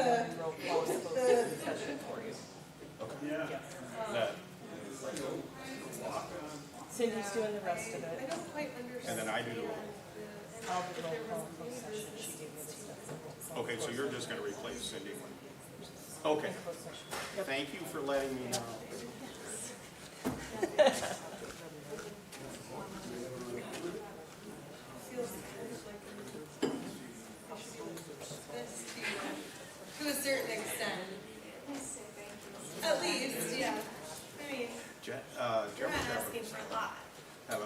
real close session for you. Okay. Yeah. That, Cindy's doing the rest of I it. don't quite understand. and then I do the roll. I'll do the roll close session. She gave me the Okay, so you're just gonna replace Cindy. Okay, closed session. Yep. thank you for letting me know. Feels like this to a certain extent. At least, yeah. I mean, You're you're not asking for a lot. have a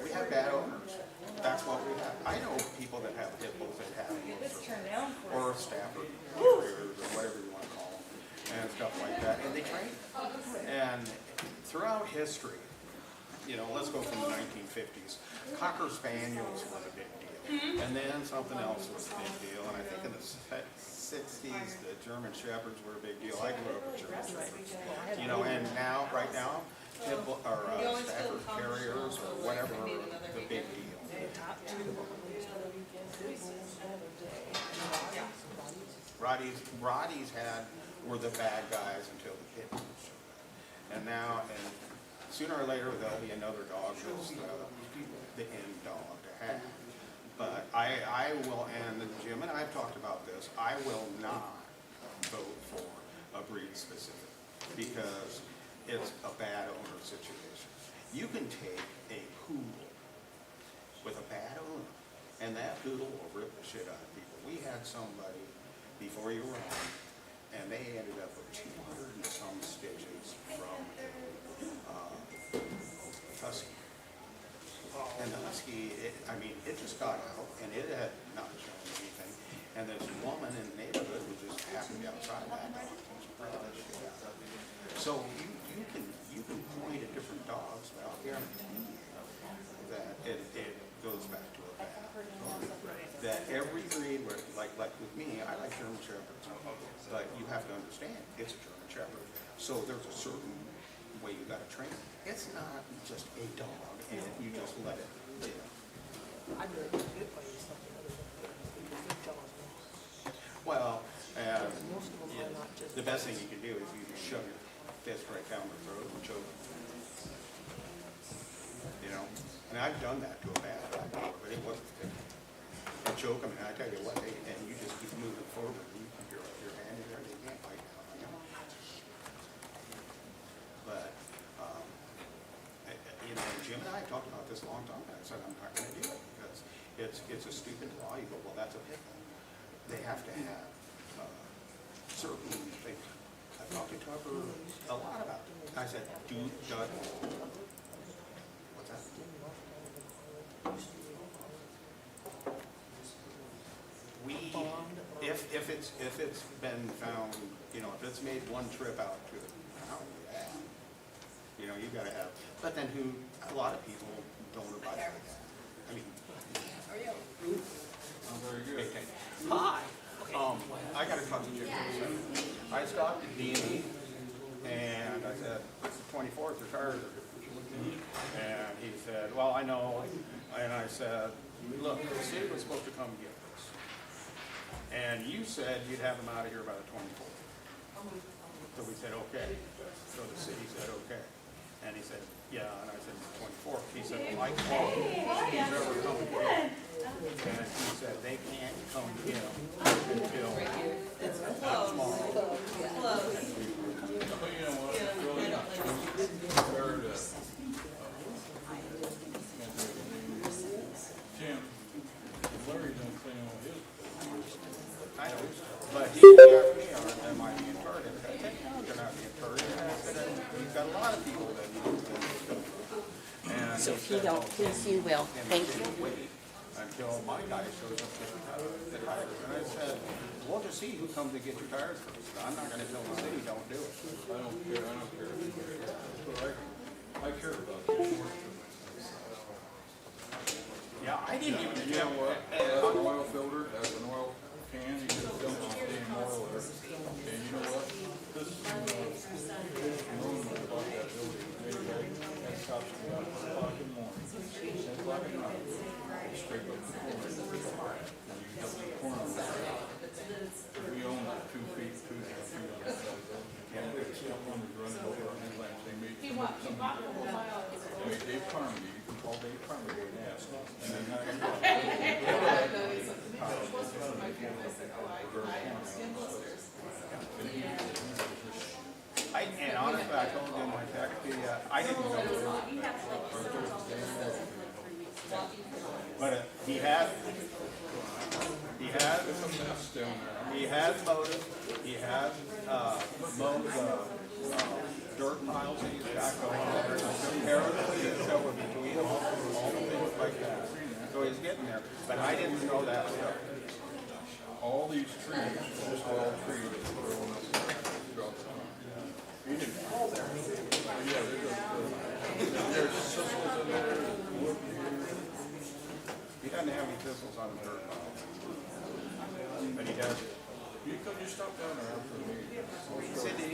we have bad owners. That's what we have. I know people that have pit bulls that have or Stafford terriers or whatever you want to call them and stuff like that, and they train. And throughout history, you know, let's go from the 1950s. Cocker Spaniels were a big deal, and then something else was a big deal. And I think in the 60s, the German Shepherds were a big deal. I grew up with German Shepherds, you know, and now, right now, Stafford Terriers or whatever are the big deal. Rotties were the bad guys until the pit bulls showed. And now, and sooner or later, there'll be another dog that's the end dog to have. But I will, and Jim and I have talked about this, I will not vote for a breed specific because it's a bad owner situation. You can take a poodle with a bad owner, and that poodle will rip the shit out of people. We had somebody before you were on, and they ended up with 200 and some stitches from a husky. And the husky, it just got out, and it had not shown anything. And this woman in the neighborhood who just happened to be outside that dog was ripping the shit out of it. So you can point at different dogs, but I'll guarantee you that it goes back to a bad. That every breed, like with me, I like German Shepherds, but you have to understand, it's a German Shepherd. So there's a certain way you got to train it. It's not just a dog, and you just let it live. I'd really like to play something other than big dogs. Well, and Most of them are not just. the best thing you can do is you just shove your fist right down their throat and choke them. You know, and I've done that to a bad dog before, but it wasn't good. And choke them, and I tell you what, and you just keep moving forward. You keep your hand in there, you can't bite down. You know? But you know, Jim and I talked about this a long time ago. I said I'm not going to do it because it's a stupid law. You go, well, that's a pit bull. They have to have certain things. I talked to Tucker a lot about it. I said, what's that? If it's been found, you know, if it's made one trip out to the pound, yeah, you know, you got to have. But then a lot of people don't abide by that. I mean, I'm very good. hi. I got to talk to Jim for a second. I stopped at D&E and I said, it's the 24th, your tires are due. And he said, well, I know. And I said, look, the city was supposed to come get this. And you said you'd have them out of here by the 24th. So we said, okay. So the city said, okay. And he said, yeah. And I said, the 24th. He said, well, I called. He's never come again. And he said, they can't come in until tomorrow. Close. But you know what, it's really not fair to, Jim, Larry done clean all his. I know. But he asked me, am I being targeted? I said, no, they're not being targeted. And I said, we've got a lot of people that need this stuff. And So he if you said, don't, well, please you will. and Thank we you. should wait until my guy shows up to the tires. And I said, we'll just see who comes to get your tires first. I'm not gonna tell the city, don't do it. I don't care. But I care about you. Yeah, I didn't even, You know what, as an oil filter, as an oil can, you just dump the damn oil there. And you know what, this is, known about that building, maybe that cops about scrape up the corner. And you get the corner. We own 2 feet, 2.5 feet on that side of those. And it's still running over on his land. They made. He bought the whole mile. I mean, Dave Carmody, you can call Dave Carmody and ask him. And then My said, oh, I understand blisters. And honestly, I told him, I texted you, I didn't know. But he had There's a mess down there. he had mowed, he had, mowed the, dirt piles that he's got going there, and took care of the weeds that were between all the things like that. So he's getting there, but I didn't know that stuff. All these trees, just all trees that were growing up throughout the time. He didn't. Yeah, there's thistles in there, wood here. He doesn't have any thistles on the dirt pile. But he does. You could just stop down there after the meeting. Cindy,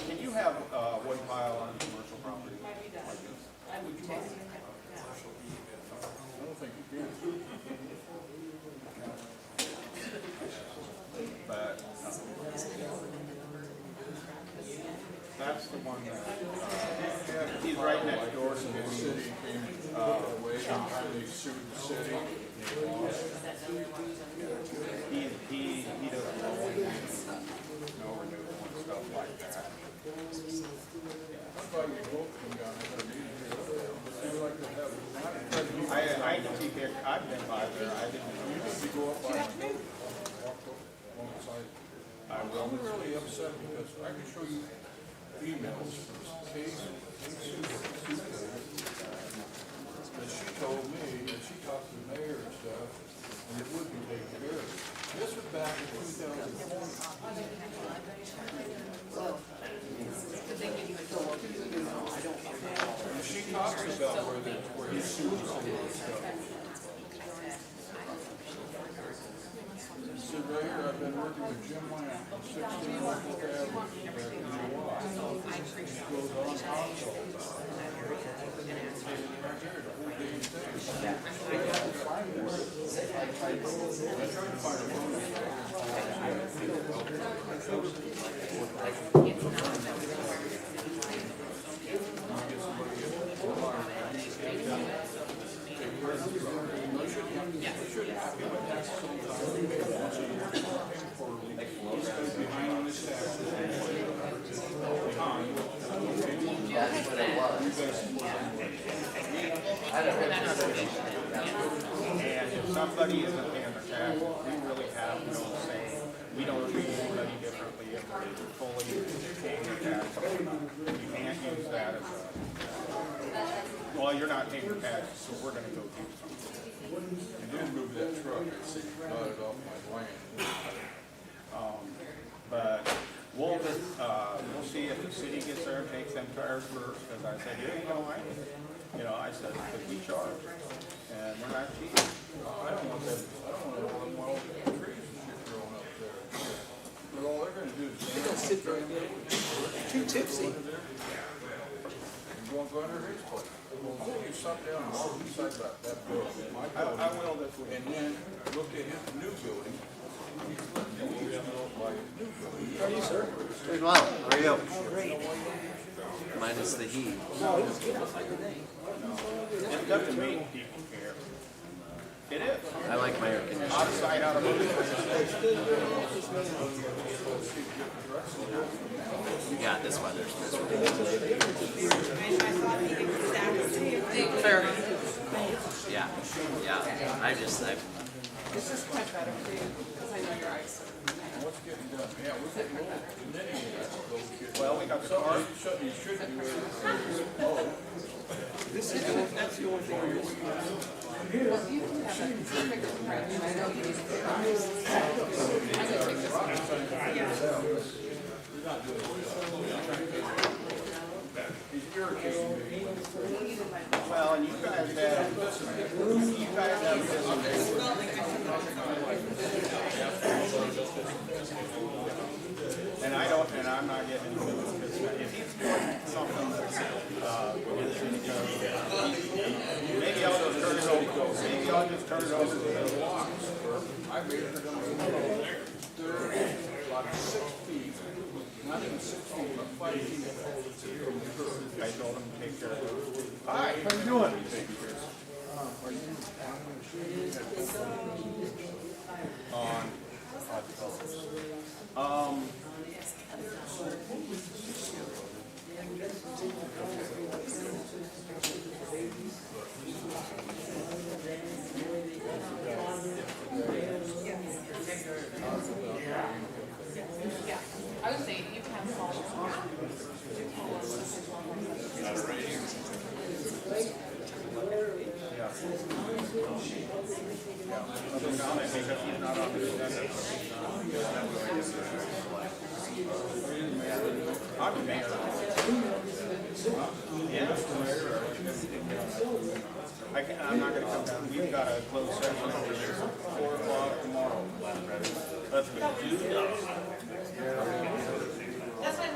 can you have a wood pile on commercial property like this? I would take it. I don't think you can. But that's the one that, he's right next door to The me. city came away, and they sued the city, and they lost. He doesn't know no renewal and stuff like that. I thought you both come down there, but they like to have. I can see there, I've been by there, I didn't know. You need to go up by the building, walk alongside. I'm really upset because I can show you emails from Kate that she told me, and she talked to the mayor and stuff, and it would be taken care of. This was back in 2020. And she talks about where he sued us and stuff. She said, right here, I've been working with Jim Lamb, 16 Norfolk Avenue, back in July. She goes on console. Right here, the whole dang thing. I tried to find this. I tried to find a bonus. Behind on his taxes. And if somebody isn't paying their taxes, we really have no say. We don't treat anybody differently if they're fully paying their taxes. You can't use that as a, well, you're not paying your taxes, so we're gonna go do something. And then move that truck, I see, got it off my land. But we'll see if the city gets there and takes them tires first, because I said, I said, because we charge, and we're not cheap. I don't want that, I don't want all them wild trees and shit growing up there. But all they're gonna do is. They're gonna sit there and get too tipsy. And go under his place. Well, you stop down and walk beside that building, my I building, will this week. and then look at his new building. And he's built like his new building. How are you, sir? Doing well. How are you? Great. Minus the heat. No, it's good. That's like your name. It doesn't make people care. It is. I like my air conditioning. Out of sight, out of mind. Yeah, this weather's miserable. I thought the exact same thing. Fair. Yeah. This is much better for you, because I know your eyes. What's getting done? Yeah, we're getting old. And then those kids. Well, we got the car. You should be ready for This is, that's the only thing we're using. Well, you can have a perfect impression. I know you need to figure out. I'm gonna take this one. He's irritating me. Well, and you guys have this. And I'm not getting into it. If he's doing something, maybe I'll just turn it over. y'all just turn it over to the blocks. I measured them, they're like 6 feet, not even 6 feet, but 5 feet. I told them to take care of it. Hi, how you doing? I would say you can have small. I'm the mayor. Yeah. I'm not gonna come down. We've got a closed session over there, 4 o'clock tomorrow. That's good. That's fine.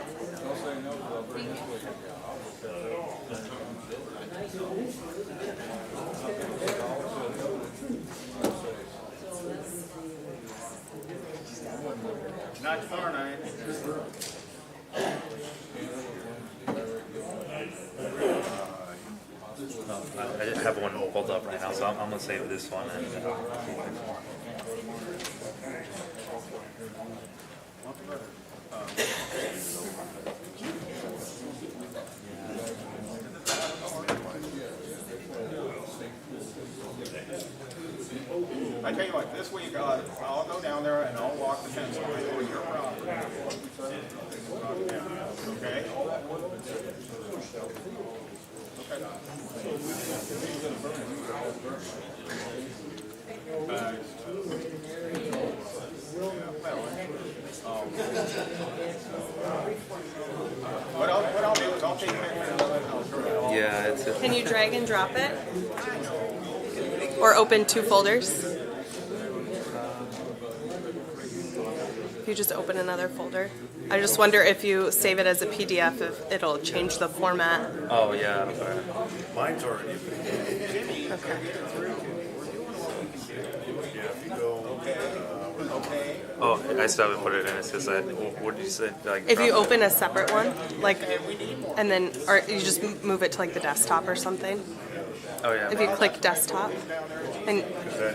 I'll say no, but I'll bring this way. Not tomorrow night. I just have one pulled up right now, so I'm gonna save this one and I tell you what, this week I'll go down there and I'll walk the fence line on your property. Okay? What I'll do is I'll take pictures of it and I'll throw it all. yeah, it's a, Can you drag and drop it? Or open 2 folders? If you just open another folder. I just wonder if you save it as a PDF, if it'll change the format. oh yeah, okay. Mine's already. Okay. Yeah, if you go, Oh, I still haven't put it in. It's just that. What did you say? Like, If you drop it? open a separate one, like, and then, or you just move it to like the desktop or something. Oh yeah. If you click desktop and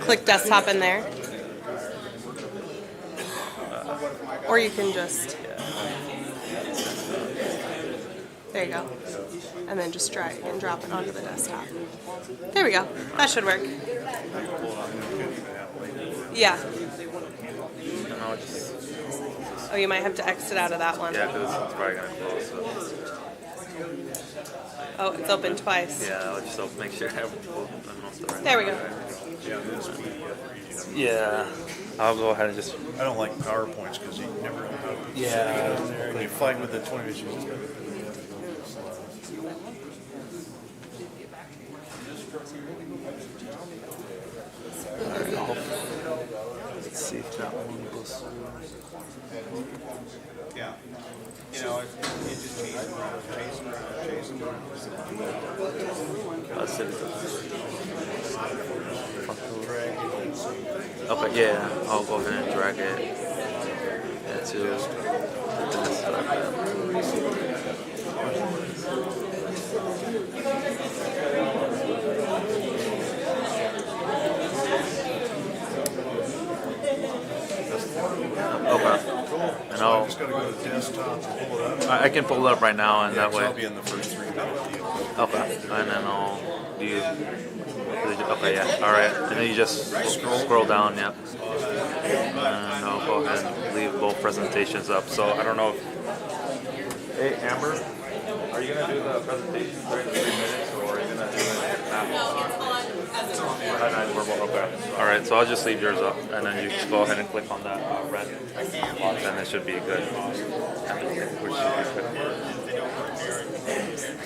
click desktop in there. Or you can just, there you go. And then just drag and drop it onto the desktop. There we go. That should work. Yeah. No, it's just, Oh, you might have to exit out of that one. yeah, because it's probably gonna close. So. Oh, it's open twice. Yeah, I'll just make sure everything. There we go. Yeah, I'll go ahead and just. I don't like PowerPoints because you never know how. Yeah. When you fight with the 20 issues. Let's see if that one goes. Yeah. You know, it just changes around, chasing around. That's it. Okay, yeah, I'll go ahead and drag it into this. Okay. And So I just got to go to the desktop and pull it up. I can pull it up right now, and that 'Cause I'll way. be in the first 3 minutes. Okay, and then I'll do you. Okay, yeah, all right, and then you just scroll down, yep. And I'll go ahead and leave both presentations up. So I don't know if. Hey, Amber, are you gonna do the presentation during the 3 minutes, or are you gonna do it after? Okay. All right, so I'll just leave yours up, and then you just go ahead and click on that red box, and it should be good. Which should be good.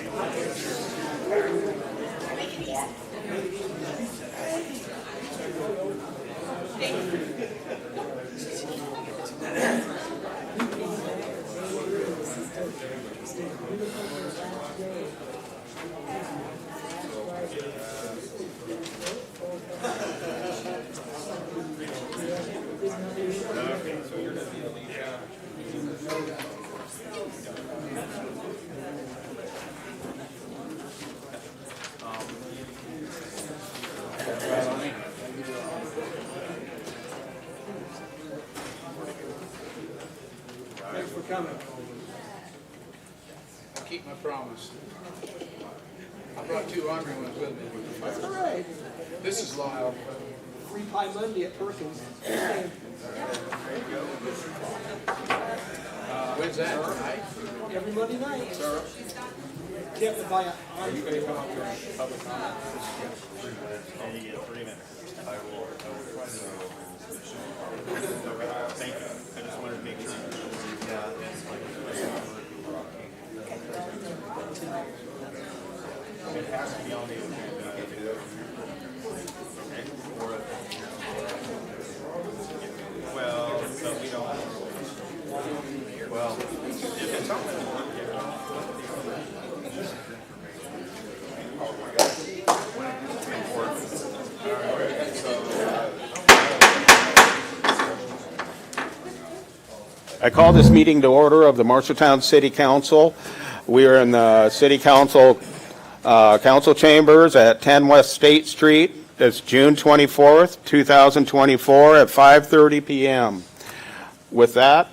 I promise. I brought 2 army ones with me. That's all right. This is Lyle. Free Pie Monday at Perkins. When's that, tonight? Every Monday night. You have to buy a entree. And you get 3 minutes. Thank you. I just wanted to make sure. It has to be on the agenda. Okay? Well, but we don't. Well, if it's on the I call this meeting to order of the Marshalltown City Council. We are in the City Council Council Chambers at 10 West State Street. It's June 24th, 2024 at 5:30 p.m. With that,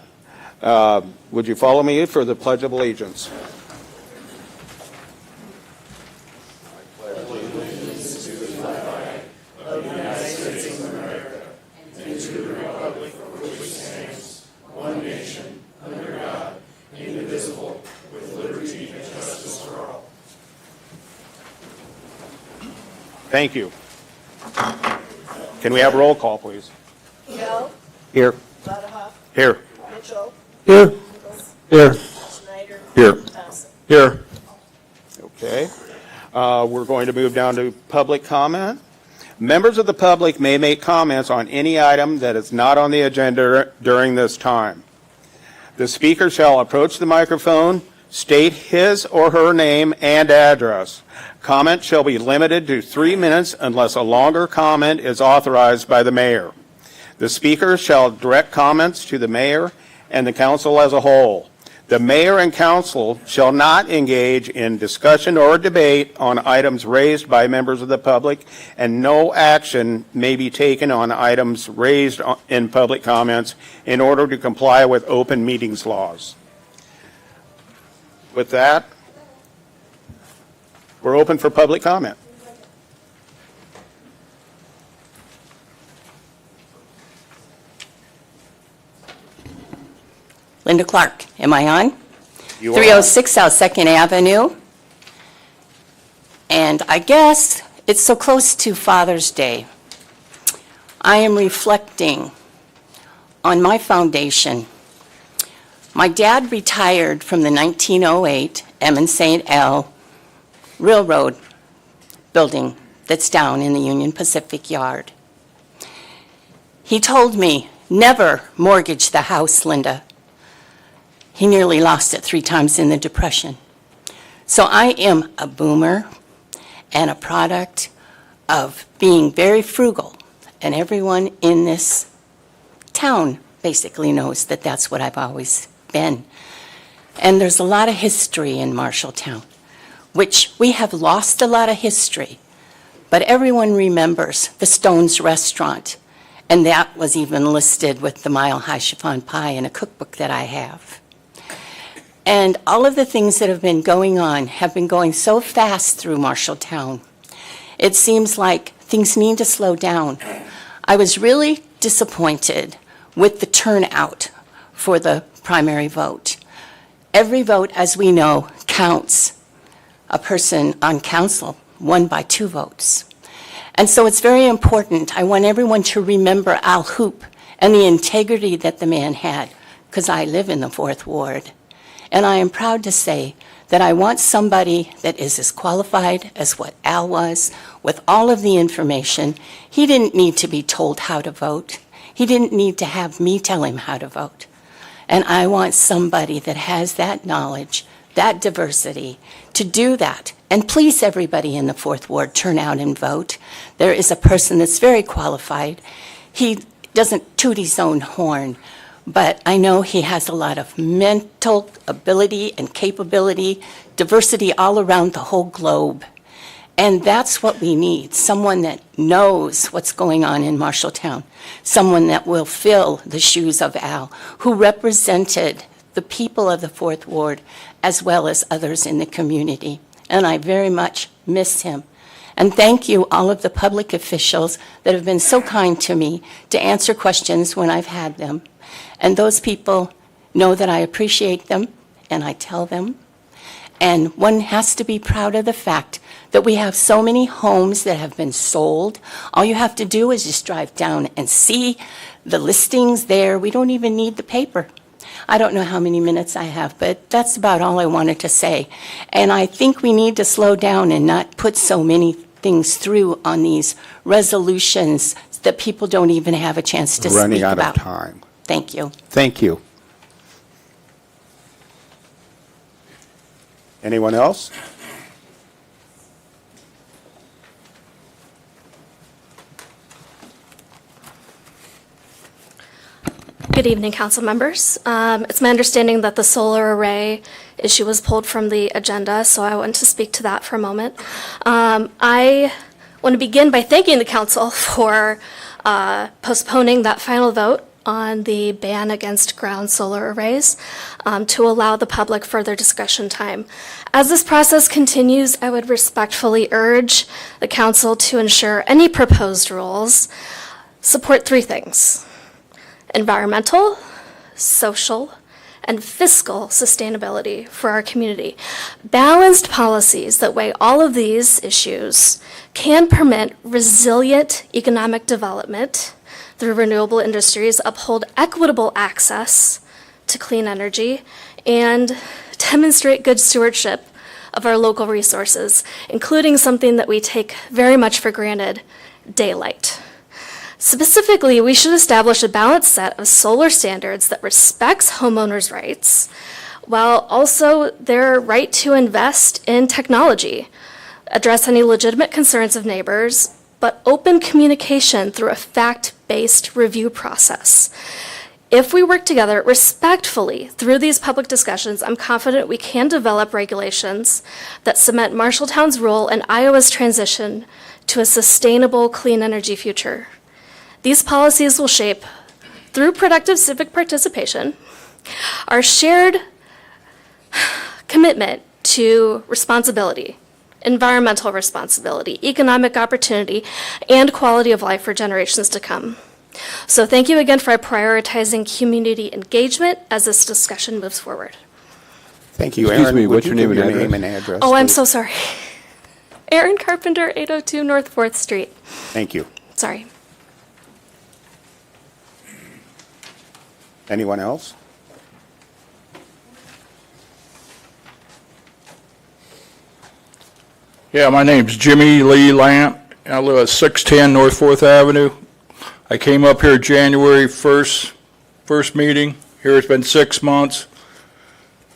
would you follow me for the Pledge of Allegiance? Thank you. Can we have roll call, please? Bell, Here. Butterhoff, Here. Mitchell, Here. Nichols, Here. Schneider, Here. Thompson. Here. Okay. We're going to move down to public comment. Members of the public may make comments on any item that is not on the agenda during this time. The speaker shall approach the microphone, state his or her name and address. Comment shall be limited to 3 minutes unless a longer comment is authorized by the mayor. The speaker shall direct comments to the mayor and the council as a whole. The mayor and council shall not engage in discussion or debate on items raised by members of the public, and no action may be taken on items raised in public comments in order to comply with open meetings laws. With that, we're open for public comment. Linda Clark, am I on? You are- 306 South 2nd Avenue. And I guess it's so close to Father's Day. I am reflecting on my foundation. My dad retired from the 1908 Emmons St. L. Railroad building that's down in the Union Pacific Yard. He told me, never mortgage the house, Linda. He nearly lost it 3 times in the Depression. So I am a boomer and a product of being very frugal. And everyone in this town basically knows that that's what I've always been. And there's a lot of history in Marshalltown, which we have lost a lot of history. But everyone remembers the Stones Restaurant. And that was even listed with the Mile High Chiffon Pie in a cookbook that I have. And all of the things that have been going on have been going so fast through Marshalltown. It seems like things need to slow down. I was really disappointed with the turnout for the primary vote. Every vote, as we know, counts. A person on council won by 2 votes. And so it's very important. I want everyone to remember Al Hoop and the integrity that the man had, because I live in the 4th Ward. And I am proud to say that I want somebody that is as qualified as what Al was, with all of the information. He didn't need to be told how to vote. He didn't need to have me tell him how to vote. And I want somebody that has that knowledge, that diversity, to do that. And please, everybody in the 4th Ward, turn out and vote. There is a person that's very qualified. He doesn't toot his own horn, but I know he has a lot of mental ability and capability, diversity all around the whole globe. And that's what we need, someone that knows what's going on in Marshalltown, someone that will fill the shoes of Al, who represented the people of the Fourth Ward as well as others in the community. And I very much miss him. And thank you, all of the public officials that have been so kind to me to answer questions when I've had them. And those people know that I appreciate them, and I tell them. And one has to be proud of the fact that we have so many homes that have been sold. All you have to do is just drive down and see the listings there. We don't even need the paper. I don't know how many minutes I have, but that's about all I wanted to say. And I think we need to slow down and not put so many things through on these resolutions that people don't even have a chance to speak about. Running out of time. Thank you. Thank you. Anyone else? Good evening, council members. It's my understanding that the solar array issue was pulled from the agenda, so I want to speak to that for a moment. I want to begin by thanking the council for postponing that final vote on the ban against ground solar arrays to allow the public further discussion time. As this process continues, I would respectfully urge the council to ensure any proposed rules support three things: environmental, social, and fiscal sustainability for our community. Balanced policies that weigh all of these issues can permit resilient economic development through renewable industries, uphold equitable access to clean energy, and demonstrate good stewardship of our local resources, including something that we take very much for granted, daylight. Specifically, we should establish a balanced set of solar standards that respects homeowners' rights, while also their right to invest in technology, address any legitimate concerns of neighbors, but open communication through a fact-based review process. If we work together respectfully through these public discussions, I'm confident we can develop regulations that cement Marshalltown's role in Iowa's transition to a sustainable clean energy future. These policies will shape, through productive civic participation, our shared commitment to responsibility, environmental responsibility, economic opportunity, and quality of life for generations to come. So thank you again for prioritizing community engagement as this discussion moves forward. Thank you, Excuse Aaron. me, would what's you your name give and your address? name and address? Oh, I'm please? so sorry. Aaron Carpenter, 802 North 4th Street. Thank you. Sorry. Anyone else? Yeah, my name's Jimmy Lee Lant. I live at 610 North 4th Avenue. I came up here January 1st, first meeting. Here it's been 6 months.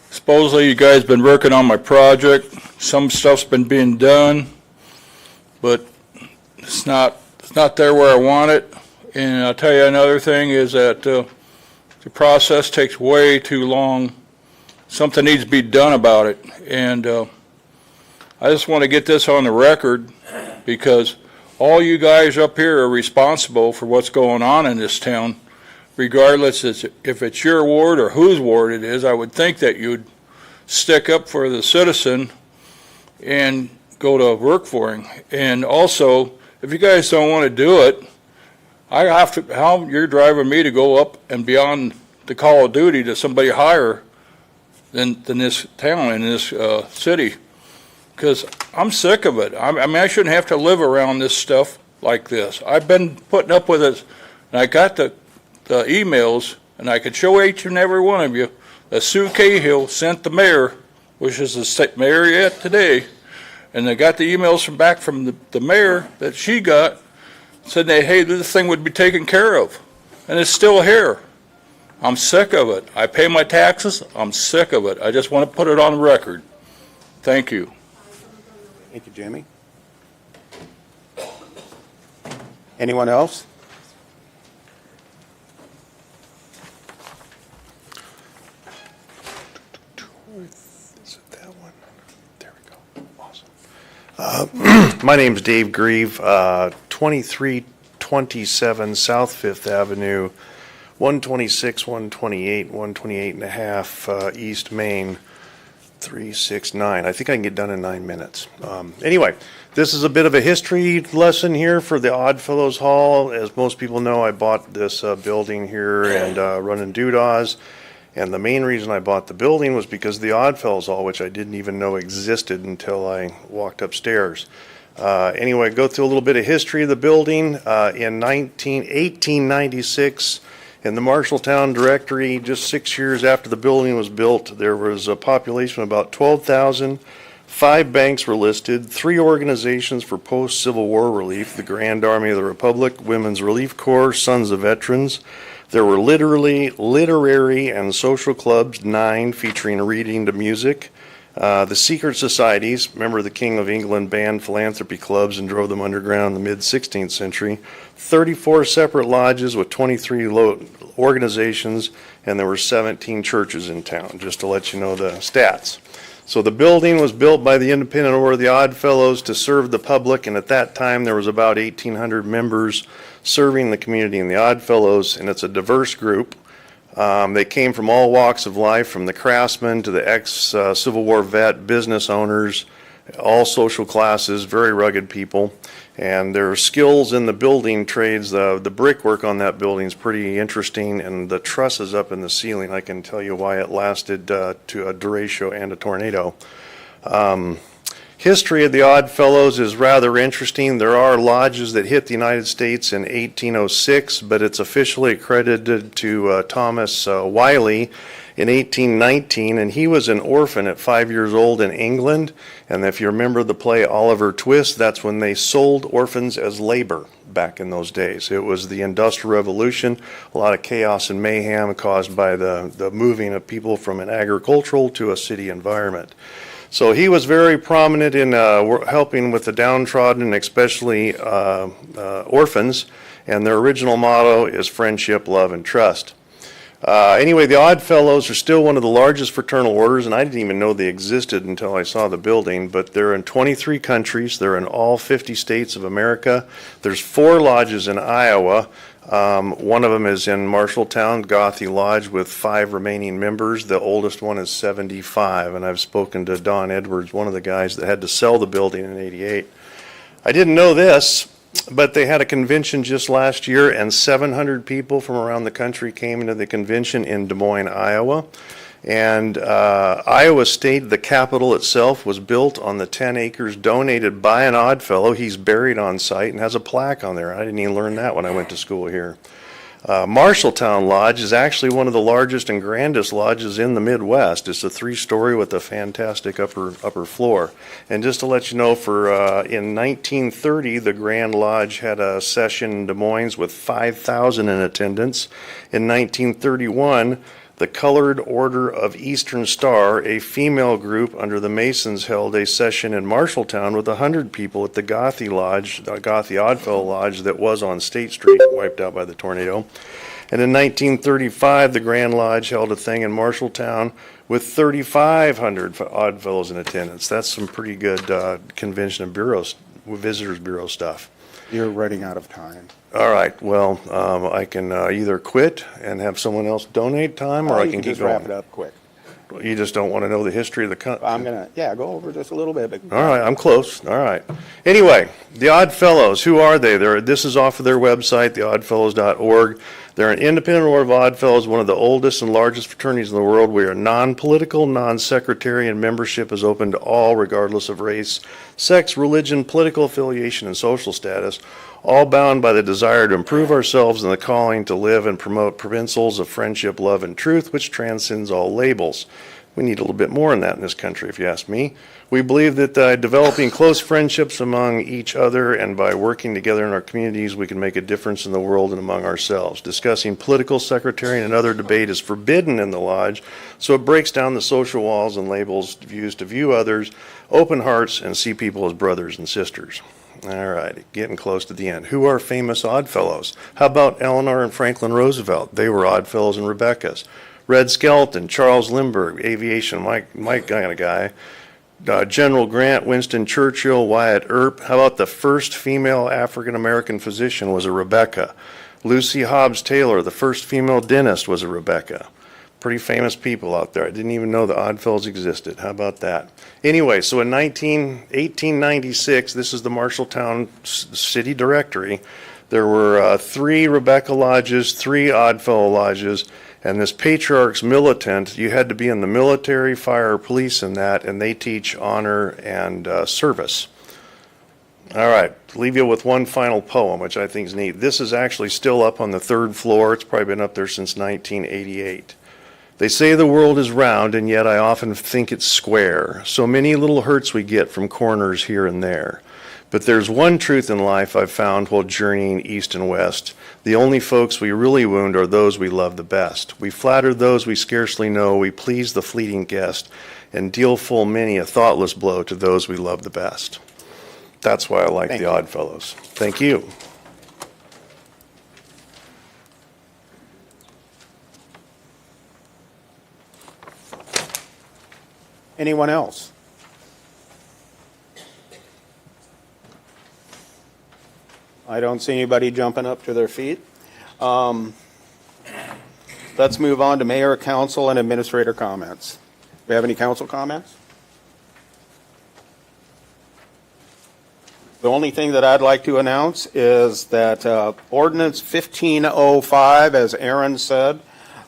Supposedly you guys been working on my project. Some stuff's been being done, but it's not there where I want it. And I'll tell you another thing is that the process takes way too long. Something needs to be done about it. And I just want to get this on the record because all you guys up here are responsible for what's going on in this town, regardless if it's your ward or whose ward it is. I would think that you'd stick up for the citizen and go to work for him. And also, if you guys don't want to do it, how you're driving me to go up and beyond the call of duty to somebody higher than this town and this city. Because I'm sick of it. I mean, I shouldn't have to live around this stuff like this. I've been putting up with it, and I got the emails, and I could show each and every one of you that Sue Cahill sent the mayor, which is the state mayor yet today, and I got the emails back from the mayor that she got, said that, hey, this thing would be taken care of, and it's still here. I'm sick of it. I pay my taxes. I'm sick of it. I just want to put it on record. Thank you. Thank you, Jimmy. Anyone else? Is it that one? There we go. Awesome. My name's Dave Grieve, 2327 South Fifth Avenue, 126, 128, 128 and a half East Main, 369. I think I can get done in 9 minutes. Anyway, this is a bit of a history lesson here for the Oddfellows Hall. As most people know, I bought this building here and running Doodahs. And the main reason I bought the building was because of the Oddfellows Hall, which I didn't even know existed until I walked upstairs. Anyway, go through a little bit of history of the building. In 1896, in the Marshalltown Directory, just 6 years after the building was built, there was a population of about 12,000. 5 banks were listed, 3 organizations for post-Civil War relief, the Grand Army of the Republic, Women's Relief Corps, Sons of Veterans. There were literary and social clubs, 9, featuring reading to music. The secret societies, remember the King of England banned philanthropy clubs and drove them underground in the mid-16th century. 34 separate lodges with 23 organizations, and there were 17 churches in town, just to let you know the stats. So the building was built by the Independent Order of the Oddfellows to serve the public, and at that time there was about 1,800 members serving the community in the Oddfellows, and it's a diverse group. They came from all walks of life, from the craftsmen to the ex-Civil War vet, business owners, all social classes, very rugged people. And their skills in the building trades, the brickwork on that building is pretty interesting, and the trusses up in the ceiling, I can tell you why it lasted to a derecho and a tornado. History of the Oddfellows is rather interesting. There are lodges that hit the United States in 1806, but it's officially accredited to Thomas Wiley in 1819, and he was an orphan at 5 years old in England. And if you remember the play Oliver Twist, that's when they sold orphans as labor back in those days. It was the Industrial Revolution, a lot of chaos and mayhem caused by the moving of people from an agricultural to a city environment. So he was very prominent in helping with the downtrodden, especially orphans, and their original motto is friendship, love, and trust. Anyway, the Oddfellows are still one of the largest fraternal orders, and I didn't even know they existed until I saw the building, but they're in 23 countries. They're in all 50 states of America. There's 4 lodges in Iowa. One of them is in Marshalltown, Gothy Lodge, with 5 remaining members. The oldest one is 75, and I've spoken to Don Edwards, one of the guys that had to sell the building in '88. I didn't know this, but they had a convention just last year, and 700 people from around the country came into the convention in Des Moines, Iowa. And Iowa State, the capital itself, was built on the 10 acres donated by an Oddfellow. He's buried on site and has a plaque on there. I didn't even learn that when I went to school here. Marshalltown Lodge is actually one of the largest and grandest lodges in the Midwest. It's a 3-story with a fantastic upper floor. And just to let you know, in 1930, the Grand Lodge had a session in Des Moines with 5,000 in attendance. In 1931, the Colored Order of Eastern Star, a female group under the Masons, held a session in Marshalltown with 100 people at the Gothy Lodge, the Gothy Oddfellow Lodge that was on State Street, wiped out by the tornado. And in 1935, the Grand Lodge held a thing in Marshalltown with 3,500 Oddfellows in attendance. That's some pretty good convention and visitors bureau stuff. You're running out of time. All right, well, I can either quit and have someone else donate time, or I can keep just going. wrap it up quick. You just don't want to know the history of the country? I'm going to, go over just a little bit. But All right, I'm close. All right. Anyway, the Oddfellows, who are they? This is off of their website, theoddfellows.org. They're an independent order of Oddfellows, one of the oldest and largest fraternities in the world. We are non-political, non-sectarian. Membership is open to all, regardless of race, sex, religion, political affiliation, and social status, all bound by the desire to improve ourselves and the calling to live and promote principles of friendship, love, and truth, which transcends all labels. We need a little bit more in that in this country, if you ask me. We believe that developing close friendships among each other and by working together in our communities, we can make a difference in the world and among ourselves. Discussing political, sectarian, and other debate is forbidden in the lodge, so it breaks down the social walls and labels used to view others, open hearts, and see people as brothers and sisters. All right, getting close to the end. Who are famous Oddfellows? How about Eleanor and Franklin Roosevelt? They were Oddfellows and Rebekahs. Red Skelton, Charles Lindbergh, aviation Mike kind of guy. General Grant, Winston Churchill, Wyatt Earp. How about the first female African-American physician was a Rebekah? Lucy Hobbs Taylor, the first female dentist, was a Rebecca. Pretty famous people out there. I didn't even know the Oddfellows existed. How about that? Anyway, so in 1896, this is the Marshalltown City Directory. There were 3 Rebecca lodges, 3 Oddfellow lodges, and this patriarch's militant, you had to be in the military, fire, police, and that, and they teach honor and service. All right, leave you with one final poem, which I think is neat. This is actually still up on the 3rd floor. It's probably been up there since 1988. They say the world is round, and yet I often think it's square. So many little hurts we get from corners here and there. But there's one truth in life I've found while journeying east and west. The only folks we really wound are those we love the best. We flatter those we scarcely know, we please the fleeting guest, and deal full many a thoughtless blow to those we love the best. That's why I like the Oddfellows. Thank you. Anyone else? I don't see anybody jumping up to their feet. Let's move on to mayor, council, and administrator comments. Do we have any council comments? The only thing that I'd like to announce is that ordinance 1505, as Aaron said,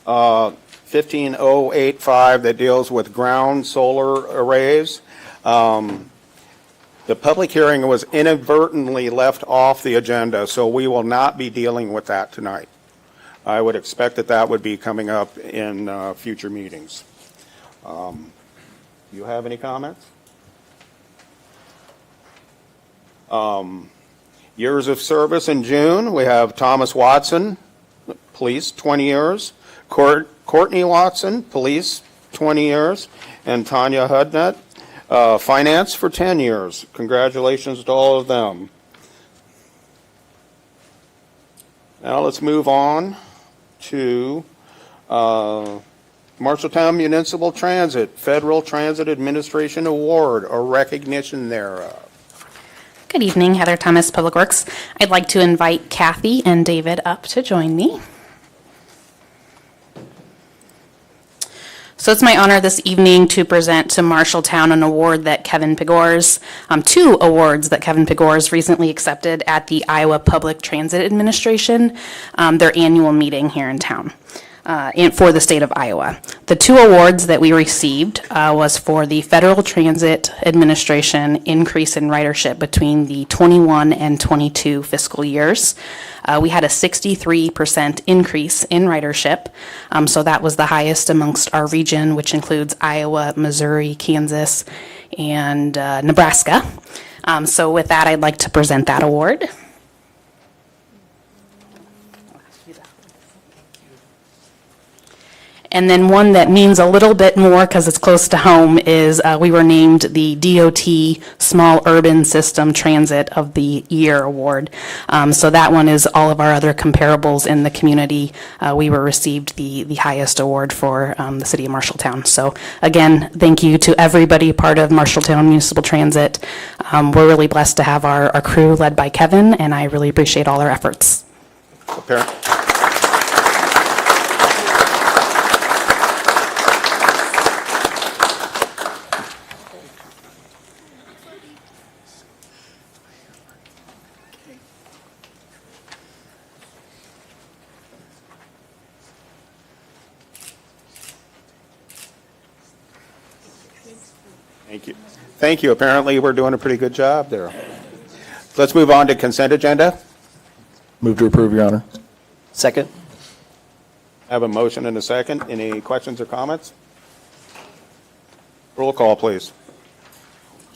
15085 that deals with ground solar arrays. The public hearing was inadvertently left off the agenda, so we will not be dealing with that tonight. I would expect that that would be coming up in future meetings. You have any comments? Years of service in June, we have Thomas Watson, police, 20 years. Courtney Watson, police, 20 years. And Tanya Hudnett, finance for 10 years. Congratulations to all of them. Now let's move on to Marshalltown Municipal Transit, Federal Transit Administration Award, or recognition thereof. Good evening, Heather Thomas, Public Works. I'd like to invite Kathy and David up to join me. So it's my honor this evening to present to Marshalltown an award that Kevin Pegors, 2 awards that Kevin Pegors recently accepted at the Iowa Public Transit Administration, their annual meeting here in town. For the state of Iowa. The 2 awards that we received was for the Federal Transit Administration increase in ridership between the 21 and 22 fiscal years. We had a 63% increase in ridership, so that was the highest amongst our region, which includes Iowa, Missouri, Kansas, and Nebraska. So with that, I'd like to present that award. And then one that means a little bit more because it's close to home is we were named the DOT Small Urban System Transit of the Year Award. So that one is all of our other comparables in the community. We were received the highest award for the city of Marshalltown. So again, thank you to everybody part of Marshalltown Municipal Transit. We're really blessed to have our crew led by Kevin, and I really appreciate all their efforts. Thank you. Thank you. Apparently, we're doing a pretty good job there. Let's move on to consent agenda. Move to approve, Your Honor. Second. I have a motion and a second. Any questions or comments? Roll call, please.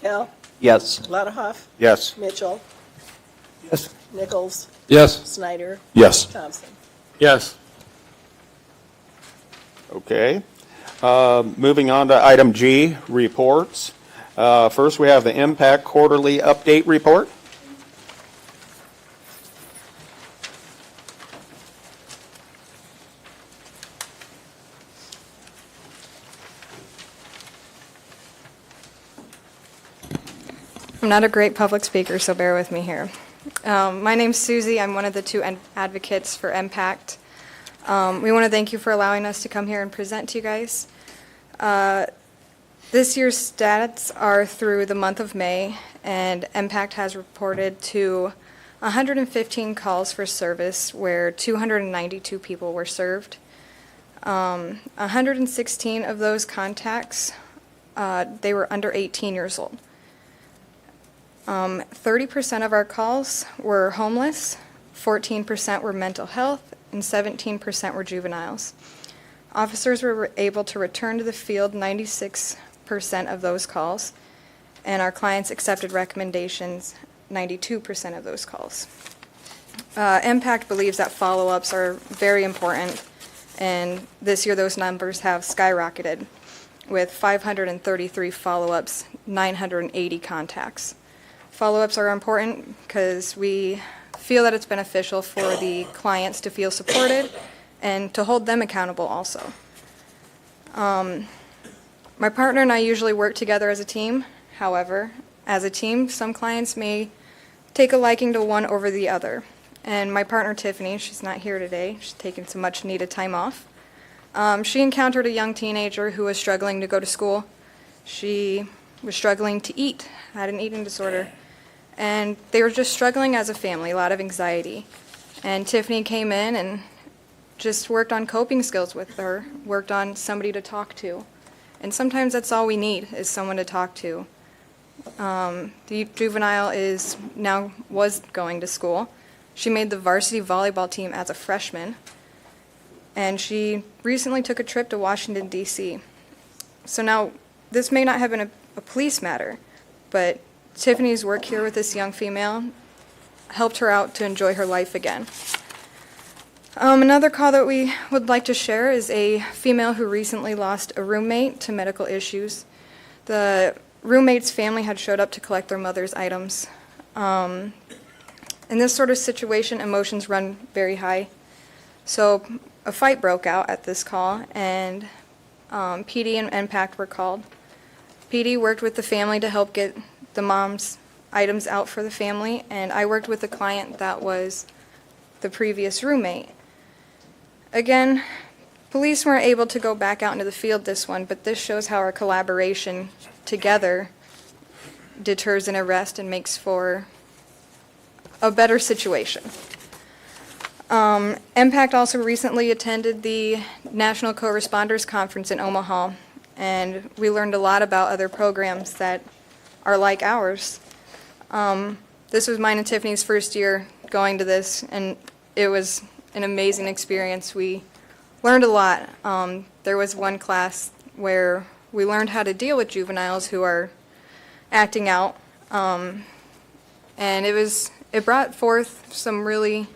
Hill. Yes. Ludahoff. Yes. Mitchell. Yes. Nichols. Yes. Snyder. Yes. Thompson. Yes. Okay. Moving on to item G, reports. First, we have the Impact Quarterly Update Report. I'm not a great public speaker, so bear with me here. My name's Susie. I'm one of the two advocates for MPACT. We want to thank you for allowing us to come here and present to you guys. This year's stats are through the month of May, and MPACT has reported to 115 calls for service where 292 people were served. 116 of those contacts, they were under 18 years old. 30% of our calls were homeless, 14% were mental health, and 17% were juveniles. Officers were able to return to the field 96% of those calls, and our clients accepted recommendations 92% of those calls. MPACT believes that follow-ups are very important, and this year those numbers have skyrocketed with 533 follow-ups, 980 contacts. Follow-ups are important because we feel that it's beneficial for the clients to feel supported and to hold them accountable also. My partner and I usually work together as a team. However, as a team, some clients may take a liking to one over the other. And my partner, Tiffany, she's not here today. She's taking some much needed time off. She encountered a young teenager who was struggling to go to school. She was struggling to eat, had an eating disorder. And they were just struggling as a family, a lot of anxiety. And Tiffany came in and just worked on coping skills with her, worked on somebody to talk to. And sometimes that's all we need, is someone to talk to. The juvenile was going to school. She made the varsity volleyball team as a freshman. And she recently took a trip to Washington, D.C. So now, this may not have been a police matter, but Tiffany's work here with this young female helped her out to enjoy her life again. Another call that we would like to share is a female who recently lost a roommate to medical issues. The roommate's family had showed up to collect their mother's items. In this sort of situation, emotions run very high. So a fight broke out at this call, and PD and MPACT were called. PD worked with the family to help get the mom's items out for the family, and I worked with the client that was the previous roommate. Again, police weren't able to go back out into the field this one, but this shows how our collaboration together deters an arrest and makes for a better situation. MPACT also recently attended the National Co-Responders Conference in Omaha, and we learned a lot about other programs that are like ours. This was mine and Tiffany's first year going to this, and it was an amazing experience. We learned a lot. There was one class where we learned how to deal with juveniles who are acting out, and it brought forth some really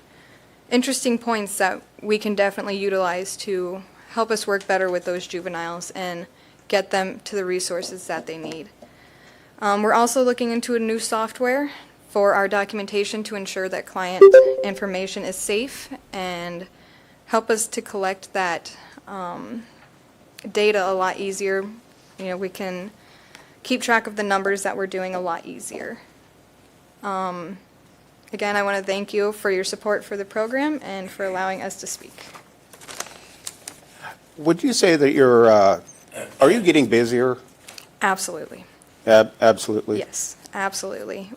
interesting points that we can definitely utilize to help us work better with those juveniles and get them to the resources that they need. We're also looking into a new software for our documentation to ensure that client information is safe and help us to collect that data a lot easier. You know, we can keep track of the numbers that we're doing a lot easier. Again, I want to thank you for your support for the program and for allowing us to speak. Would you say that are you getting busier? Absolutely. Absolutely. Yes, absolutely.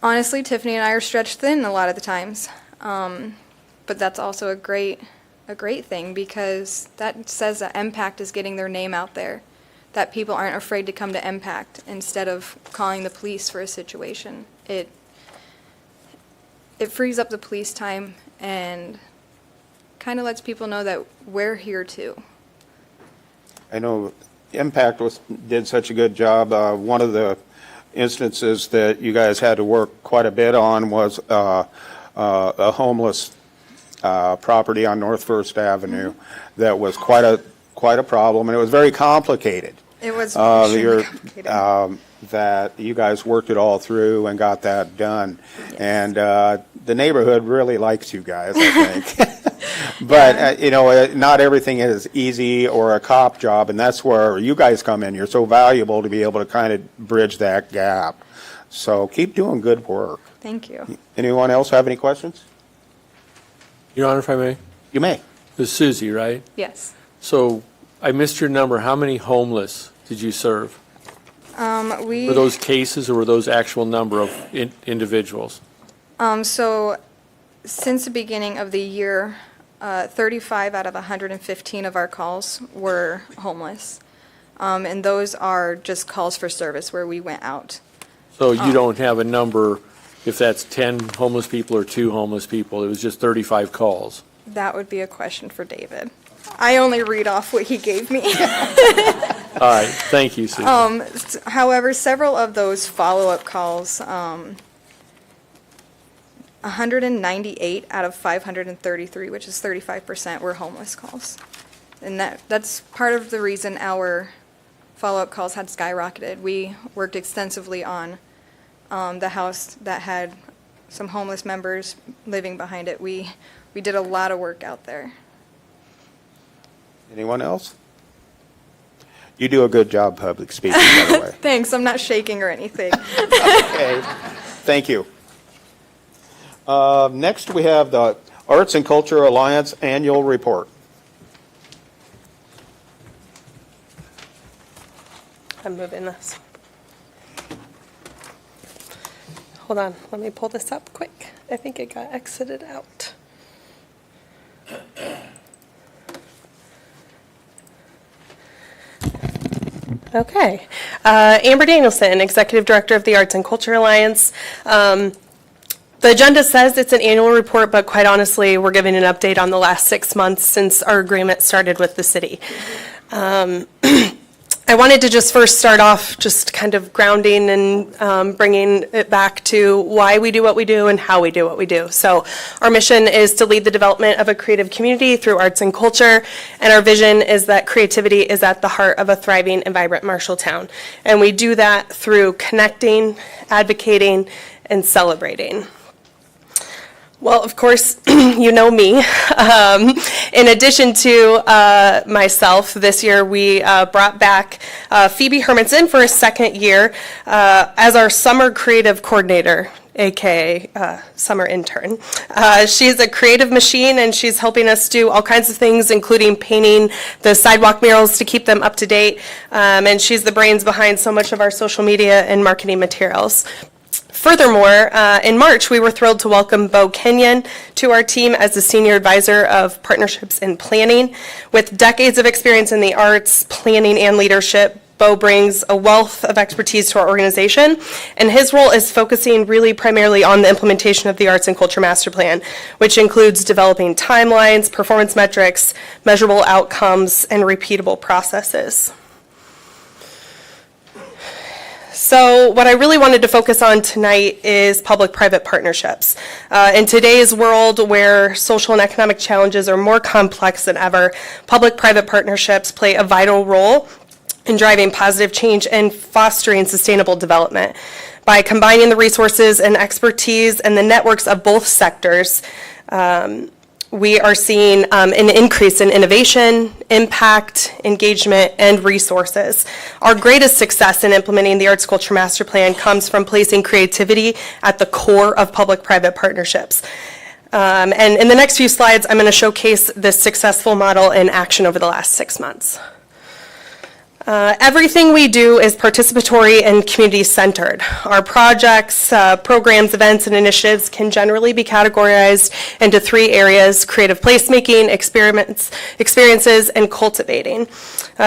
Honestly, Tiffany and I are stretched thin a lot of the times, but that's also a great thing because that says that MPACT is getting their name out there, that people aren't afraid to come to MPACT instead of calling the police for a situation. It frees up the police time and kind of lets people know that we're here too. I know MPACT did such a good job. One of the instances that you guys had to work quite a bit on was a homeless property on North First Avenue that was quite a problem, and it was very complicated. It was extremely complicated. That you guys worked it all through and got that done. Yes. And the neighborhood really likes you guys, I think. But, not everything is easy or a cop job, and that's where you guys come in. You're so valuable to be able to kind of bridge that gap. So keep doing good work. Thank you. Anyone else have any questions? Your Honor, if I may? You may. This is Susie, right? Yes. So I missed your number. How many homeless did you serve? We. Were those cases or were those actual number of individuals? So since the beginning of the year, 35 out of 115 of our calls were homeless. And those are just calls for service where we went out. So you don't have a number if that's 10 homeless people or 2 homeless people. It was just 35 calls. That would be a question for David. I only read off what he gave me. All right, thank you, Susie. However, several of those follow-up calls, 198 out of 533, which is 35%, were homeless calls. And that's part of the reason our follow-up calls had skyrocketed. We worked extensively on the house that had some homeless members living behind it. We did a lot of work out there. Anyone else? You do a good job public speaking, by the way. Thanks, I'm not shaking or anything. Okay, thank you. Next, we have the Arts and Culture Alliance Annual Report. I'm moving this. Hold on, let me pull this up quick. I think it got exited out. Okay. Amber Danielson, Executive Director of the Arts and Culture Alliance. The agenda says it's an annual report, but quite honestly, we're giving an update on the last 6 months since our agreement started with the city. I wanted to just first start off just kind of grounding and bringing it back to why we do what we do and how we do what we do. So our mission is to lead the development of a creative community through arts and culture, and our vision is that creativity is at the heart of a thriving and vibrant Marshalltown. And we do that through connecting, advocating, and celebrating. Well, of course, you know me. In addition to myself, this year we brought back Phoebe Hermanson for a second year as our summer creative coordinator, aka summer intern. She's a creative machine, and she's helping us do all kinds of things, including painting the sidewalk murals to keep them up to date. And she's the brains behind so much of our social media and marketing materials. Furthermore, in March, we were thrilled to welcome Bo Kenyon to our team as the Senior Advisor of Partnerships and Planning. With decades of experience in the arts, planning, and leadership, Bo brings a wealth of expertise to our organization, and his role is focusing really primarily on the implementation of the Arts and Culture Master Plan, which includes developing timelines, performance metrics, measurable outcomes, and repeatable processes. So what I really wanted to focus on tonight is public-private partnerships. In today's world where social and economic challenges are more complex than ever, public-private partnerships play a vital role in driving positive change and fostering sustainable development. By combining the resources and expertise and the networks of both sectors, we are seeing an increase in innovation, impact, engagement, and resources. Our greatest success in implementing the Arts Culture Master Plan comes from placing creativity at the core of public-private partnerships. And in the next few slides, I'm going to showcase this successful model in action over the last 6 months. Everything we do is participatory and community-centered. Our projects, programs, events, and initiatives can generally be categorized into 3 areas: creative placemaking, experiences, and cultivating.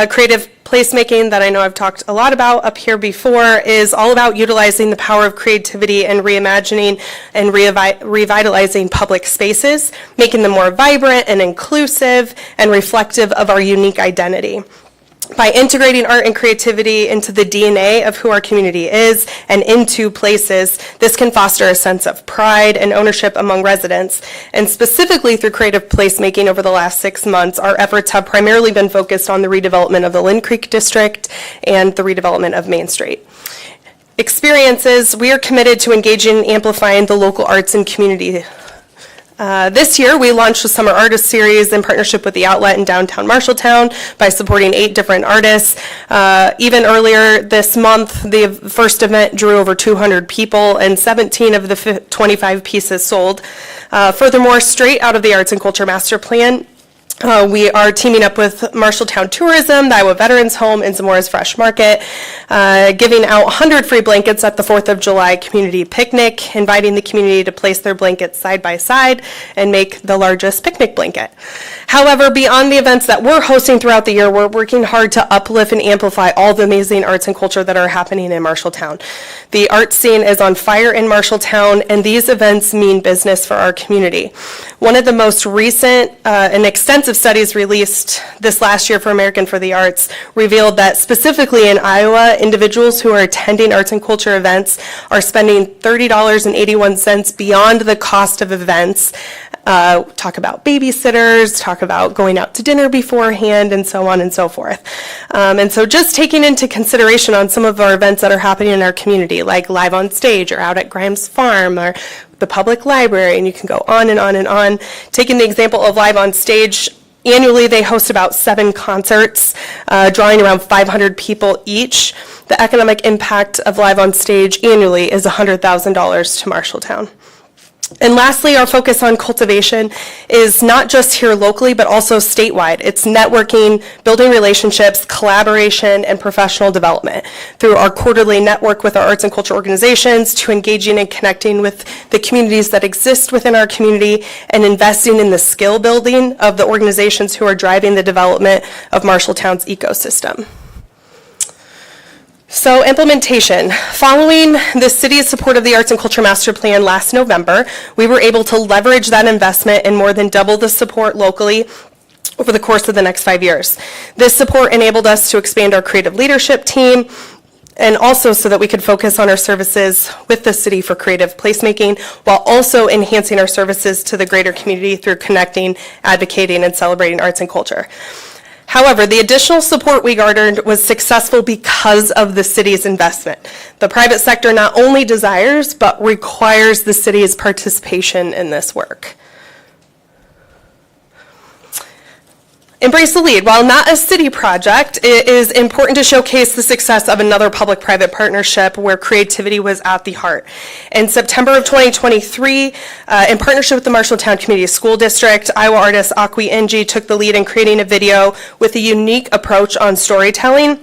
Creative placemaking, that I know I've talked a lot about up here before, is all about utilizing the power of creativity and reimagining and revitalizing public spaces, making them more vibrant and inclusive and reflective of our unique identity. By integrating art and creativity into the DNA of who our community is and into places, this can foster a sense of pride and ownership among residents. And specifically through creative placemaking over the last 6 months, our efforts have primarily been focused on the redevelopment of the Lynn Creek District and the redevelopment of Main Street. Experiences, we are committed to engaging and amplifying the local arts and community This year, we launched the Summer Artist Series in partnership with the Outlet in downtown Marshalltown by supporting 8 different artists. Even earlier this month, the first event drew over 200 people and 17 of the 25 pieces sold. Furthermore, straight out of the Arts and Culture Master Plan, we are teaming up with Marshalltown Tourism, the Iowa Veterans Home, and Zamora's Fresh Market, giving out 100 free blankets at the 4th of July community picnic, inviting the community to place their blankets side by side and make the largest picnic blanket. However, beyond the events that we're hosting throughout the year, we're working hard to uplift and amplify all the amazing arts and culture that are happening in Marshalltown. The art scene is on fire in Marshalltown, and these events mean business for our community. One of the most recent and extensive studies released this last year for American for the Arts revealed that specifically in Iowa, individuals who are attending arts and culture events are spending $30.81 beyond the cost of events. Talk about babysitters, talk about going out to dinner beforehand, and so on and so forth. And so just taking into consideration on some of our events that are happening in our community, like Live on Stage or out at Grimes Farm or the public library, and you can go on and on and on. Taking the example of Live on Stage, annually they host about 7 concerts, drawing around 500 people each. The economic impact of Live on Stage annually is $100,000 to Marshalltown. And lastly, our focus on cultivation is not just here locally, but also statewide. It's networking, building relationships, collaboration, and professional development through our quarterly network with our arts and culture organizations, to engaging and connecting with the communities that exist within our community, and investing in the skill building of the organizations who are driving the development of Marshalltown's ecosystem. So implementation. Following the city's support of the Arts and Culture Master Plan last November, we were able to leverage that investment and more than double the support locally over the course of the next 5 years. This support enabled us to expand our creative leadership team, and also so that we could focus on our services with the city for creative placemaking, while also enhancing our services to the greater community through connecting, advocating, and celebrating arts and culture. However, the additional support we garnered was successful because of the city's investment. The private sector not only desires, but requires the city's participation in this work. Embrace the Lead. While not a city project, it is important to showcase the success of another public-private partnership where creativity was at the heart. In September of 2023, in partnership with the Marshalltown Community School District, Iowa artist Akwi Inji took the lead in creating a video with a unique approach on storytelling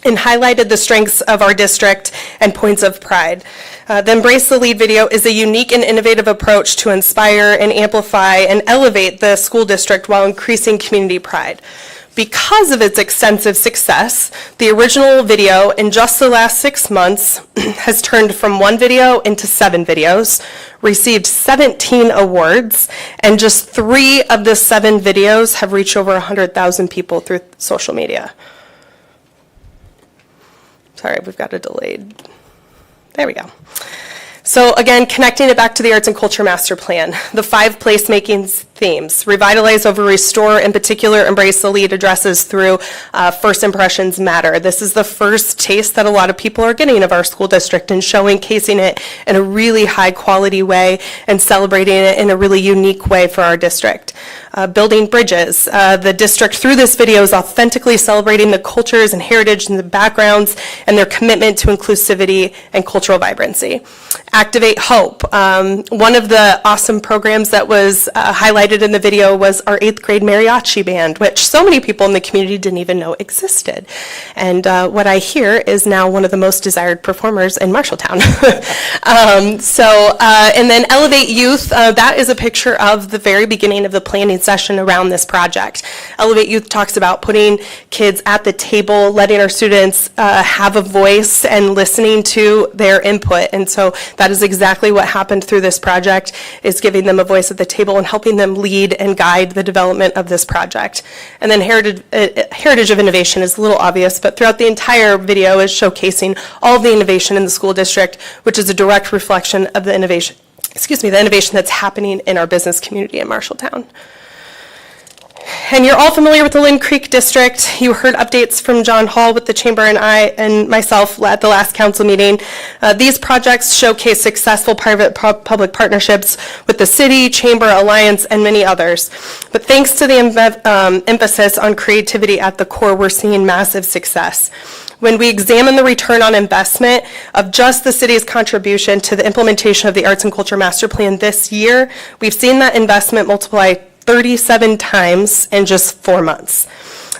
and highlighted the strengths of our district and points of pride. The Embrace the Lead video is a unique and innovative approach to inspire and amplify and elevate the school district while increasing community pride. Because of its extensive success, the original video in just the last 6 months has turned from 1 video into 7 videos, received 17 awards, and just 3 of the 7 videos have reached over 100,000 people through social media. Sorry, we've got a delayed. There we go. So again, connecting it back to the Arts and Culture Master Plan, the 5 placemaking themes: revitalize over restore, in particular Embrace the Lead addresses through first impressions matter. This is the first taste that a lot of people are getting of our school district, and showcasing it in a really high quality way and celebrating it in a really unique way for our district. Building bridges. The district through this video is authentically celebrating the cultures and heritage and the backgrounds and their commitment to inclusivity and cultural vibrancy. Activate Hope. One of the awesome programs that was highlighted in the video was our 8th grade mariachi band, which so many people in the community didn't even know existed. And what I hear is now one of the most desired performers in Marshalltown. And then Elevate Youth. That is a picture of the very beginning of the planning session around this project. Elevate Youth talks about putting kids at the table, letting our students have a voice and listening to their input. And so that is exactly what happened through this project, is giving them a voice at the table and helping them lead and guide the development of this project. And then Heritage of Innovation is a little obvious, but throughout the entire video is showcasing all of the innovation in the school district, which is a direct reflection of the innovation that's happening in our business community in Marshalltown. And you're all familiar with the Lynn Creek District. You heard updates from John Hall with the Chamber and I and myself at the last council meeting. These projects showcase successful private-public partnerships with the city, Chamber, Alliance, and many others. But thanks to the emphasis on creativity at the core, we're seeing massive success. When we examine the return on investment of just the city's contribution to the implementation of the Arts and Culture Master Plan this year, we've seen that investment multiply 37 times in just 4 months.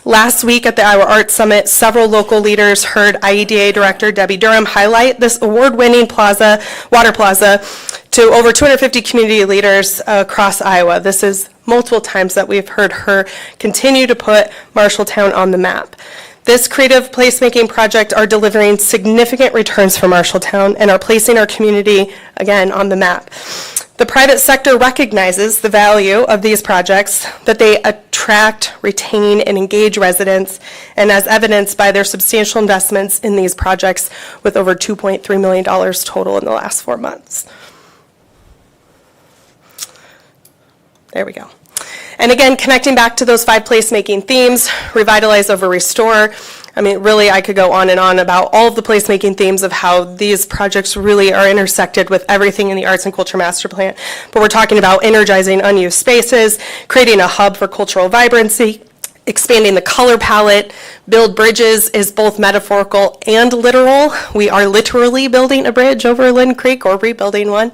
Last week at the Iowa Arts Summit, several local leaders heard IEDA Director Debbie Durham highlight this award-winning water plaza to over 250 community leaders across Iowa. This is multiple times that we've heard her continue to put Marshalltown on the map. This creative placemaking project are delivering significant returns for Marshalltown and are placing our community, again, on the map. The private sector recognizes the value of these projects, that they attract, retain, and engage residents, and as evidenced by their substantial investments in these projects with over $2.3 million total in the last 4 months. There we go. And again, connecting back to those 5 placemaking themes, revitalize over restore. I mean, really, I could go on and on about all of the placemaking themes of how these projects really are intersected with everything in the Arts and Culture Master Plan. But we're talking about energizing unused spaces, creating a hub for cultural vibrancy, expanding the color palette. Build bridges is both metaphorical and literal. We are literally building a bridge over Lynn Creek or rebuilding one.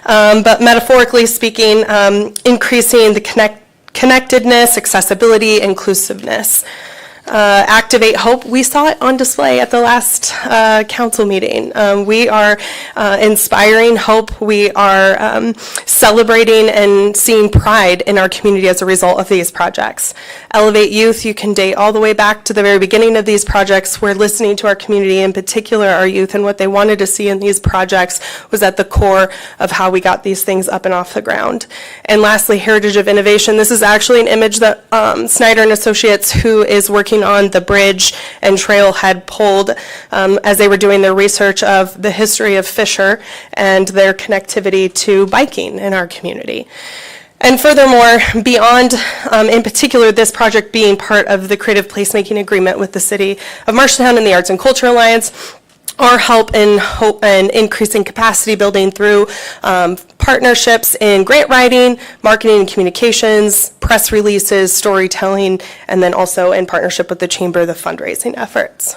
But metaphorically speaking, increasing the connectedness, accessibility, inclusiveness. Activate Hope. We saw it on display at the last council meeting. We are inspiring hope. We are celebrating and seeing pride in our community as a result of these projects. Elevate Youth. You can date all the way back to the very beginning of these projects. We're listening to our community, in particular our youth, and what they wanted to see in these projects was at the core of how we got these things up and off the ground. And lastly, Heritage of Innovation. This is actually an image that Snyder and Associates, who is working on the bridge and trailhead, pulled as they were doing their research of the history of Fisher and their connectivity to biking in our community. And furthermore, beyond, in particular, this project being part of the creative placemaking agreement with the City of Marshalltown and the Arts and Culture Alliance, our help in increasing capacity building through partnerships in grant writing, marketing and communications, press releases, storytelling, and then also in partnership with the Chamber, the fundraising efforts.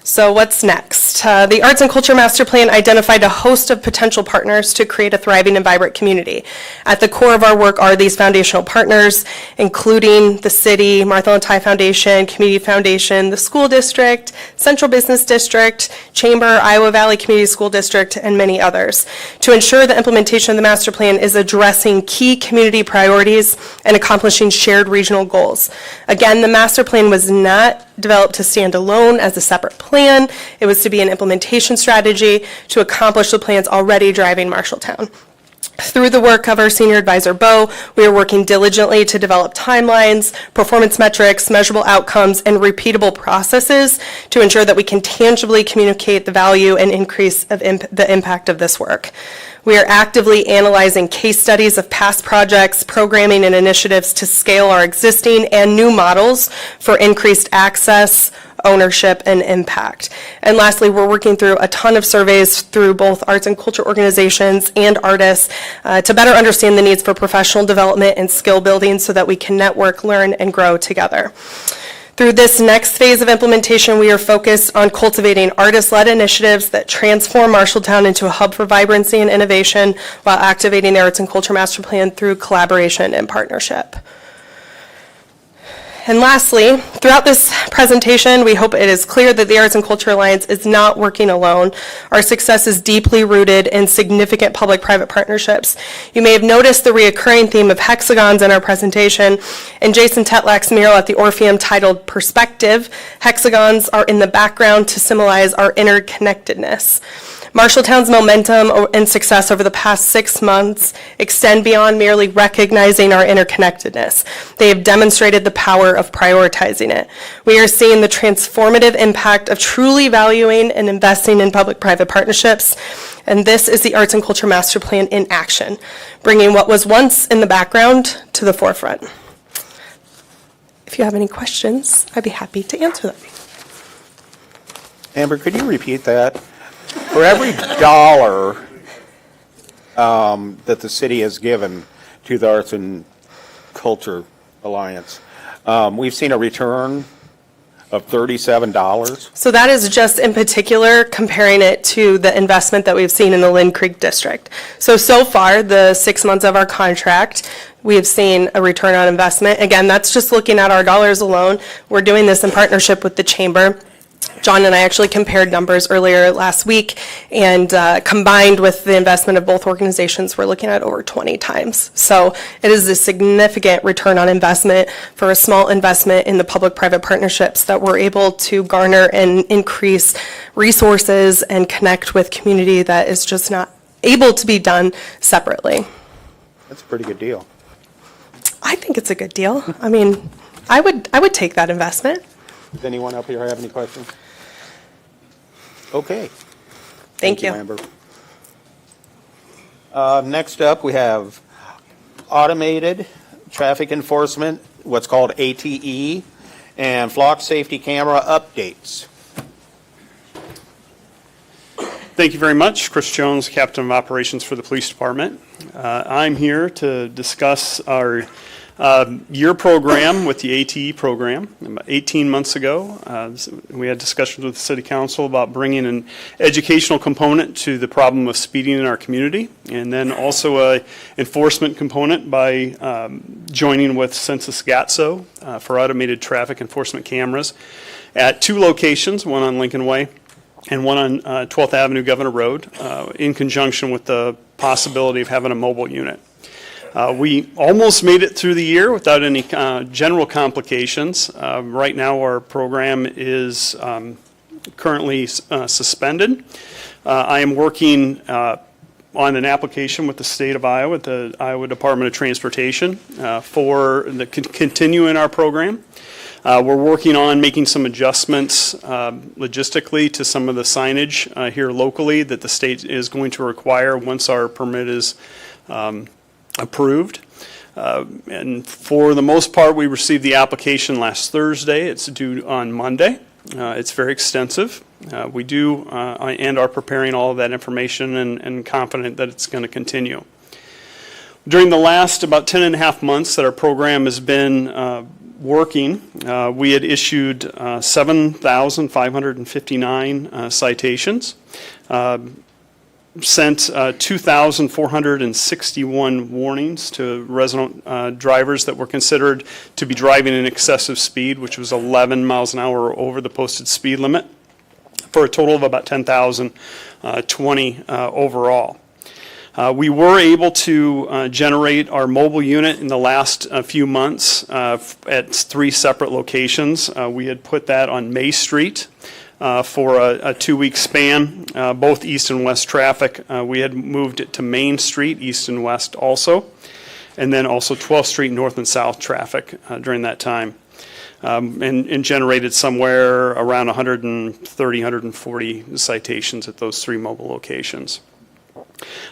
So what's next? The Arts and Culture Master Plan identified a host of potential partners to create a thriving and vibrant community. At the core of our work are these foundational partners, including the city, Martha and Ty Foundation, Community Foundation, the school district, Central Business District, Chamber, Iowa Valley Community School District, and many others, to ensure the implementation of the master plan is addressing key community priorities and accomplishing shared regional goals. Again, the master plan was not developed to stand alone as a separate plan. It was to be an implementation strategy to accomplish the plans already driving Marshalltown. Through the work of our senior advisor, Bo, we are working diligently to develop timelines, performance metrics, measurable outcomes, and repeatable processes to ensure that we can tangibly communicate the value and increase of the impact of this work. We are actively analyzing case studies of past projects, programming, and initiatives to scale our existing and new models for increased access, ownership, and impact. And lastly, we're working through a ton of surveys through both arts and culture organizations and artists to better understand the needs for professional development and skill building so that we can network, learn, and grow together. Through this next phase of implementation, we are focused on cultivating artist-led initiatives that transform Marshalltown into a hub for vibrancy and innovation while activating the Arts and Culture Master Plan through collaboration and partnership. And lastly, throughout this presentation, we hope it is clear that the Arts and Culture Alliance is not working alone. Our success is deeply rooted in significant public-private partnerships. You may have noticed the reoccurring theme of hexagons in our presentation. In Jason Tetlak's mural at the Orpheum titled Perspective, hexagons are in the background to symbolize our interconnectedness. Marshalltown's momentum and success over the past 6 months extend beyond merely recognizing our interconnectedness. They have demonstrated the power of prioritizing it. We are seeing the transformative impact of truly valuing and investing in public-private partnerships. And this is the Arts and Culture Master Plan in action, bringing what was once in the background to the forefront. If you have any questions, I'd be happy to answer them. Amber, could you repeat that? For every dollar that the city has given to the Arts and Culture Alliance, we've seen a return of $37. So that is just in particular comparing it to the investment that we've seen in the Lynn Creek District. So far, the 6 months of our contract, we have seen a return on investment. Again, that's just looking at our dollars alone. We're doing this in partnership with the Chamber. John and I actually compared numbers earlier last week, and combined with the investment of both organizations, we're looking at over 20 times. So it is a significant return on investment for a small investment in the public-private partnerships that we're able to garner and increase resources and connect with community that is just not able to be done separately. That's a pretty good deal. I think it's a good deal. I mean, I would take that investment. Does anyone up here have any questions? Okay. Thank you. Amber. Next up, we have automated traffic enforcement, what's called ATE, and flock safety camera updates. Thank you very much. Chris Jones, Captain of Operations for the Police Department. I'm here to discuss our year program with the ATE program. About 18 months ago, we had discussions with the City Council about bringing an educational component to the problem of speeding in our community, and then also a enforcement component by joining with Census GATSO for automated traffic enforcement cameras at 2 locations, one on Lincoln Way and one on 12th Avenue Governor Road, in conjunction with the possibility of having a mobile unit. We almost made it through the year without any general complications. Right now, our program is currently suspended. I am working on an application with the state of Iowa, with the Iowa Department of Transportation, for the continuing our program. We're working on making some adjustments logistically to some of the signage here locally that the state is going to require once our permit is approved. And for the most part, we received the application last Thursday. It's due on Monday. It's very extensive. We do and are preparing all of that information and confident that it's going to continue. During the last about 10 and a half months that our program has been working, we had issued 7,559 citations. Sent 2,461 warnings to resident drivers that were considered to be driving in excessive speed, which was 11 miles an hour over the posted speed limit, for a total of about 10,020 overall. We were able to generate our mobile unit in the last few months at 3 separate locations. We had put that on May Street for a 2-week span, both east and west traffic. We had moved it to Main Street, east and west also, and then also 12th Street north and south traffic during that time, and generated somewhere around 130, 140 citations at those 3 mobile locations.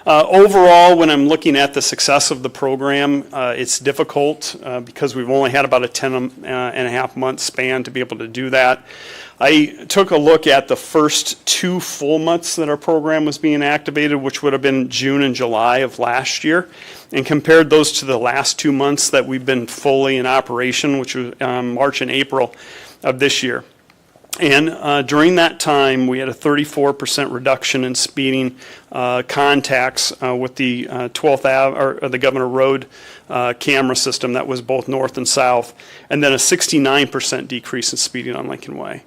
Overall, when I'm looking at the success of the program, it's difficult because we've only had about a 10 and a half month span to be able to do that. I took a look at the first 2 full months that our program was being activated, which would have been June and July of last year, and compared those to the last 2 months that we've been fully in operation, which was March and April of this year. And during that time, we had a 34% reduction in speeding contacts with the 12th Ave or the Governor Road camera system that was both north and south, and then a 69% decrease in speeding on Lincoln Way.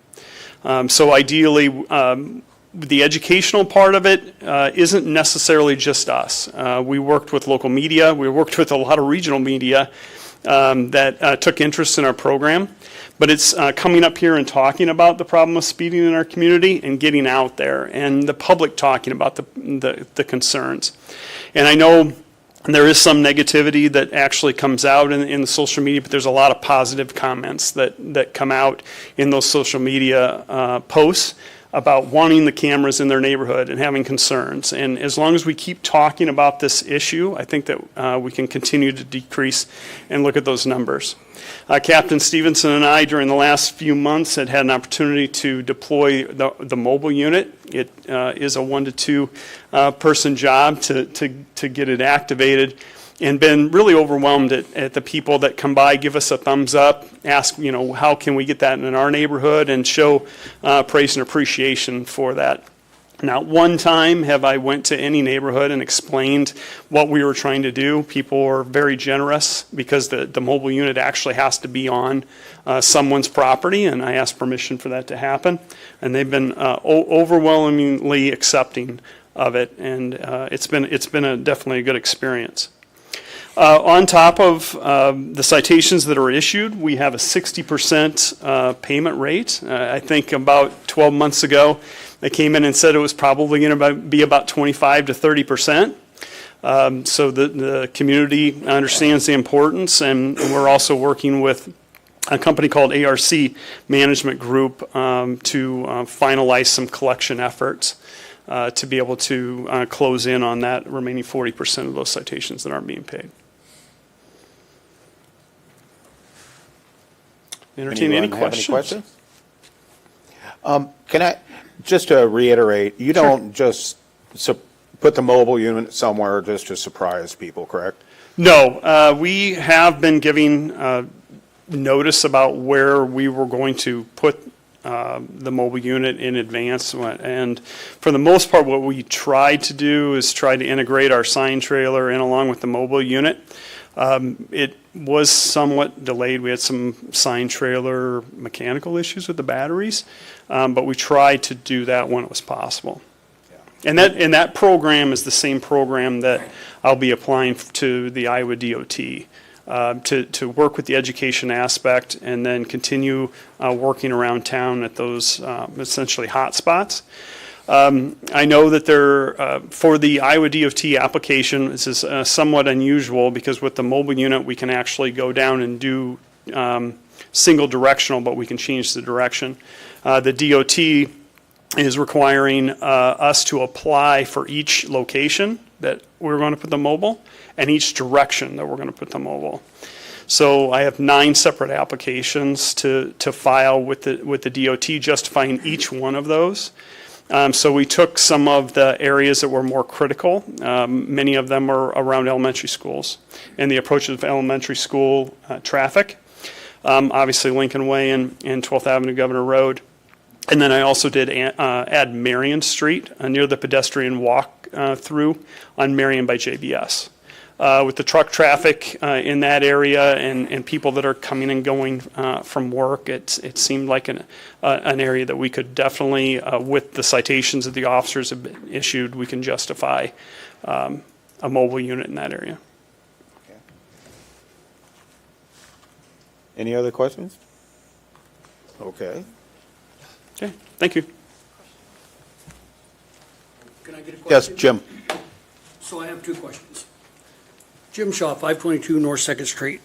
So ideally, the educational part of it isn't necessarily just us. We worked with local media. We worked with a lot of regional media that took interest in our program. But it's coming up here and talking about the problem of speeding in our community and getting out there, and the public talking about the concerns. And I know there is some negativity that actually comes out in the social media, but there's a lot of positive comments that come out in those social media posts about wanting the cameras in their neighborhood and having concerns. And as long as we keep talking about this issue, I think that we can continue to decrease and look at those numbers. Captain Stevenson and I, during the last few months, had an opportunity to deploy the mobile unit. It is a 1 to 2 person job to get it activated, and been really overwhelmed at the people that come by, give us a thumbs up, ask, how can we get that in our neighborhood, and show praise and appreciation for that. Not one time have I went to any neighborhood and explained what we were trying to do. People were very generous because the mobile unit actually has to be on someone's property, and I asked permission for that to happen. And they've been overwhelmingly accepting of it, and it's been definitely a good experience. On top of the citations that are issued, we have a 60% payment rate. I think about 12 months ago, they came in and said it was probably going to be about 25 to 30%. So the community understands the importance, and we're also working with a company called ARC Management Group to finalize some collection efforts to be able to close in on that remaining 40% of those citations that aren't being paid. Entertain any Anyone have any questions? Can I, just to reiterate, you don't just put the mobile unit somewhere just to surprise people, correct? No, we have been giving notice about where we were going to put the mobile unit in advance. And for the most part, what we tried to do is try to integrate our sign trailer in along with the mobile unit. It was somewhat delayed. We had some sign trailer mechanical issues with the batteries, but we tried to do that when it was possible. And that program is the same program that I'll be applying to the Iowa DOT, to work with the education aspect and then continue working around town at those essentially hot spots. I know that for the Iowa DOT application, this is somewhat unusual because with the mobile unit, we can actually go down and do single directional, but we can change the direction. The DOT is requiring us to apply for each location that we're going to put the mobile and each direction that we're going to put the mobile. So I have 9 separate applications to file with the DOT justifying each one of those. So we took some of the areas that were more critical. Many of them are around elementary schools and the approach of elementary school traffic. Obviously Lincoln Way and 12th Avenue Governor Road. And then I also did add Marion Street near the pedestrian walk through on Marion by JBS. With the truck traffic in that area and people that are coming and going from work, it seemed like an area that we could definitely, with the citations that the officers have issued, we can justify a mobile unit in that area. Okay. Any other questions? Okay. Okay, thank you. Can I get a question? Yes, Jim. So I have 2 questions. Jim Shaw, 522 North 2nd Street.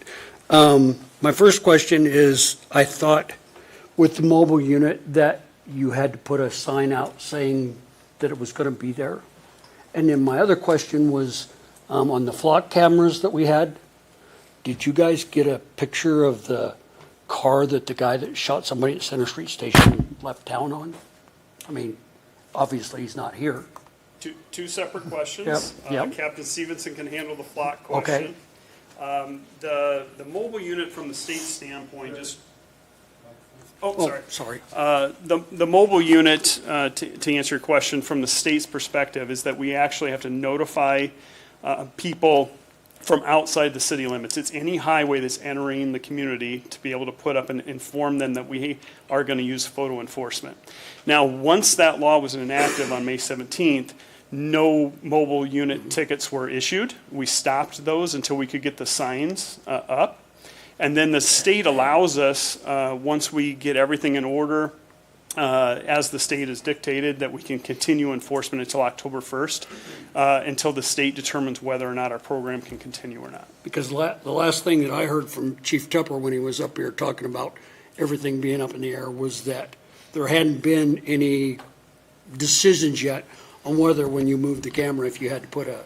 My first question is, I thought with the mobile unit that you had to put a sign out saying that it was going to be there. And then my other question was, on the flock cameras that we had, did you guys get a picture of the car that the guy that shot somebody at Center Street Station left town on? I mean, obviously he's not here. Two separate questions. Yep. Captain Stevenson can handle the flock question. Okay. The mobile unit from the state standpoint, just, sorry. Sorry. The mobile unit, to answer your question from the state's perspective, is that we actually have to notify people from outside the city limits. It's any highway that's entering the community to be able to put up and inform them that we are going to use photo enforcement. Now, once that law was enacted on May 17th, no mobile unit tickets were issued. We stopped those until we could get the signs up. And then the state allows us, once we get everything in order, as the state has dictated, that we can continue enforcement until October 1st, until the state determines whether or not our program can continue or not. Because the last thing that I heard from Chief Tupper when he was up here talking about everything being up in the air was that there hadn't been any decisions yet on whether when you moved the camera, if you had to put a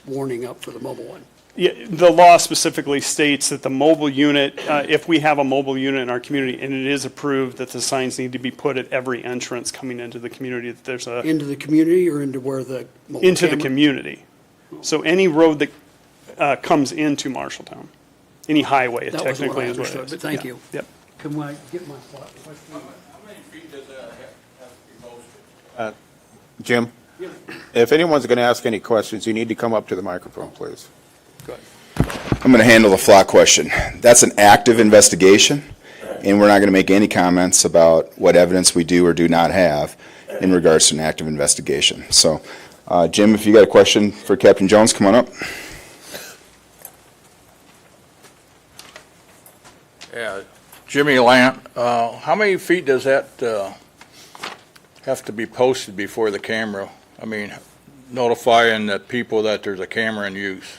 warning up for the mobile one. Yeah, the law specifically states that the mobile unit, if we have a mobile unit in our community and it is approved, that the signs need to be put at every entrance coming into the community, that there's a. Into the community or into where the mobile Into the camera- community. So any road that comes into Marshalltown, any highway, it That was what technically I is what it understood, is. but thank Yeah. you. Yep. Can I get my thought question? How many feet does that have to be posted? Jim, if anyone's going to ask any questions, you need to come up to the microphone, please. I'm going to handle the flock question. That's an active investigation, and we're not going to make any comments about what evidence we do or do not have in regards to an active investigation. So, Jim, if you got a question for Captain Jones, come on up. Yeah, Jimmy Lant, how many feet does that have to be posted before the camera? I mean, notifying the people that there's a camera in use.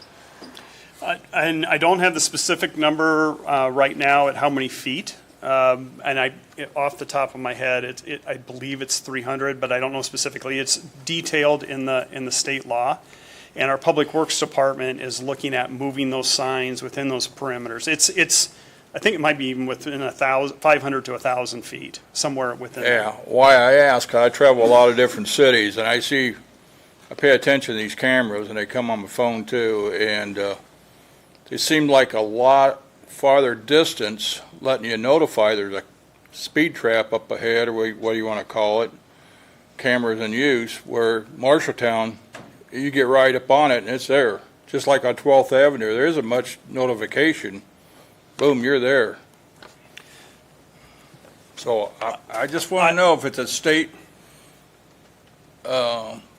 And I don't have the specific number right now at how many feet. And off the top of my head, I believe it's 300, but I don't know specifically. It's detailed in the state law. And our Public Works Department is looking at moving those signs within those perimeters. I think it might be even within 500 to 1,000 feet, somewhere within. Yeah, why I ask, I travel a lot of different cities, and I pay attention to these cameras, and they come on my phone too, and they seem like a lot farther distance, letting you notify there's a speed trap up ahead, or what do you want to call it, cameras in use, where Marshalltown, you get right up on it and it's there. Just like on 12th Avenue, there isn't much notification. Boom, you're there. So I just want to know if it's a state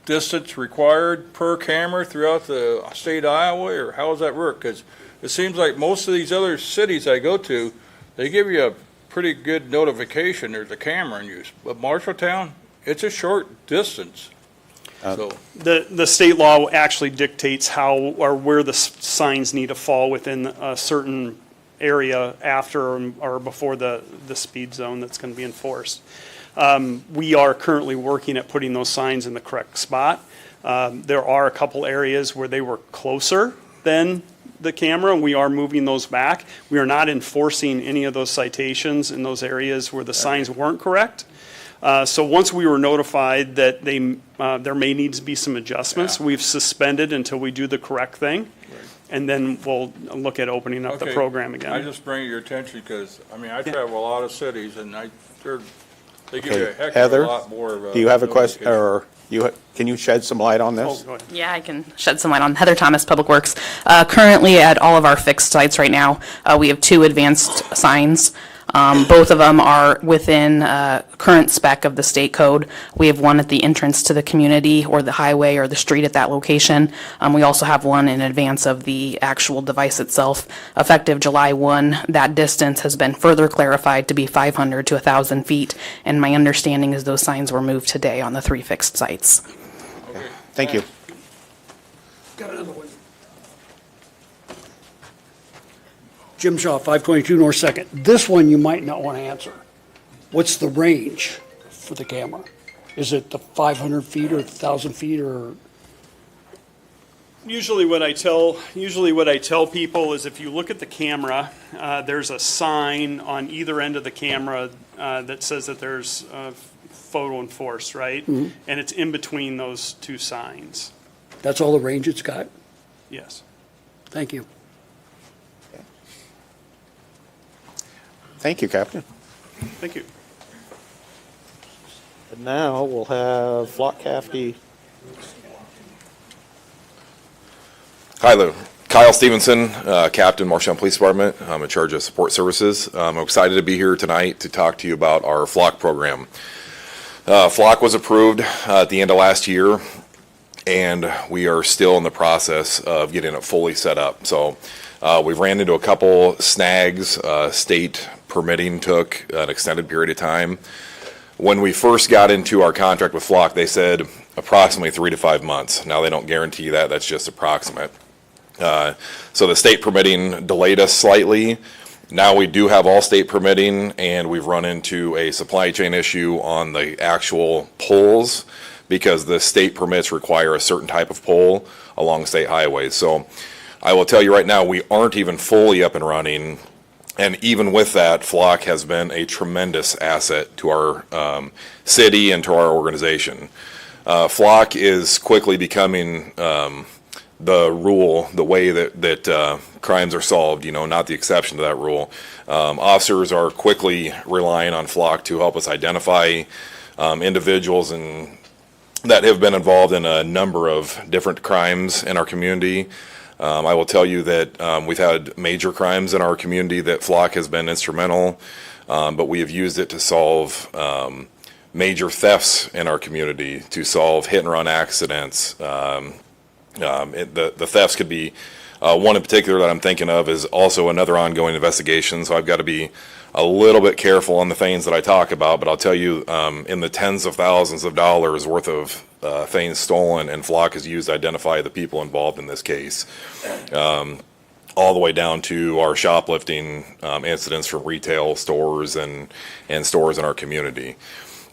distance required per camera throughout the state of Iowa, or how does that work? Because it seems like most of these other cities I go to, they give you a pretty good notification there's a camera in use. But Marshalltown, it's a short distance. So The state law actually dictates how or where the signs need to fall within a certain area after or before the speed zone that's going to be enforced. We are currently working at putting those signs in the correct spot. There are a couple areas where they were closer than the camera, and we are moving those back. We are not enforcing any of those citations in those areas where the signs weren't correct. So once we were notified that there may need to be some adjustments, we've suspended until we do the correct thing. And then we'll look at opening up the program again. I just bring it to your attention because, I mean, I travel a lot of cities and they give you a heck of Heather, a lot more. do you have a question, or can you shed some light on this? Go ahead. Yeah, I can shed some light on Heather Thomas, Public Works. Currently, at all of our fixed sites right now, we have 2 advanced signs. Both of them are within current spec of the state code. We have one at the entrance to the community or the highway or the street at that location. We also have one in advance of the actual device itself. Effective July 1, that distance has been further clarified to be 500 to 1,000 feet. And my understanding is those signs were moved today on the 3 fixed sites. Okay. Thank you. Got another one. Jim Shaw, 522 North Second. This one you might not want to answer. What's the range for the camera? Is it the 500 feet or 1,000 feet or? Usually what I tell people is if you look at the camera, there's a sign on either end of the camera that says that there's photo enforced, right? Mm-hmm. And it's in between those 2 signs. That's all the range it's got? Yes. Thank you. Thank you, Captain. Thank you. And now we'll have Flock Cafety. Hi, Lou. Kyle Stevenson, Captain, Marshalltown Police Department. I'm in charge of support services. I'm excited to be here tonight to talk to you about our Flock program. Flock was approved at the end of last year, and we are still in the process of getting it fully set up. So we've ran into a couple snags. State permitting took an extended period of time. When we first got into our contract with Flock, they said approximately 3 to 5 months. Now they don't guarantee that, that's just approximate. So the state permitting delayed us slightly, Now we do have all state permitting, and we've run into a supply chain issue on the actual poles because the state permits require a certain type of pole along state highways. So I will tell you right now, we aren't even fully up and running. And even with that, Flock has been a tremendous asset to our city and to our organization. Flock is quickly becoming the rule, the way that crimes are solved, not the exception to that rule. Officers are quickly relying on Flock to help us identify individuals that have been involved in a number of different crimes in our community. I will tell you that we've had major crimes in our community that Flock has been instrumental, but we have used it to solve major thefts in our community, to solve hit-and-run accidents. The thefts could be, one in particular that I'm thinking of is also another ongoing investigation, so I've got to be a little bit careful on the things that I talk about, but I'll tell you, in the tens of thousands of dollars worth of things stolen, and Flock is used to identify the people involved in this case. All the way down to our shoplifting incidents from retail stores and stores in our community.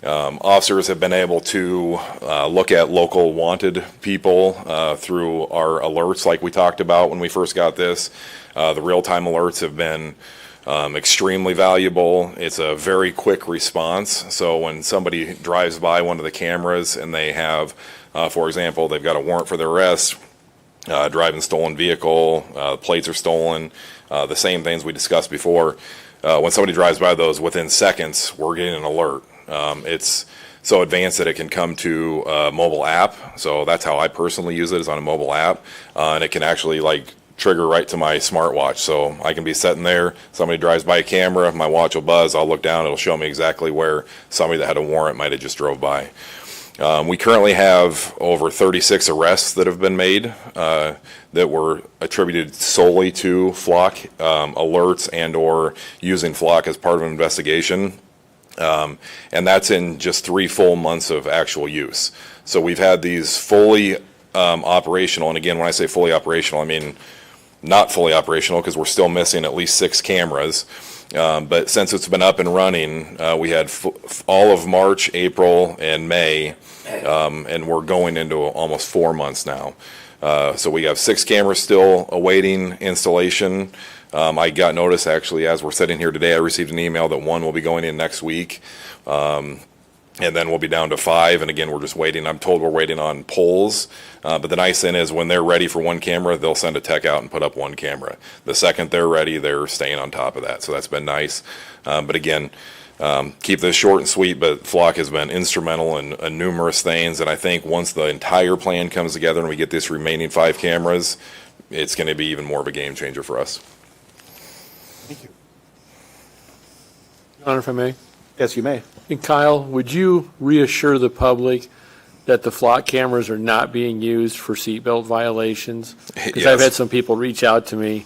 Officers have been able to look at local wanted people through our alerts like we talked about when we first got this. The real-time alerts have been extremely valuable. It's a very quick response. So when somebody drives by one of the cameras and they have, for example, they've got a warrant for their arrest, driving stolen vehicle, plates are stolen, the same things we discussed before. When somebody drives by those, within seconds, we're getting an alert. It's so advanced that it can come to a mobile app. So that's how I personally use it, is on a mobile app. And it can actually trigger right to my smartwatch. So I can be sitting there, somebody drives by a camera, my watch will buzz, I'll look down, it'll show me exactly where somebody that had a warrant might have just drove by. We currently have over 36 arrests that have been made that were attributed solely to Flock alerts and or using Flock as part of an investigation. And that's in just 3 full months of actual use. So we've had these fully operational, and again, when I say fully operational, I mean not fully operational because we're still missing at least 6 cameras. But since it's been up and running, we had all of March, April, and May, and we're going into almost 4 months now. So we have 6 cameras still awaiting installation. I got notice, actually, as we're sitting here today, I received an email that 1 will be going in next week. And then we'll be down to 5, and again, we're just waiting. I'm told we're waiting on poles, but the nice thing is when they're ready for 1 camera, they'll send a tech out and put up 1 camera. The second they're ready, they're staying on top of that, so that's been nice. But again, keep this short and sweet, but Flock has been instrumental in numerous things, and I think once the entire plan comes together and we get this remaining 5 cameras, it's going to be even more of a game changer for us. Thank you. Your Honor, if I may? Yes, you may. And Kyle, would you reassure the public that the Flock cameras are not being used for seatbelt violations? Because I've had some people reach out to me.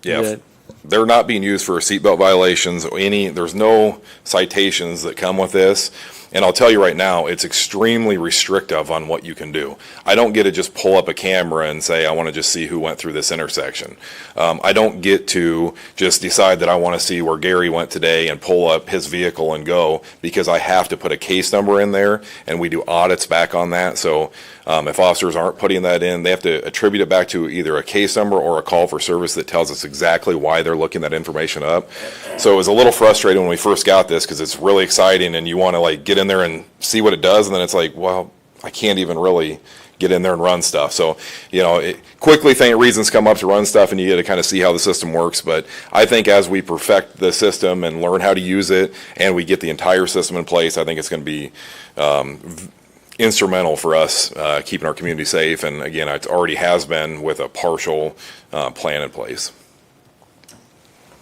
Yeah, they're not being used for seatbelt violations. There's no citations that come with this. And I'll tell you right now, it's extremely restrictive on what you can do. I don't get to just pull up a camera and say, I want to just see who went through this intersection. I don't get to just decide that I want to see where Gary went today and pull up his vehicle and go, because I have to put a case number in there, and we do audits back on that. So if officers aren't putting that in, they have to attribute it back to either a case number or a call for service that tells us exactly why they're looking that information up. So it was a little frustrating when we first got this, because it's really exciting and you want to get in there and see what it does, and then it's like, well, I can't even really get in there and run stuff. So, quickly reasons come up to run stuff, and you get to kind of see how the system works. But I think as we perfect the system and learn how to use it, and we get the entire system in place, I think it's going to be instrumental for us keeping our community safe. And again, it already has been with a partial plan in place.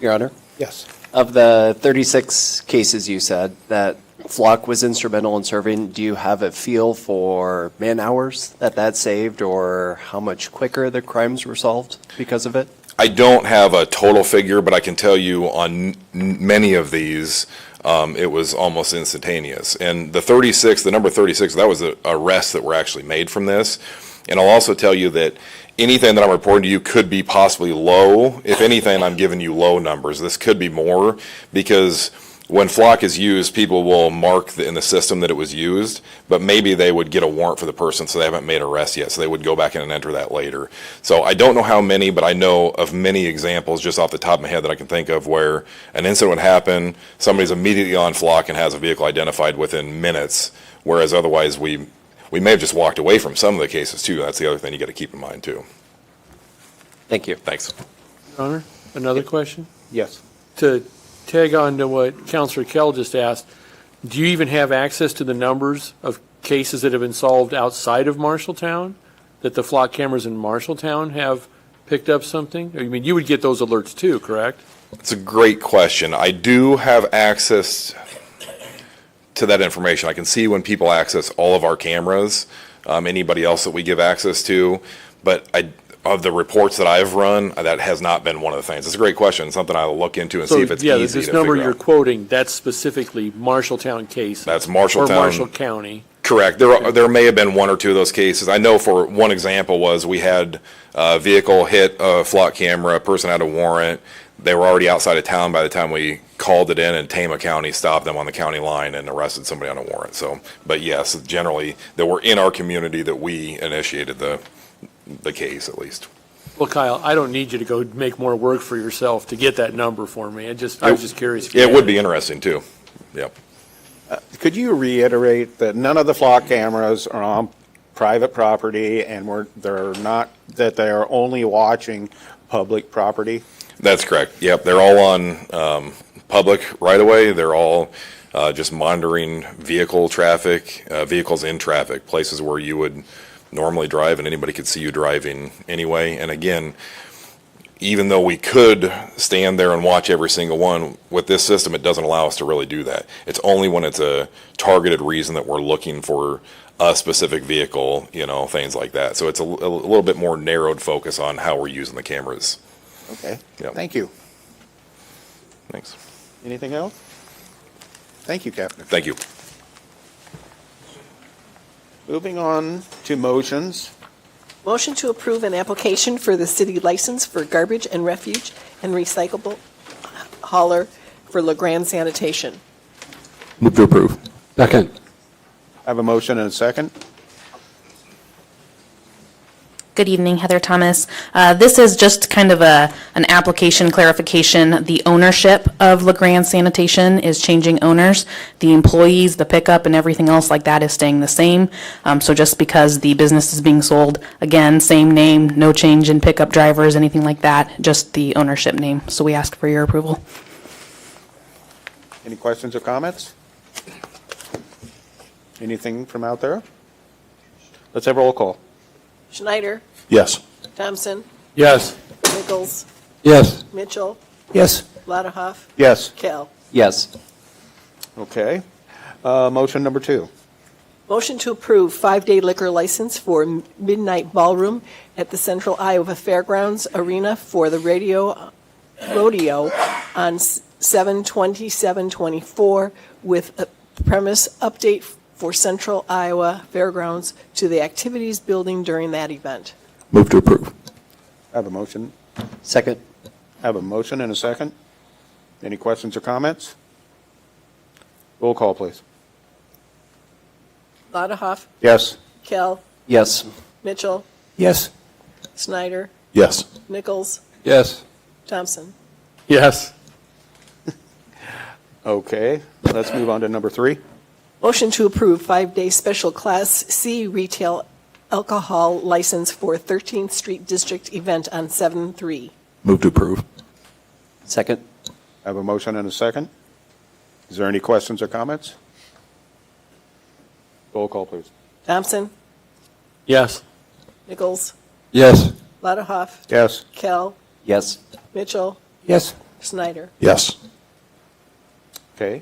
Your Honor? Yes. Of the 36 cases you said that Flock was instrumental in serving, do you have a feel for man hours that saved, or how much quicker the crimes were solved because of it? I don't have a total figure, but I can tell you on many of these, it was almost instantaneous. And the number 36, that was the arrests that were actually made from this. And I'll also tell you that anything that I'm reporting to you could be possibly low. If anything, I'm giving you low numbers. This could be more, because when Flock is used, people will mark in the system that it was used, but maybe they would get a warrant for the person, so they haven't made an arrest yet, so they would go back in and enter that later. So I don't know how many, but I know of many examples just off the top of my head that I can think of where an incident would happen, somebody's immediately on Flock and has a vehicle identified within minutes, whereas otherwise we may have just walked away from some of the cases too. That's the other thing you got to keep in mind too. Thank you. Thanks. Your Honor, another question? Yes. To tag on to what Counselor Kell just asked, do you even have access to the numbers of cases that have been solved outside of Marshalltown? That the flock cameras in Marshalltown have picked up something? I mean, you would get those alerts too, correct? It's a great question. I do have access to that information. I can see when people access all of our cameras, anybody else that we give access to, but of the reports that I've run, that has not been one of the things. It's a great question, something I'll look into and see if it's easy to figure out. This number you're quoting, that's specifically Marshalltown cases? That's Marshalltown. Or Marshall County? Correct. There may have been one or two of those cases. I know for one example was we had a vehicle hit a flock camera, a person had a warrant. They were already outside of town by the time we called it in, and Tama County stopped them on the county line and arrested somebody on a warrant. So, but yes, generally, that were in our community that we initiated the case at least. Well, Kyle, I don't need you to go make more work for yourself to get that number for me. I was just curious. It would be interesting too. Yep. Could you reiterate that none of the flock cameras are on private property and they're not, that they are only watching public property? That's correct. Yep. They're all on public right away. They're all just monitoring vehicle traffic, vehicles in traffic, places where you would normally drive and anybody could see you driving anyway. And again, even though we could stand there and watch every single one, with this system it doesn't allow us to really do that. It's only when it's a targeted reason that we're looking for a specific vehicle, things like that. So it's a little bit more narrowed focus on how we're using the cameras. Okay. Yep. Thank you. Thanks. Anything else? Thank you, Captain. Thank you. Moving on to motions. Motion to approve an application for the city license for garbage and refuge and recyclable hauler for LeGrand Sanitation. Move to approve. Second. I have a motion and a second. Good evening, Heather Thomas. This is just kind of an application clarification. The ownership of LeGrand Sanitation is changing owners. The employees, the pickup, and everything else like that is staying the same. So just because the business is being sold, again, same name, no change in pickup drivers, anything like that, just the ownership name. So we ask for your approval. Any questions or comments? Anything from out there? Let's have a roll call. Schneider, Yes. Thompson, Yes. Nichols, Yes. Mitchell, Yes. Lottahoff, Yes. Kell. Yes. Okay. Motion number 2. Motion to approve 5-day liquor license for Midnight Ballroom at the Central Iowa Fairgrounds Arena for the rodeo on 7/27/24 with a premise update for Central Iowa Fairgrounds to the activities building during that event. Move to approve. I have a motion. Second. I have a motion and a second. Any questions or comments? Roll call, please. Lottahoff, Yes. Kell, Yes. Mitchell, Yes. Snyder, Yes. Nichols, Yes. Thompson. Yes. Okay, let's move on to number 3. Motion to approve 5-day special Class C retail alcohol license for 13th Street District event on 7/3. Move to approve. Second. I have a motion and a second. Is there any questions or comments? Roll call, please. Thompson, Yes. Nichols, Yes. Lottahoff, Yes. Kell, Yes. Mitchell, Yes. Snyder. Yes. Okay.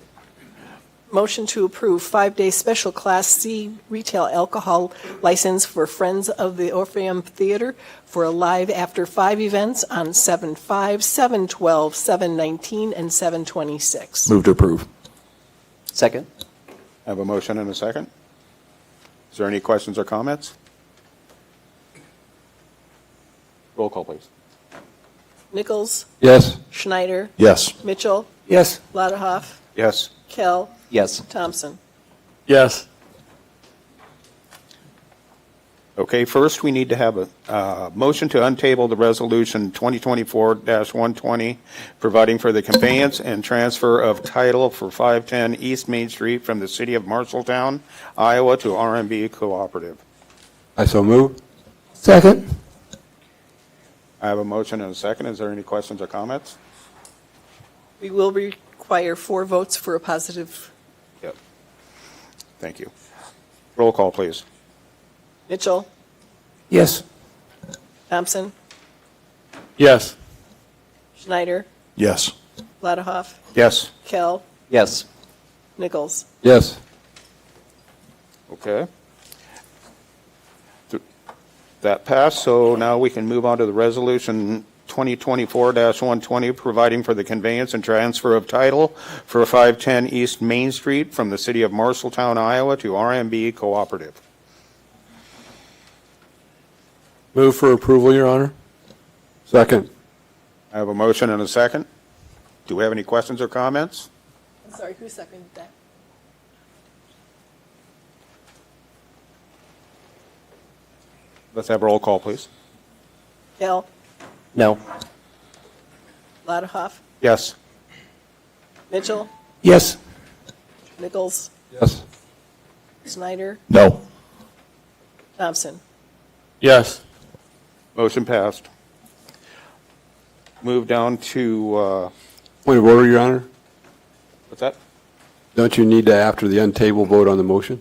Motion to approve 5-day special Class C retail alcohol license for Friends of the Orpheum Theater for a live after 5 events on 7/5, 7/12, 7/19, and 7/26. Move to approve. Second. I have a motion and a second. Is there any questions or comments? Roll call, please. Nichols? Yes. Schneider? Yes. Mitchell? Yes. Lottahoff? Yes. Kell? Yes. Thompson? Yes. Okay, first, we need to have a motion to untable the resolution 2024-120, providing for the conveyance and transfer of title for 510 East Main Street from the city of Marshalltown, Iowa to RMB Cooperative. I so move. Second. I have a motion and a second. Is there any questions or comments? We will require 4 votes for a positive. Yep. Thank you. Roll call, please. Mitchell? Yes. Thompson? Yes. Schneider? Yes. Lottahoff? Yes. Kell? Yes. Nichols? Yes. Okay. That passed, so now we can move on to the resolution 2024-120, providing for the conveyance and transfer of title for 510 East Main Street from the city of Marshalltown, Iowa to RMB Cooperative. Move for approval, Your Honor. Second. I have a motion and a second. Do we have any questions or comments? I'm sorry, who seconded that? Let's have a roll call, please. Kell? No. Lottahoff? Yes. Mitchell? Yes. Nichols? Yes. Snyder? No. Thompson? Yes. Motion passed. Move down to, Point of order, Your Honor. what's that? Don't you need to, after the untable, vote on the motion?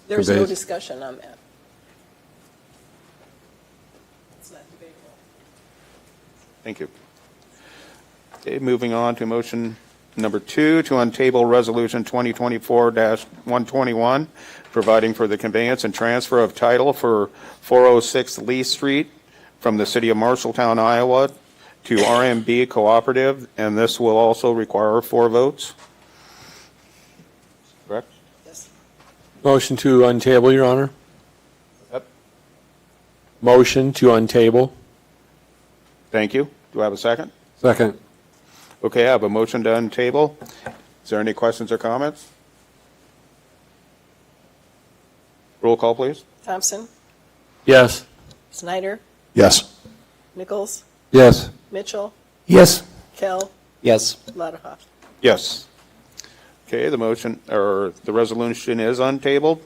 There's no Conveys. discussion on that. It's not debatable. Thank you. Okay, moving on to motion number 2, to untable resolution 2024-121, providing for the conveyance and transfer of title for 406 Lee Street from the city of Marshalltown, Iowa to RMB Cooperative, and this will also require 4 votes. Correct? Yes. Motion to untable, Your Honor. Yep. Motion to untable. Thank you. Do I have a second? Second. Okay, I have a motion to untable. Is there any questions or comments? Roll call, please. Thompson? Yes. Snyder? Yes. Nichols? Yes. Mitchell? Yes. Kell? Yes. Lottahoff? Yes. Okay, the motion, or the resolution is untabled.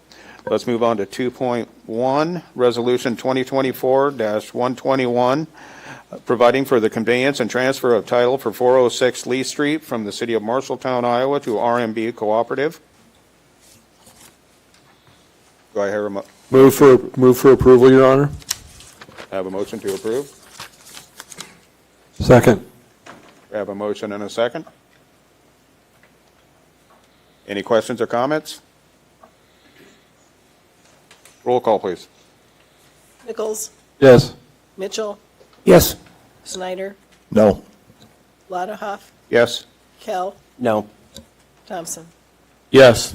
Let's move on to 2.1, Resolution 2024-121, providing for the conveyance and transfer of title for 406 Lee Street from the city of Marshalltown, Iowa to RMB Cooperative. Do I hear a Move for approval, Your Honor. have a motion to approve? Second. We have a motion and a second. Any questions or comments? Roll call, please. Nichols? Yes. Mitchell? Yes. Snyder? No. Lottahoff? Yes? Kell? No. Thompson? Yes.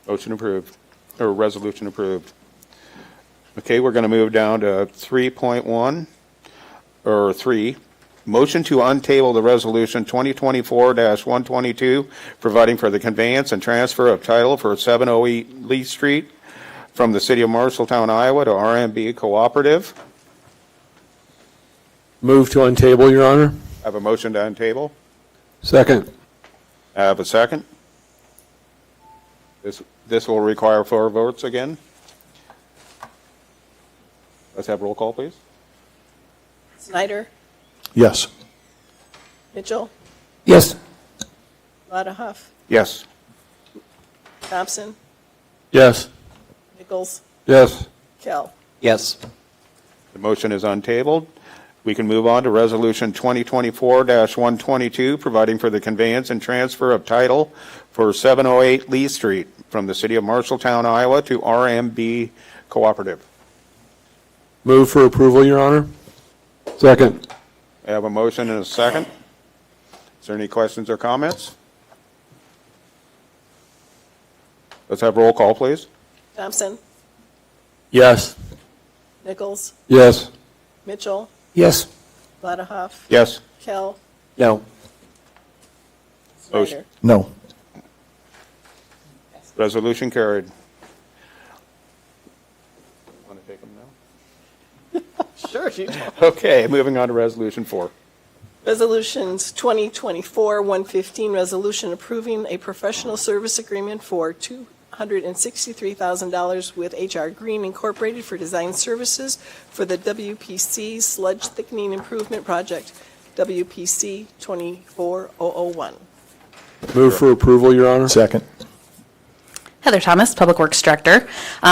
Motion approved, or resolution approved. Okay, we're going to move down to 3.1, or 3. Motion to untable the resolution 2024-122, providing for the conveyance and transfer of title for 708 Lee Street from the city of Marshalltown, Iowa to RMB Cooperative. Move to untable, Your Honor. I have a motion to untable. Second. I have a second. This will require 4 votes again. Let's have roll call, please. Snyder? Yes. Mitchell? Yes. Lottahoff? Yes. Thompson? Yes. Nichols? Yes. Kell? Yes. The motion is untabled. We can move on to Resolution 2024-122, providing for the conveyance and transfer of title for 708 Lee Street from the city of Marshalltown, Iowa to RMB Cooperative. Move for approval, Your Honor. Second. I have a motion and a second. Is there any questions or comments? Let's have roll call, please. Thompson? Yes. Nichols? Yes. Mitchell? Yes. Blatterhoff? Yes. Kell? No. Snyder? No. Resolution carried. Want to take them now? Sure, you do. Okay, moving on to Resolution 4. Resolutions 2024-115, resolution approving a professional service agreement for $263,000 with HR Green Incorporated for design services for the WPC Sludge Thickening Improvement Project, WPC 24001. Move for approval, Your Honor. Second. Heather Thomas, Public Works Director.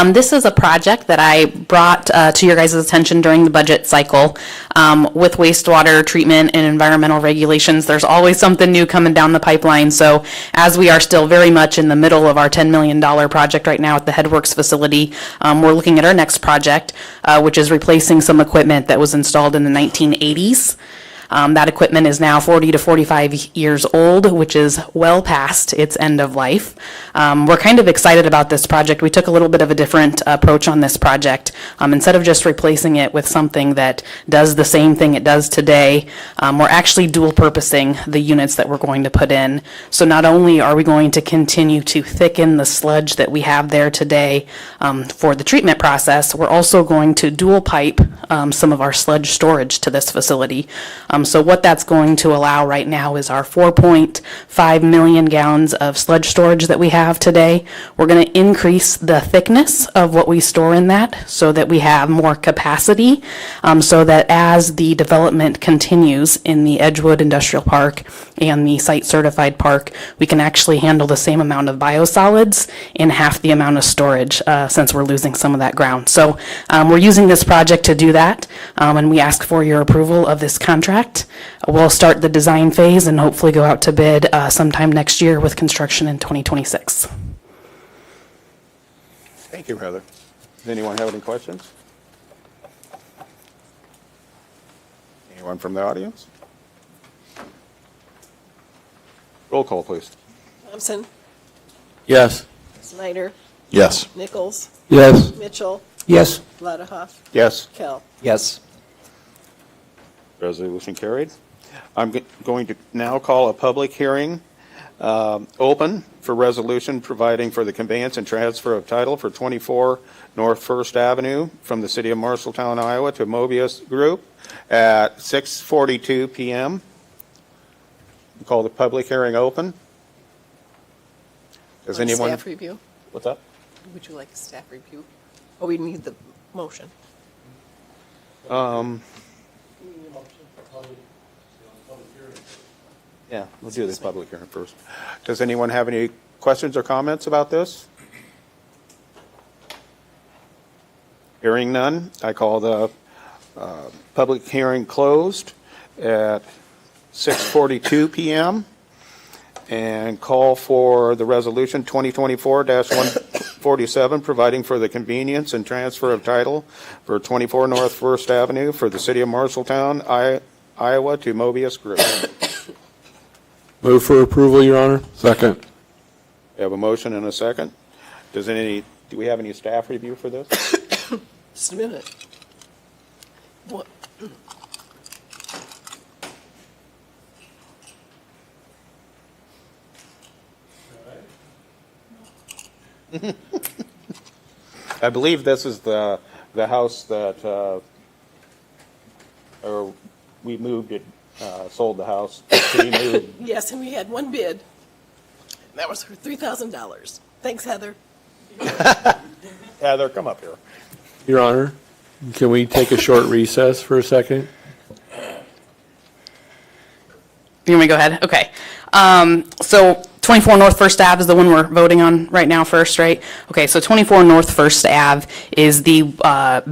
This is a project that I brought to your guys' attention during the budget cycle. With wastewater treatment and environmental regulations, there's always something new coming down the pipeline. So as we are still very much in the middle of our $10 million project right now at the Headworks facility, we're looking at our next project, which is replacing some equipment that was installed in the 1980s. That equipment is now 40 to 45 years old, which is well past its end of life. We're kind of excited about this project. We took a little bit of a different approach on this project. Instead of just replacing it with something that does the same thing it does today, we're actually dual purposing the units that we're going to put in. So not only are we going to continue to thicken the sludge that we have there today for the treatment process, we're also going to dual pipe some of our sludge storage to this facility. So what that's going to allow right now is our 4.5 million gallons of sludge storage that we have today. We're going to increase the thickness of what we store in that so that we have more capacity, so that as the development continues in the Edgewood Industrial Park and the site certified park, we can actually handle the same amount of biosolids in half the amount of storage, since we're losing some of that ground. So we're using this project to do that, and we ask for your approval of this contract. We'll start the design phase and hopefully go out to bid sometime next year with construction in 2026. Thank you, Heather. Does anyone have any questions? Anyone from the audience? Roll call, please. Thompson? Yes. Snyder? Yes. Nichols? Yes. Mitchell? Yes. Blatterhoff? Yes. Kell? Yes. Resolution carried. I'm going to now call a public hearing open for resolution providing for the conveyance and transfer of title for 24 North First Avenue from the city of Marshalltown, Iowa to Mobius Group at 6:42 p.m. Call the public hearing open. Does Want a anyone? Staff review? What's up? Would you like a staff review? Oh, we need the motion. Yeah, we'll do this public hearing first. Does anyone have any questions or comments about this? Hearing none, I call the public hearing closed at 6:42 p.m. and call for the resolution 2024-147, providing for the convenience and transfer of title for 24 North First Avenue for the city of Marshalltown, Iowa to Mobius Group. Move for approval, Your Honor. Second. We have a motion and a second. Do we have any staff review for this? Just a minute. What? I believe this is the house that, or we moved it, sold the house. We moved. Yes, and we had one bid. That was for $3,000. Thanks, Heather. Heather, come up here. Your Honor, can we take a short recess for a second? You want me to go ahead? Okay. So 24 North First Ave is the one we're voting on right now first, right? Okay, so 24 North First Ave is the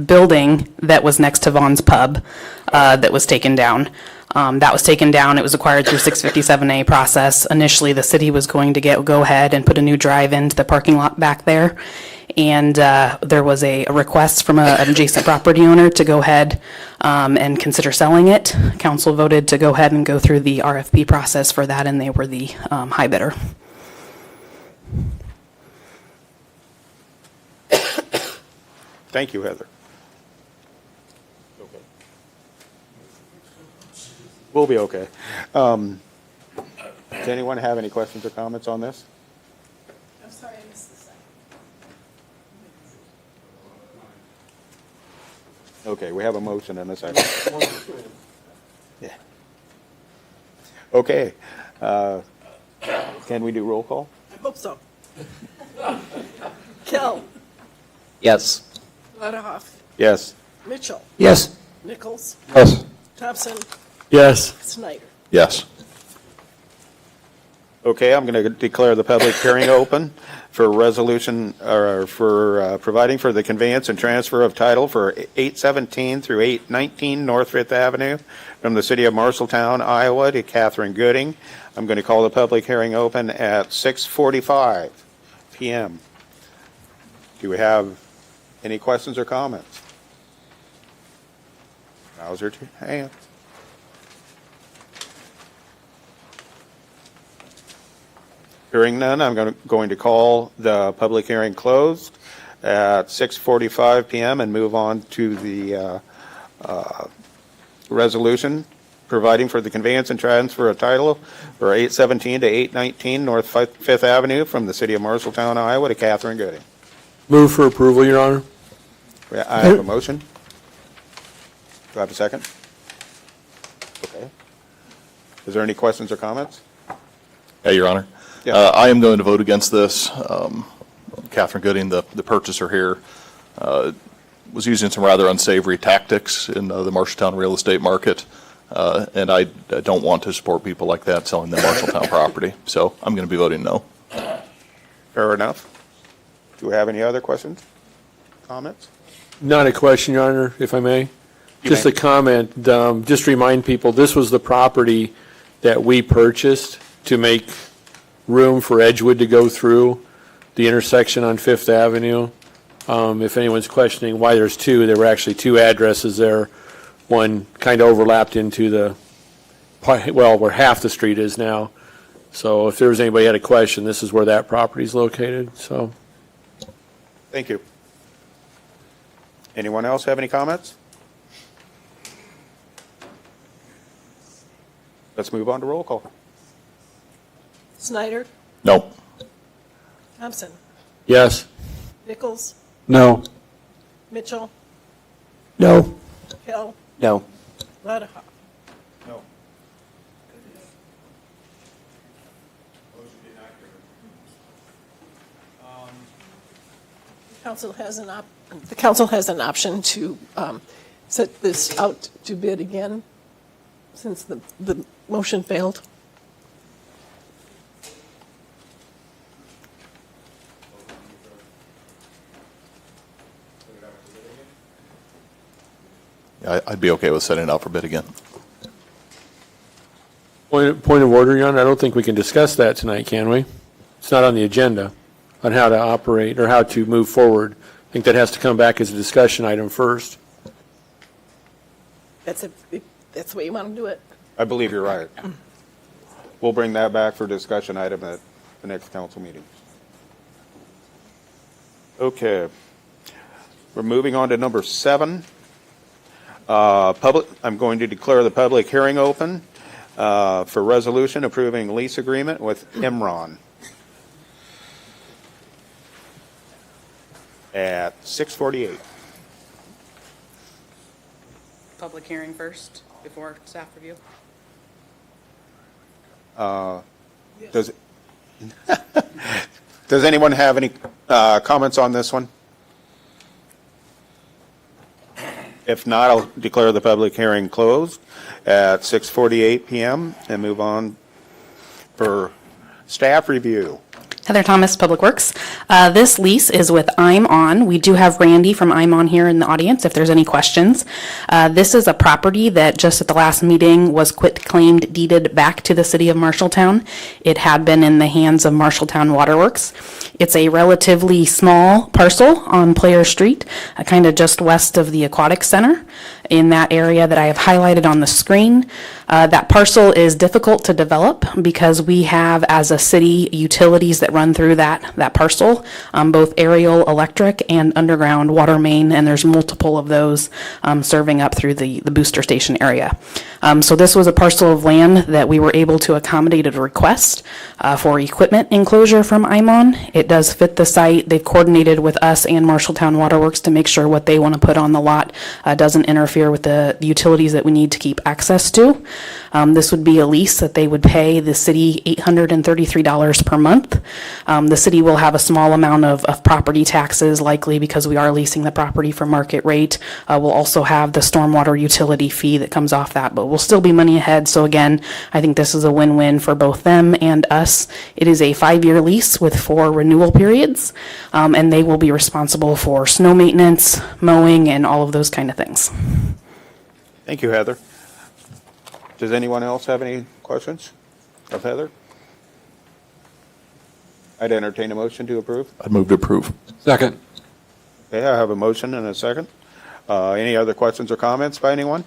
building that was next to Vaughn's Pub that was taken down. That was taken down. It was acquired through 657A process. Initially, the city was going to go ahead and put a new drive into the parking lot back there. And there was a request from an adjacent property owner to go ahead and consider selling it. Council voted to go ahead and go through the RFP process for that, and they were the high bidder. Thank you, Heather. We'll be okay. Does anyone have any questions or comments on this? I'm sorry, I missed the second. Okay, we have a motion and a second. Yeah. Okay. Can we do roll call? I hope so. Kell, Yes. Letterhoff, Yes. Mitchell, Yes. Nichols, Yes. Thompson, Yes. Snyder. Yes. Okay, I'm going to declare the public hearing open for resolution, or for providing for the conveyance and transfer of title for 817 through 819 North Fifth Avenue from the city of Marshalltown, Iowa to Catherine Gooding. I'm going to call the public hearing open at 6:45 PM. Do we have any questions or comments? Now's your hand. Hearing none, I'm going to call the public hearing closed at 6:45 PM and move on to the resolution providing for the conveyance and transfer of title for 817 to 819 North Fifth Avenue from the city of Marshalltown, Iowa to Catherine Gooding. Move for approval, Your Honor. I have a motion. Do I have a second? Okay. Is there any questions or comments? Hey, Your Honor. Yeah. I am going to vote against this. Catherine Gooding, the purchaser here, was using some rather unsavory tactics in the Marshalltown real estate market, and I don't want to support people like that selling their Marshalltown property. So I'm going to be voting no. Fair enough. Do we have any other questions, comments? Not a question, Your Honor, if I may. You Just may. a comment, just remind people, this was the property that we purchased to make room for Edgewood to go through the intersection on Fifth Avenue. If anyone's questioning why there's two, there were actually two addresses there. One kind of overlapped into the, well, where half the street is now. So if there was anybody who had a question, this is where that property is located, so. Thank you. Anyone else have any comments? Let's move on to roll call. Snyder, No. Thompson, Yes. Nichols, No. Mitchell, No. Kell, No. Letterhoff. No. The council has an option to set this out to bid again, since the motion failed. I'd be okay with setting it out for bid again. Point of order, Your Honor, I don't think we can discuss that tonight, can we? It's not on the agenda on how to operate or how to move forward. I think that has to come back as a discussion item first. That's the way you want to do it. I believe you're right. We'll bring that back for discussion item at the next council meeting. Okay. We're moving on to number 7. I'm going to declare the public hearing open for resolution approving lease agreement with Imron at 6:48. Public hearing first, before staff review. Does does anyone have any comments on this one? If not, I'll declare the public hearing closed at 6:48 PM and move on for staff review. Heather Thomas, Public Works. This lease is with I'm On. We do have Randy from I'm On here in the audience if there's any questions. This is a property that just at the last meeting was quit-claimed deeded back to the city of Marshalltown. It had been in the hands of Marshalltown Waterworks. It's a relatively small parcel on Player Street, kind of just west of the Aquatic Center. in that area that I have highlighted on the screen. That parcel is difficult to develop because we have, as a city, utilities that run through that parcel, both aerial, electric, and underground water main, and there's multiple of those serving up through the booster station area. So this was a parcel of land that we were able to accommodate a request for equipment enclosure from IMON. It does fit the site. They've coordinated with us and Marshalltown Waterworks to make sure what they want to put on the lot doesn't interfere with the utilities that we need to keep access to. This would be a lease that they would pay the city $833 per month. The city will have a small amount of property taxes, likely because we are leasing the property for market rate. We'll also have the stormwater utility fee that comes off that, but we'll still be money ahead. So again, I think this is a win-win for both them and us. It is a 5-year lease with 4 renewal periods, and they will be responsible for snow maintenance, mowing, and all of those kind of things. Thank you, Heather. Does anyone else have any questions of Heather? I'd entertain a motion to approve. I'd move to approve. Second. Okay, I have a motion and a second. Any other questions or comments by anyone?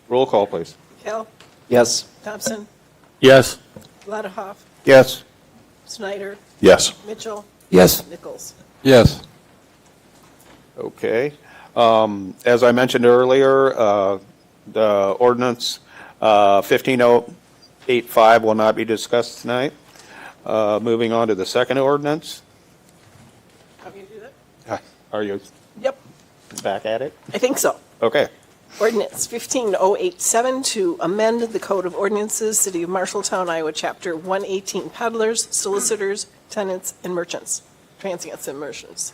Roll call, please. Kell, Yes. Thompson, Yes. Vladahov, Yes. Snyder, Yes. Mitchell, Yes. Nichols. Yes. Okay. As I mentioned earlier, the ordinance 15085 will not be discussed tonight. Moving on to the second ordinance. Have you do that? Are you Yep, back at it? I think so. Okay. Ordinance 15087 to amend the Code of Ordinances, City of Marshalltown, Iowa, Chapter 118, peddlers, solicitors, tenants, and merchants, transients and merchants.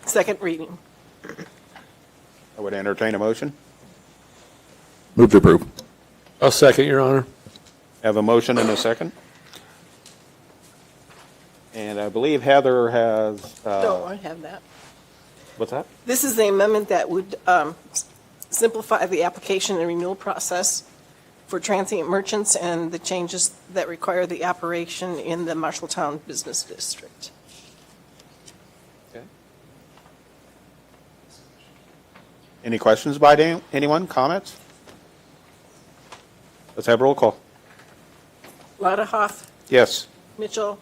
Second reading. I would entertain a motion. Move to approve. I'll second, Your Honor. Have a motion and a second. And I believe Heather has, No, I have that. what's that? This is the amendment that would simplify the application and renewal process for transient merchants and the changes that require the operation in the Marshalltown Business District. Any questions by anyone? Comments? Let's have roll call. Vladahov, Yes. Mitchell,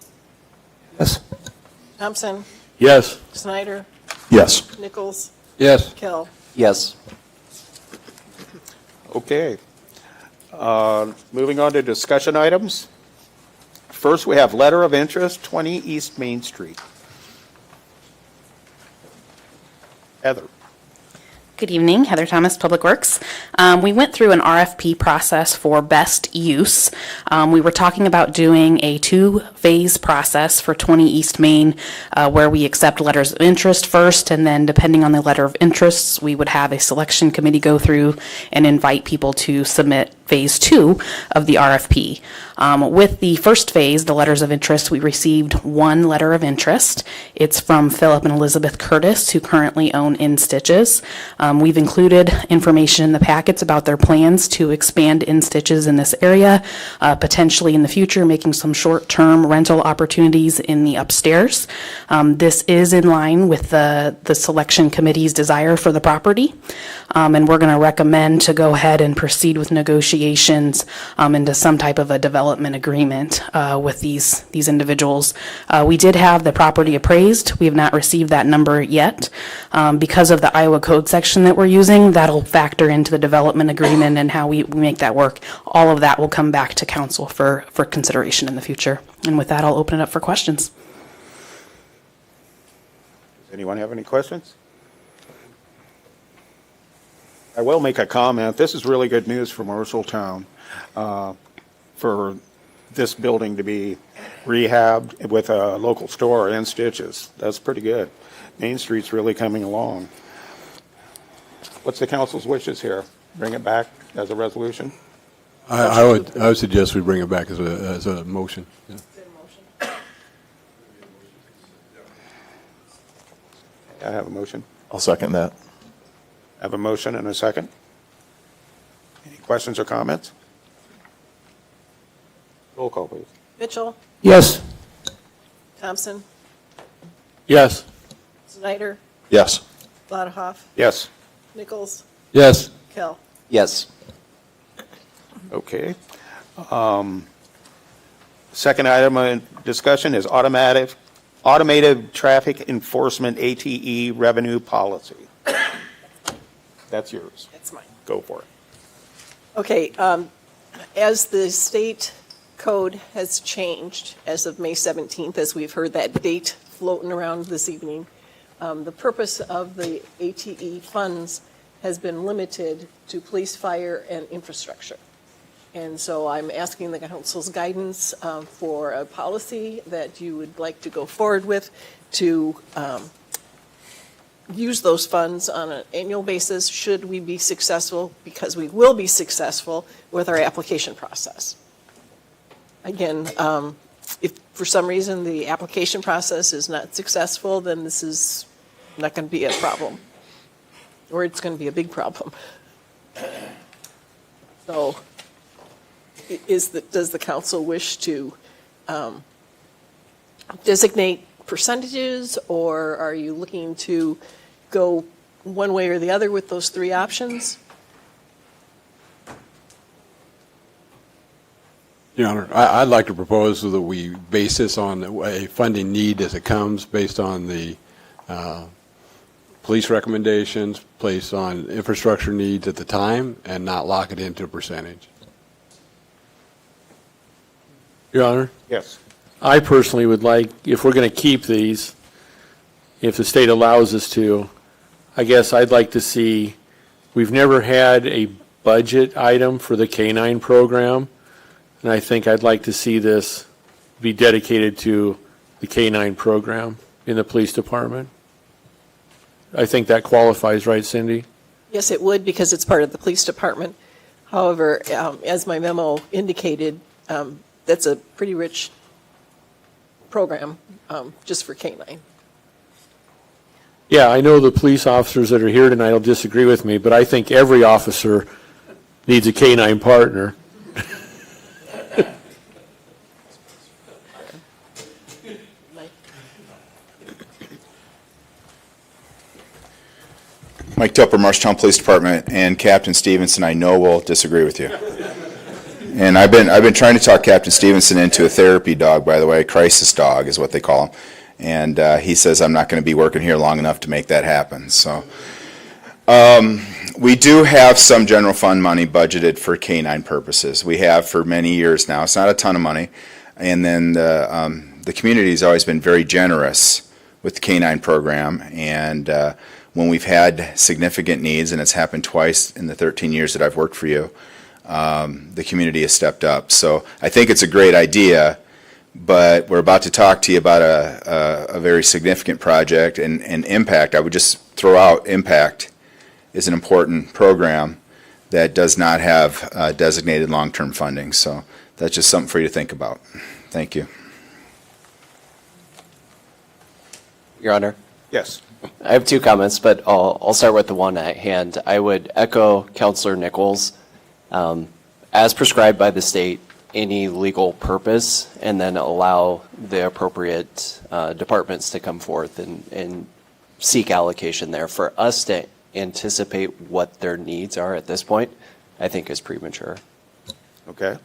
Yes. Thompson, Yes. Snyder, Yes. Nichols, Yes. Kell. Yes. Okay. Moving on to discussion items. First, we have letter of interest, 20 East Main Street. Heather. Good evening, Heather Thomas, Public Works. We went through an RFP process for best use. We were talking about doing a 2-phase process for 20 East Main, where we accept letters of interest first, and then depending on the letter of interests, we would have a selection committee go through and invite people to submit phase 2 of the RFP. With the first phase, the letters of interest, we received 1 letter of interest. It's from Philip and Elizabeth Curtis, who currently own In Stitches. We've included information in the packets about their plans to expand In Stitches in this area, potentially in the future making some short-term rental opportunities in the upstairs. This is in line with the selection committee's desire for the property, and we're going to recommend to go ahead and proceed with negotiations into some type of a development agreement with these individuals. We did have the property appraised. We have not received that number yet. Because of the Iowa Code section that we're using, that'll factor into the development agreement and how we make that work. All of that will come back to council for consideration in the future. And with that, I'll open it up for questions. Does anyone have any questions? I will make a comment. This is really good news for Marshalltown, for this building to be rehabbed with a local store and Stitches. That's pretty good. Main Street's really coming along. What's the council's wishes here? Bring it back as a resolution? I would suggest we bring it back as a motion. Yeah. I have a motion. I'll second that. I have a motion and a second. Any questions or comments? Roll call, please. Mitchell, Yes. Thompson, Yes. Snyder, Yes. Vladahov, Yes. Nichols? Yes. Kell? Yes. Okay. Second item of discussion is automated traffic enforcement ATE revenue policy. That's yours. That's mine. Go for it. Okay, as the state code has changed as of May 17th, as we've heard that date floating around this evening, the purpose of the ATE funds has been limited to police, fire, and infrastructure. And so I'm asking the council's guidance for a policy that you would like to go forward with to use those funds on an annual basis should we be successful, because we will be successful with our application process. Again, if for some reason the application process is not successful, then this is not going to be a problem, or it's going to be a big problem. So does the council wish to designate percentages, or are you looking to go one way or the other with those three options? Your Honor, I'd like to propose that we base this on a funding need as it comes, based on the police recommendations, based on infrastructure needs at the time, and not lock it into a percentage. Your Honor? Yes. I personally would like, if we're going to keep these, if the state allows us to, I guess I'd like to see, we've never had a budget item for the K-9 program, and I think I'd like to see this be dedicated to the K-9 program in the police department. I think that qualifies, right, Cindy? Yes, it would, because it's part of the police department. However, as my memo indicated, that's a pretty rich program just for K-9. Yeah, I know the police officers that are here tonight will disagree with me, but I think every officer needs a K-9 partner. Mike Tupper, Marshtown Police Department, and Captain Stevenson, I know will disagree with you. And I've been trying to talk Captain Stevenson into a therapy dog, by the way, a crisis dog is what they call him. And he says I'm not going to be working here long enough to make that happen. So we do have some general fund money budgeted for K-9 purposes. We have for many years now. It's not a ton of money. And then the community has always been very generous with the K-9 program. And when we've had significant needs, and it's happened twice in the 13 years that I've worked for you, the community has stepped up. So I think it's a great idea, but we're about to talk to you about a very significant project and Impact. I would just throw out Impact is an important program that does not have designated long-term funding. So that's just something for you to think about. Thank you. Your Honor? Yes. I have two comments, but I'll start with the one at hand. I would echo Councilor Nichols. As prescribed by the state, any legal purpose, and then allow the appropriate departments to come forth and seek allocation there. For us to anticipate what their needs are at this point, I think is premature. Okay.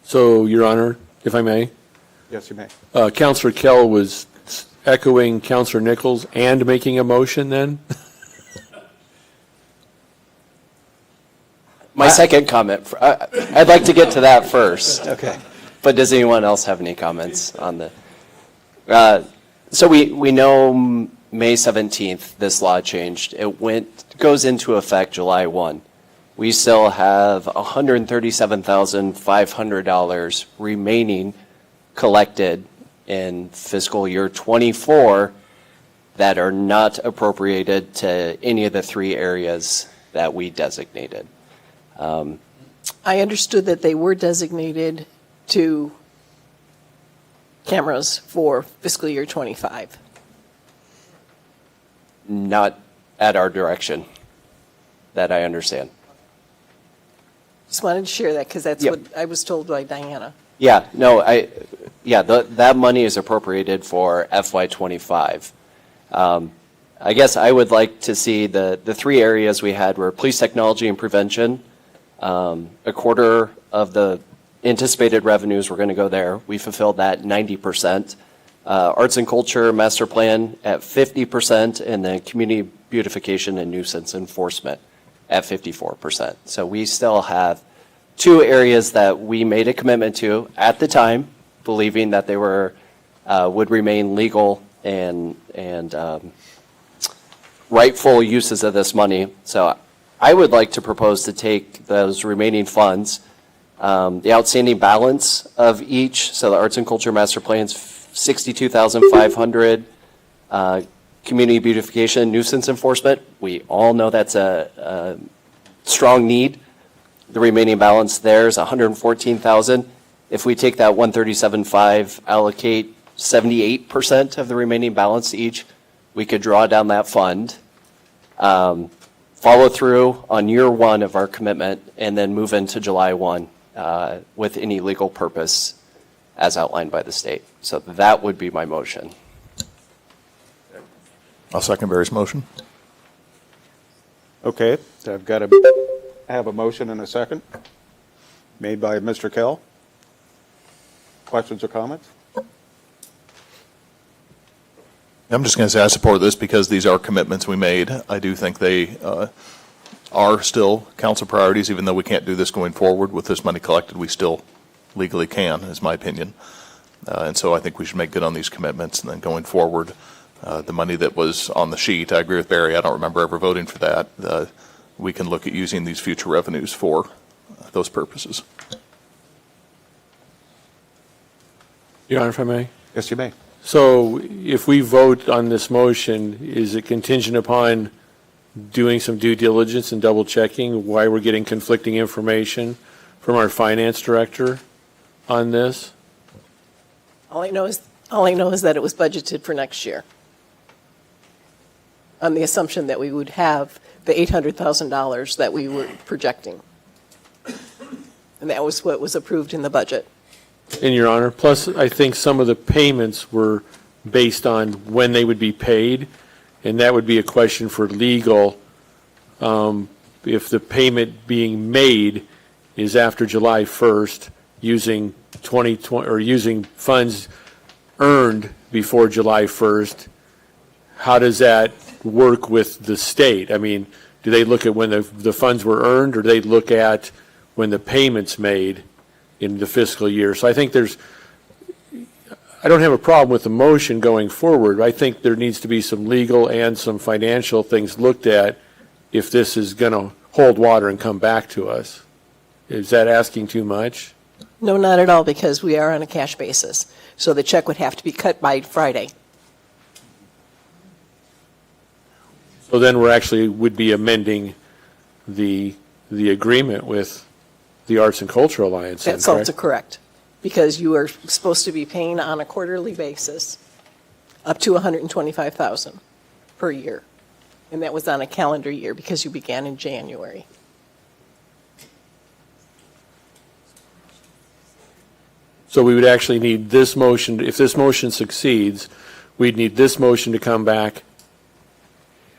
So, Your Honor, if I may? Yes, you may. Councilor Kell was echoing Councilor Nichols and making a motion then? My second comment, I'd like to get to that first. Okay. But does anyone else have any comments on the? So we know May 17th, this law changed. It goes into effect July 1. We still have $137,500 remaining collected in fiscal year 24 that are not appropriated to any of the three areas that we designated. I understood that they were designated to cameras for fiscal year 25. Not at our direction, that I understand. Just wanted to share that because that's Yep. what I was told by Diana. Yeah, no, that money is appropriated for FY25. I guess I would like to see the three areas we had were police technology and prevention. A quarter of the anticipated revenues were going to go there. We fulfilled that 90%. Arts and culture master plan at 50%, and then community beautification and nuisance enforcement at 54%. So we still have two areas that we made a commitment to at the time, believing that they were would remain legal and rightful uses of this money. So I would like to propose to take those remaining funds, the outstanding balance of each, so the arts and culture master plan's $62,500, community beautification, nuisance enforcement, we all know that's a strong need. The remaining balance there is $114,000. If we take that $137,500, allocate 78% of the remaining balance to each, we could draw down that fund, follow through on year one of our commitment, and then move into July 1 with any legal purpose as outlined by the state. So that would be my motion. I'll second Barry's motion. Okay, so I have a motion and a second, made by Mr. Kell. Questions or comments? I'm just going to say I support this because these are commitments we made. I do think they are still council priorities, even though we can't do this going forward. With this money collected, we still legally can, is my opinion. And so I think we should make good on these commitments. And then going forward, the money that was on the sheet, I agree with Barry, I don't remember ever voting for that. We can look at using these future revenues for those purposes. Your Honor, if I may? Yes, you may. So if we vote on this motion, is it contingent upon doing some due diligence and double checking why we're getting conflicting information from our finance director on this? All I know is that it was budgeted for next year, on the assumption that we would have the $800,000 that we were projecting. And that was what was approved in the budget. In Your Honor, plus I think some of the payments were based on when they would be paid, and that would be a question for legal. If the payment being made is after July 1st, using 2020 or using funds earned before July 1st, how does that work with the state? I mean, do they look at when the funds were earned, or do they look at when the payment's made in the fiscal year? So I think I don't have a problem with the motion going forward. I think there needs to be some legal and some financial things looked at if this is going to hold water and come back to us. Is that asking too much? No, not at all, because we are on a cash basis. So the check would have to be cut by Friday. So then we're actually would be amending the agreement with the Arts and Culture Alliance. That's also correct, because you are supposed to be paying on a quarterly basis up to $125,000 per year. And that was on a calendar year because you began in January. So we would actually need this motion, if this motion succeeds, we'd need this motion to come back,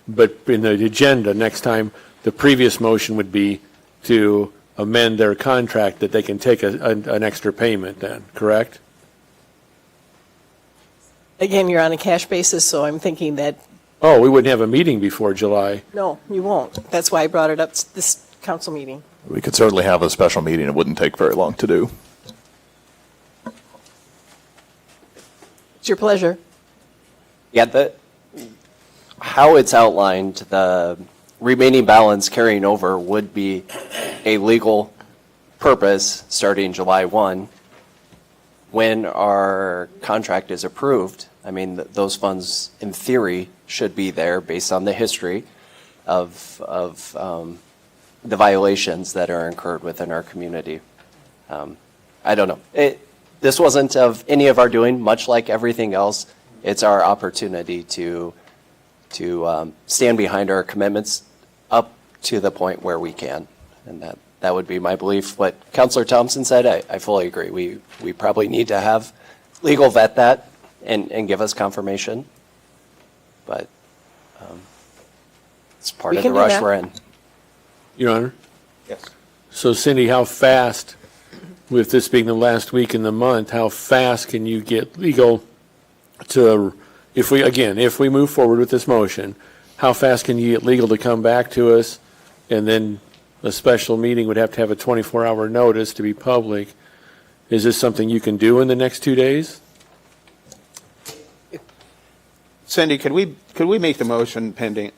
but in the agenda next time, the previous motion would be to amend their contract that they can take an extra payment then, correct? Again, you're on a cash basis, so I'm thinking that, Oh, we wouldn't have a meeting before July. no, you won't. That's why I brought it up to this council meeting. We could certainly have a special meeting. It wouldn't take very long to do. It's your pleasure. Yeah, how it's outlined, the remaining balance carrying over would be a legal purpose starting July 1. When our contract is approved, I mean, those funds in theory should be there based on the history of the violations that are incurred within our community. I don't know. This wasn't of any of our doing, much like everything else. It's our opportunity to stand behind our commitments up to the point where we can. And that would be my belief. What Councilor Thompson said, I fully agree. We probably need to have legal vet that and give us confirmation. But It's part We of can the do rush that. we're in. Your Honor? Yes. So Cindy, how fast, with this being the last week in the month, how fast can you get legal to, if we move forward with this motion, how fast can you get legal to come back to us? And then a special meeting would have to have a 24-hour notice to be public. Is this something you can do in the next 2 days? Cindy, could we make the motion pending,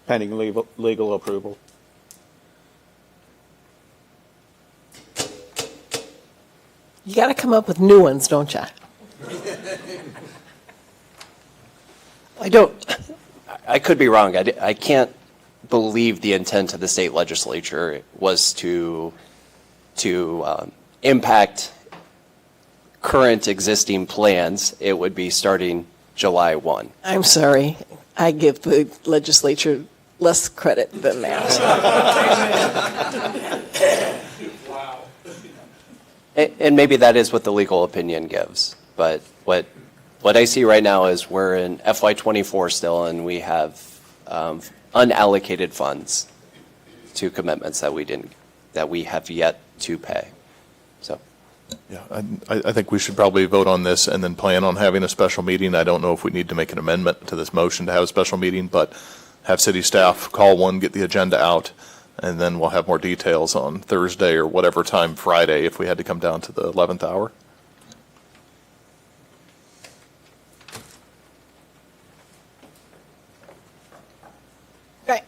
pending legal approval? You got to come up with new ones, don't you? I don't. I could be wrong. I can't believe the intent of the state legislature was to impact current existing plans. It would be starting July 1. I'm sorry. I give the legislature less credit than that. And maybe that is what the legal opinion gives. But what I see right now is we're in FY24 still, and we have unallocated funds to commitments that we have yet to pay. So. Yeah, I think we should probably vote on this and then plan on having a special meeting. I don't know if we need to make an amendment to this motion to have a special meeting, but have city staff call one, get the agenda out, and then we'll have more details on Thursday or whatever time Friday if we had to come down to the 11th hour. Right.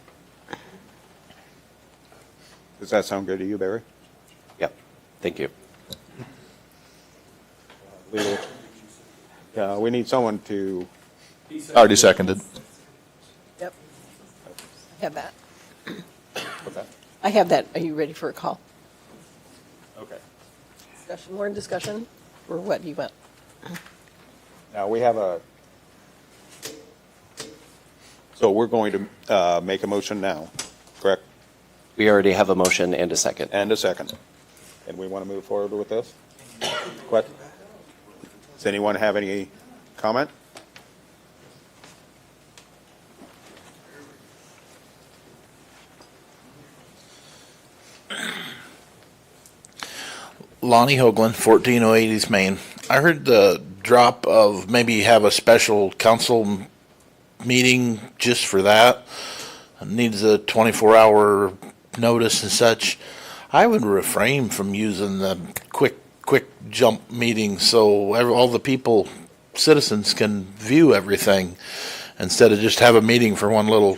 Does that sound good to you, Barry? Yep. Thank you. Yeah, we need someone to. Already seconded. Yep. I have that. What's that? I have that. Are you ready for a call? Okay. Discussion, more discussion, or what do you want? Now, we have so we're going to make a motion now, correct? We already have a motion and a second. And a second. And we want to move forward with this? What? Does anyone have any comment? Lonnie Hoagland, 1408 East Main. I heard the drop of maybe have a special council meeting just for that. It needs a 24-hour notice and such. I would refrain from using the quick jump meeting so all the people, citizens can view everything instead of just have a meeting for one little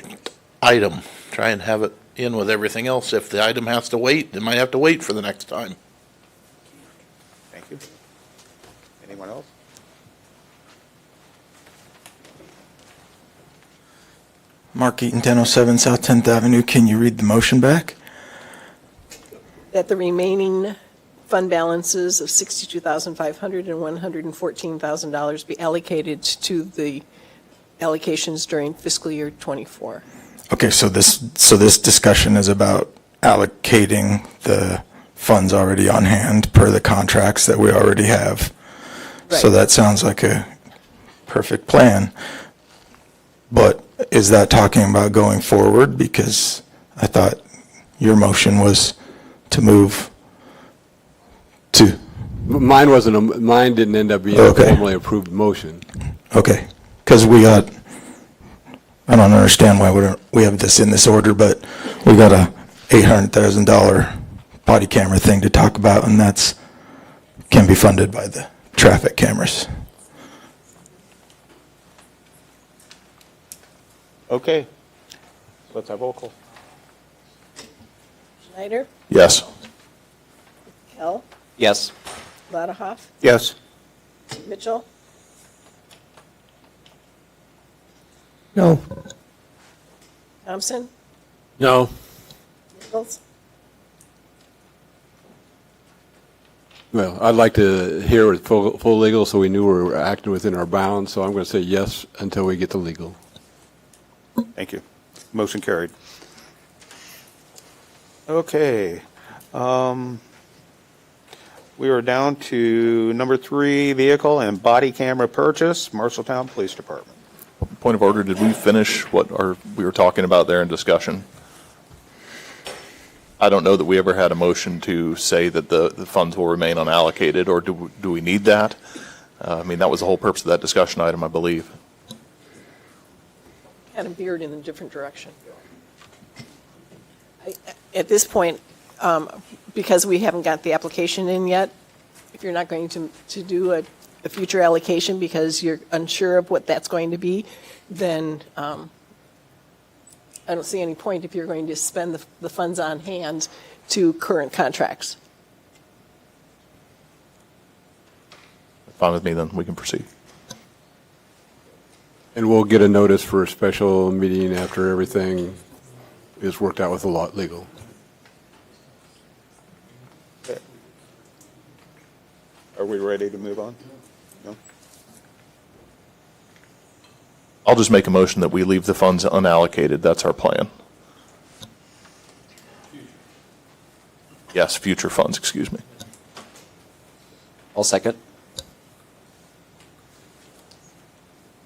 item. Try and have it in with everything else. If the item has to wait, it might have to wait for the next time. Thank you. Anyone else? Mark Eaton, 1007 South 10th Avenue. Can you read the motion back? That the remaining fund balances of $62,500 and $114,000 be allocated to the allocations during fiscal year '24. Okay, so this discussion is about allocating the funds already on hand per the contracts that we already have. So Right. that sounds like a perfect plan. But is that talking about going forward? Because I thought your motion was to move to, Mine mine didn't end up being a Okay. formally approved motion. okay, because I don't understand why we have this in this order, but we got a $800,000 body camera thing to talk about, and can be funded by the traffic cameras. Okay. Let's have roll call. Schneider, Yes. Kell, Yes. Lottahoff, Yes. Mitchell, No. Thompson, No. Nichols. Well, I'd like to hear it full legal so we knew we were acting within our bounds, so I'm going to say yes until we get the legal. Thank you. Motion carried. Okay. We are down to number 3, vehicle and body camera purchase, Marshalltown Police Department. Point of order, did we finish what we were talking about there in discussion? I don't know that we ever had a motion to say that the funds will remain unallocated, or do we need that? I mean, that was the whole purpose of that discussion item, I believe. Kind of veered in a different direction. At this point, because we haven't got the application in yet, if you're not going to do a future allocation because you're unsure of what that's going to be, then I don't see any point if you're going to spend the funds on hand to current contracts. Fine with me, then we can proceed. And we'll get a notice for a special meeting after everything is worked out with the legal. Are we ready to move on? No? I'll just make a motion that we leave the funds unallocated. That's our plan. Yes, future funds, excuse me. I'll second.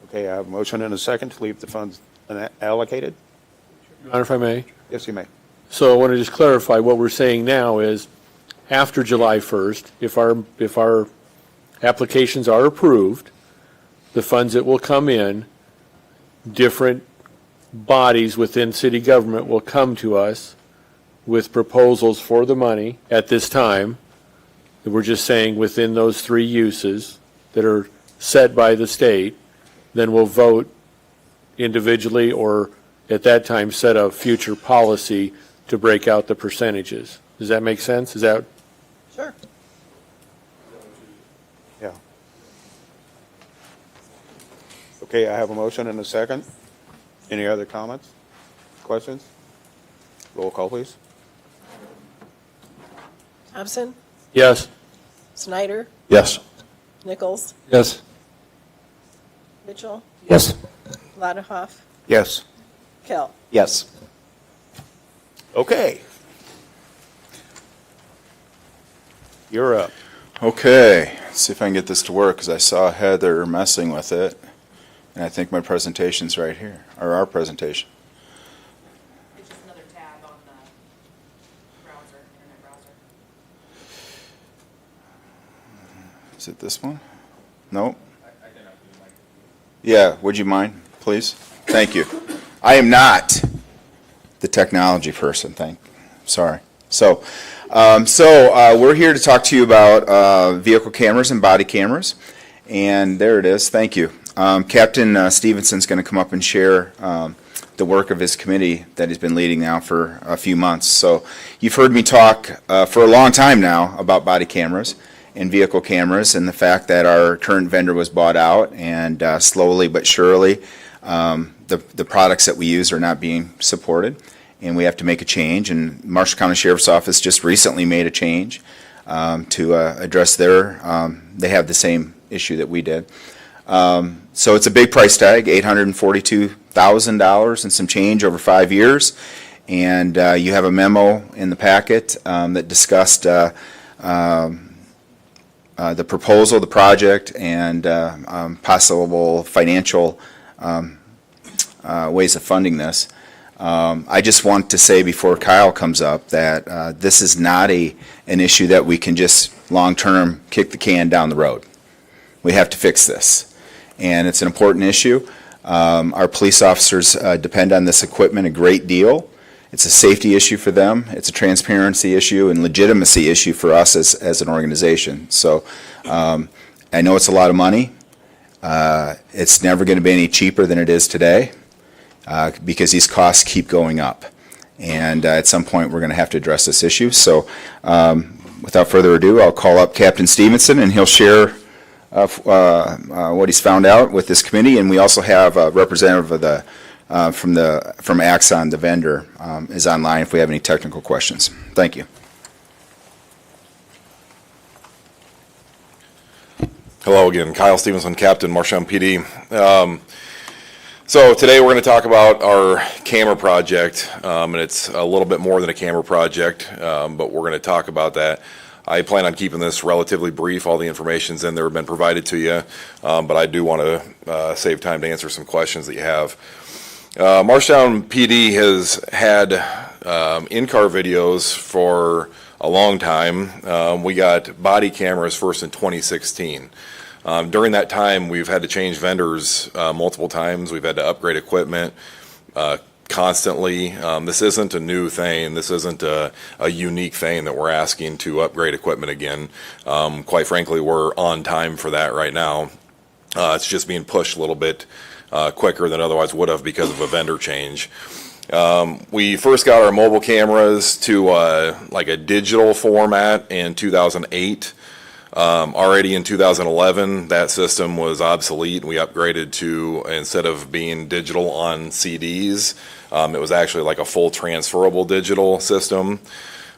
Okay, I have a motion and a second to leave the funds allocated. Your Honor, if I may? Yes, you may. So I want to just clarify, what we're saying now is, after July 1st, if our applications are approved, the funds that will come in, different bodies within city government will come to us with proposals for the money at this time. We're just saying within those 3 uses that are set by the state, then we'll vote individually or at that time set a future policy to break out the percentages. Does that make sense? Is that? Sure. Yeah. Okay, I have a motion and a second. Any other comments, questions? Roll call, please. Thompson, Yes. Snyder, Yes. Nichols, Yes. Mitchell, Yes. Lottahoff, Yes. Kell. Yes. Okay. You're up. Okay, let's see if I can get this to work, because I saw Heather messing with it, and I think my presentation's right here, or our presentation. It's just another tab on the browser, internet browser. Is it this one? Nope. Yeah, would you mind, please? Thank you. I am not the technology person, sorry. So we're here to talk to you about vehicle cameras and body cameras. And there it is, thank you. Captain Stevenson's going to come up and share the work of his committee that he's been leading now for a few months. So you've heard me talk for a long time now about body cameras and vehicle cameras, and the fact that our current vendor was bought out, and slowly but surely the products that we use are not being supported, and we have to make a change. And Marshall County Sheriff's Office just recently made a change to address their, they have the same issue that we did. So it's a big price tag, $842,000 and some change over 5 years. And you have a memo in the packet that discussed the proposal, the project, and possible financial ways of funding this. I just want to say before Kyle comes up that this is not an issue that we can just long-term kick the can down the road. We have to fix this, and it's an important issue. Our police officers depend on this equipment a great deal. It's a safety issue for them. It's a transparency issue and legitimacy issue for us as an organization. So I know it's a lot of money. It's never going to be any cheaper than it is today because these costs keep going up. And at some point, we're going to have to address this issue. So without further ado, I'll call up Captain Stevenson, and he'll share what he's found out with this committee. And we also have a representative of the from Axon, the vendor, is online if we have any technical questions. Thank you. Hello again, Kyle Stevenson, Captain, Marshalltown PD. So today we're going to talk about our camera project, and it's a little bit more than a camera project, but we're going to talk about that. I plan on keeping this relatively brief. All the information's in there, have been provided to you, but I do want to save time to answer some questions that you have. Marshtown PD has had in-car videos for a long time. We got body cameras first in 2016. During that time, we've had to change vendors multiple times. We've had to upgrade equipment constantly. This isn't a new thing. This isn't a unique thing that we're asking to upgrade equipment again. Quite frankly, we're on time for that right now. It's just being pushed a little bit quicker than otherwise would have because of a vendor change. We first got our mobile cameras to like a digital format in 2008. Already in 2011, that system was obsolete. We upgraded to, instead of being digital on CDs, it was actually like a full transferable digital system.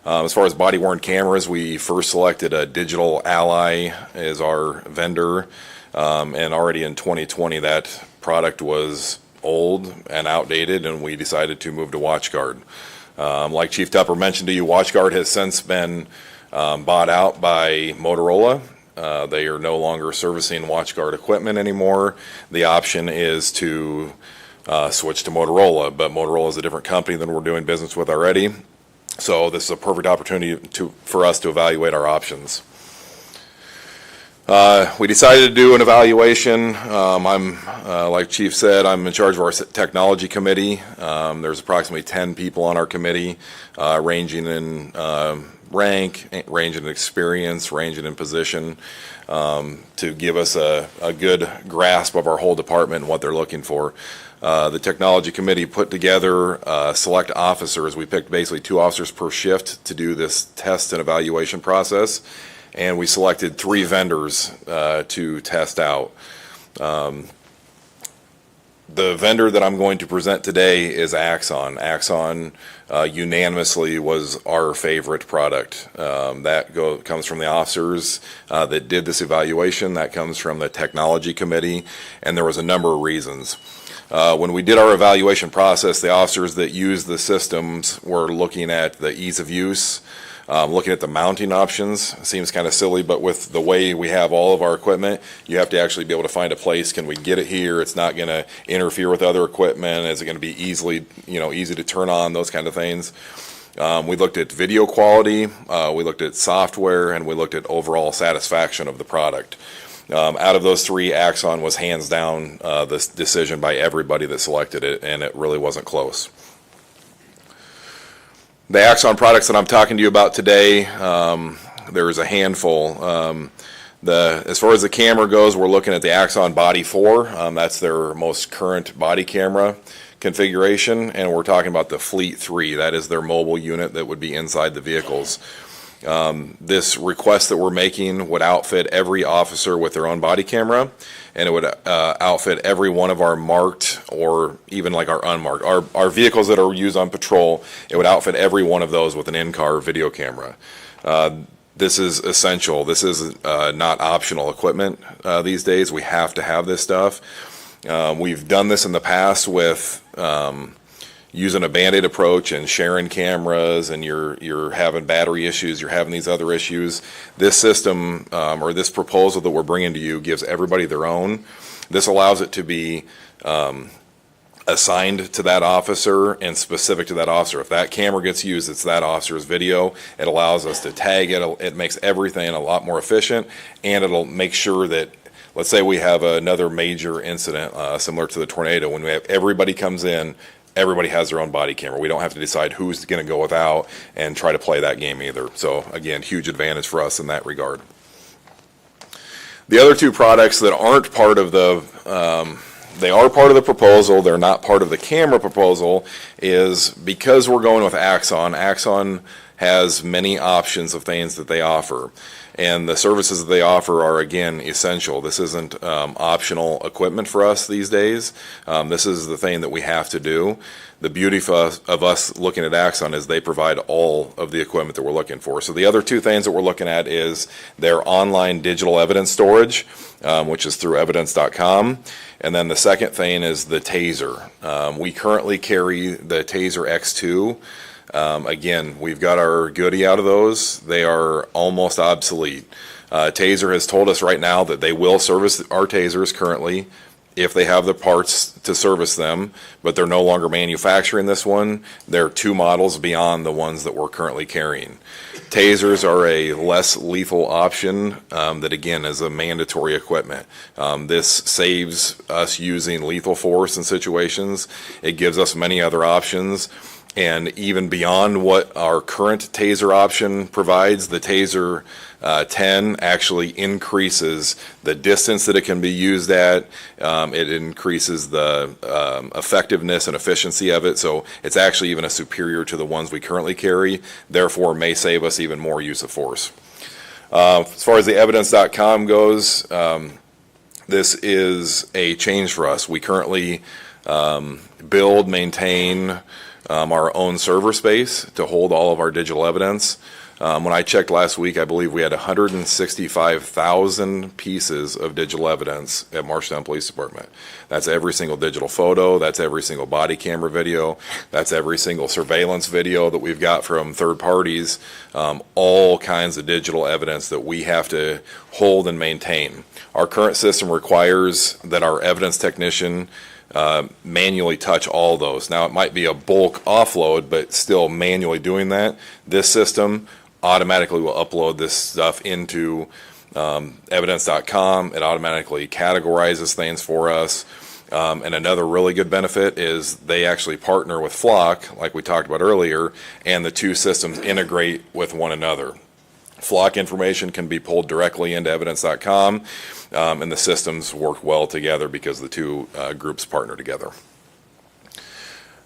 As far as body-worn cameras, we first selected a Digital Ally as our vendor, and already in 2020, that product was old and outdated, and we decided to move to WatchGuard. Like Chief Tupper mentioned to you, WatchGuard has since been bought out by Motorola. They are no longer servicing WatchGuard equipment anymore. The option is to switch to Motorola, but Motorola is a different company than we're doing business with already. So this is a perfect opportunity for us to evaluate our options. We decided to do an evaluation. Like Chief said, I'm in charge of our technology committee. There's approximately 10 people on our committee, ranging in rank, ranging in experience, ranging in position, to give us a good grasp of our whole department and what they're looking for. The technology committee put together select officers. We picked basically 2 officers per shift to do this test and evaluation process, and we selected 3 vendors to test out. The vendor that I'm going to present today is Axon. Axon unanimously was our favorite product. That comes from the officers that did this evaluation. That comes from the technology committee, and there was a number of reasons. When we did our evaluation process, the officers that used the systems were looking at the ease of use, looking at the mounting options. Seems kind of silly, but with the way we have all of our equipment, you have to actually be able to find a place. Can we get it here? It's not going to interfere with other equipment. Is it going to be easy to turn on? Those kind of things. We looked at video quality, we looked at software, and we looked at overall satisfaction of the product. Out of those 3, Axon was hands down this decision by everybody that selected it, and it really wasn't close. The Axon products that I'm talking to you about today, there's a handful. As far as the camera goes, we're looking at the Axon Body 4. That's their most current body camera configuration, and we're talking about the Fleet 3. That is their mobile unit that would be inside the vehicles. This request that we're making would outfit every officer with their own body camera, and it would outfit every one of our marked or even like our unmarked. Our vehicles that are used on patrol, it would outfit every one of those with an in-car video camera. This is essential. This is not optional equipment these days. We have to have this stuff. We've done this in the past with using a Band-Aid approach and sharing cameras, and you're having battery issues, you're having these other issues. This system or this proposal that we're bringing to you gives everybody their own. This allows it to be assigned to that officer and specific to that officer. If that camera gets used, it's that officer's video. It allows us to tag it. It makes everything a lot more efficient, and it'll make sure that, let's say we have another major incident similar to the tornado, when we have everybody comes in, everybody has their own body camera. We don't have to decide who's going to go without and try to play that game either. So again, huge advantage for us in that regard. The other 2 products that aren't part of they are part of the proposal, they're not part of the camera proposal, is because we're going with Axon. Axon has many options of things that they offer, and the services that they offer are, again, essential. This isn't optional equipment for us these days. This is the thing that we have to do. The beauty of us looking at Axon is they provide all of the equipment that we're looking for. So the other 2 things that we're looking at is their online digital evidence storage, which is through evidence.com. And then the second thing is the TASER. We currently carry the TASER X2. Again, we've got our goodie out of those. They are almost obsolete. Taser has told us right now that they will service our tasers currently if they have the parts to service them, but they're no longer manufacturing this one. They're 2 models beyond the ones that we're currently carrying. Tasers are a less lethal option that, again, is a mandatory equipment. This saves us using lethal force in situations. It gives us many other options. And even beyond what our current Taser option provides, the Taser 10 actually increases the distance that it can be used at. It increases the effectiveness and efficiency of it. So it's actually even a superior to the ones we currently carry, therefore may save us even more use of force. As far as the evidence.com goes, this is a change for us. We currently build, maintain our own server space to hold all of our digital evidence. When I checked last week, I believe we had 165,000 pieces of digital evidence at Marshalltown Police Department. That's every single digital photo, that's every single body camera video, that's every single surveillance video that we've got from third parties, all kinds of digital evidence that we have to hold and maintain. Our current system requires that our evidence technician manually touch all those. Now, it might be a bulk offload, but still manually doing that. This system automatically will upload this stuff into evidence.com. It automatically categorizes things for us. And another really good benefit is they actually partner with Flock, like we talked about earlier, and the 2 systems integrate with one another. Flock information can be pulled directly into evidence.com, and the systems work well together because the 2 groups partner together.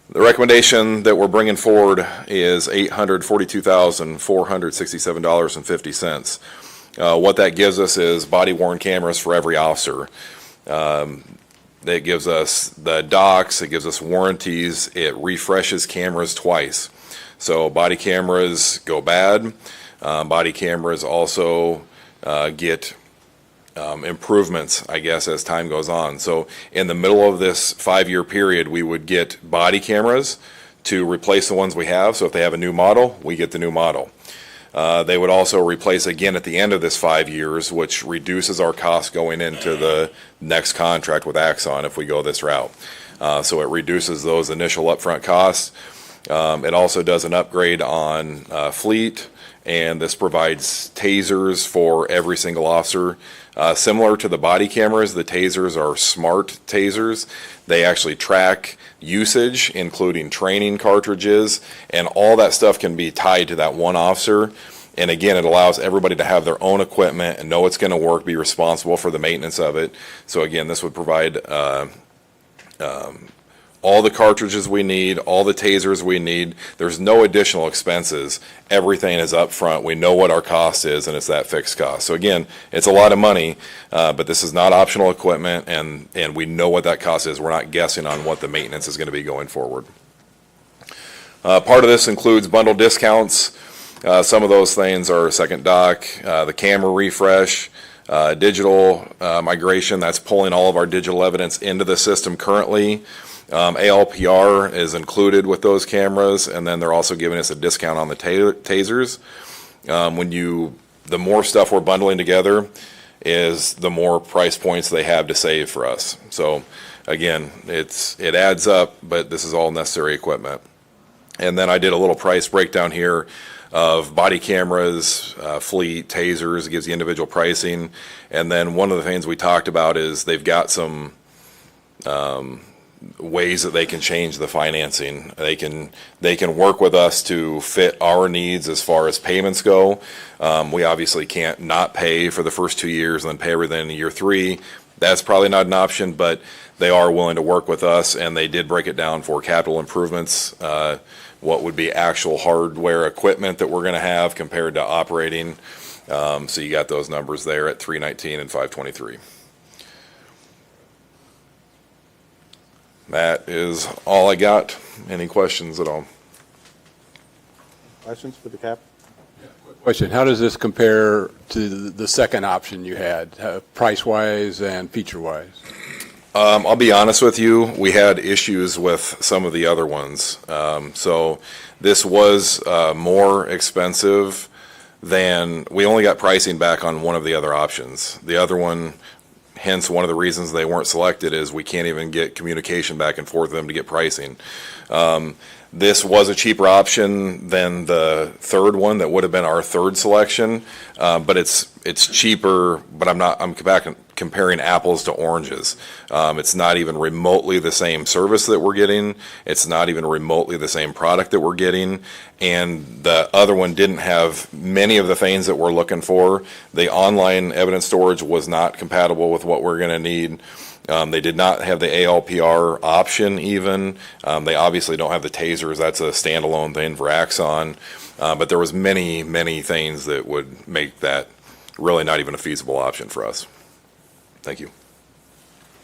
The recommendation that we're bringing forward is $842,467.50. What that gives us is body-worn cameras for every officer. It gives us the docs, it gives us warranties, it refreshes cameras twice. So body cameras go bad. Body cameras also get improvements, I guess, as time goes on. So in the middle of this 5-year period, we would get body cameras to replace the ones we have. So if they have a new model, we get the new model. They would also replace again at the end of this 5 years, which reduces our costs going into the next contract with Axon if we go this route. So it reduces those initial upfront costs. It also does an upgrade on fleet, and this provides tasers for every single officer. Similar to the body cameras, the tasers are smart tasers. They actually track usage, including training cartridges, and all that stuff can be tied to that one officer. And again, it allows everybody to have their own equipment and know it's going to work, be responsible for the maintenance of it. So again, this would provide all the cartridges we need, all the tasers we need. There's no additional expenses. Everything is up front. We know what our cost is, and it's that fixed cost. So again, it's a lot of money, but this is not optional equipment, and we know what that cost is. We're not guessing on what the maintenance is going to be going forward. Part of this includes bundle discounts. Some of those things are second doc, the camera refresh, digital migration. That's pulling all of our digital evidence into the system currently. ALPR is included with those cameras, and then they're also giving us a discount on the tasers. The more stuff we're bundling together is the more price points they have to save for us. So again, it adds up, but this is all necessary equipment. And then I did a little price breakdown here of body cameras, fleet, tasers. It gives you individual pricing. And then one of the things we talked about is they've got some ways that they can change the financing. They can work with us to fit our needs as far as payments go. We obviously can't not pay for the first 2 years and then pay everything in year 3. That's probably not an option, but they are willing to work with us, and they did break it down for capital improvements, what would be actual hardware equipment that we're going to have compared to operating. So you got those numbers there at $319 and $523. That is all I got. Any questions at all? Questions for the cap? Question, how does this compare to the second option you had, price-wise and feature-wise? I'll be honest with you, we had issues with some of the other ones. So this was more expensive than, we only got pricing back on one of the other options. The other one, hence one of the reasons they weren't selected, is we can't even get communication back and forth with them to get pricing. This was a cheaper option than the third one that would have been our third selection, but it's cheaper, but I'm comparing apples to oranges. It's not even remotely the same service that we're getting. It's not even remotely the same product that we're getting. And the other one didn't have many of the things that we're looking for. The online evidence storage was not compatible with what we're going to need. They did not have the ALPR option even. They obviously don't have the tasers. That's a standalone thing for Axon. But there was many, many things that would make that really not even a feasible option for us. Thank you.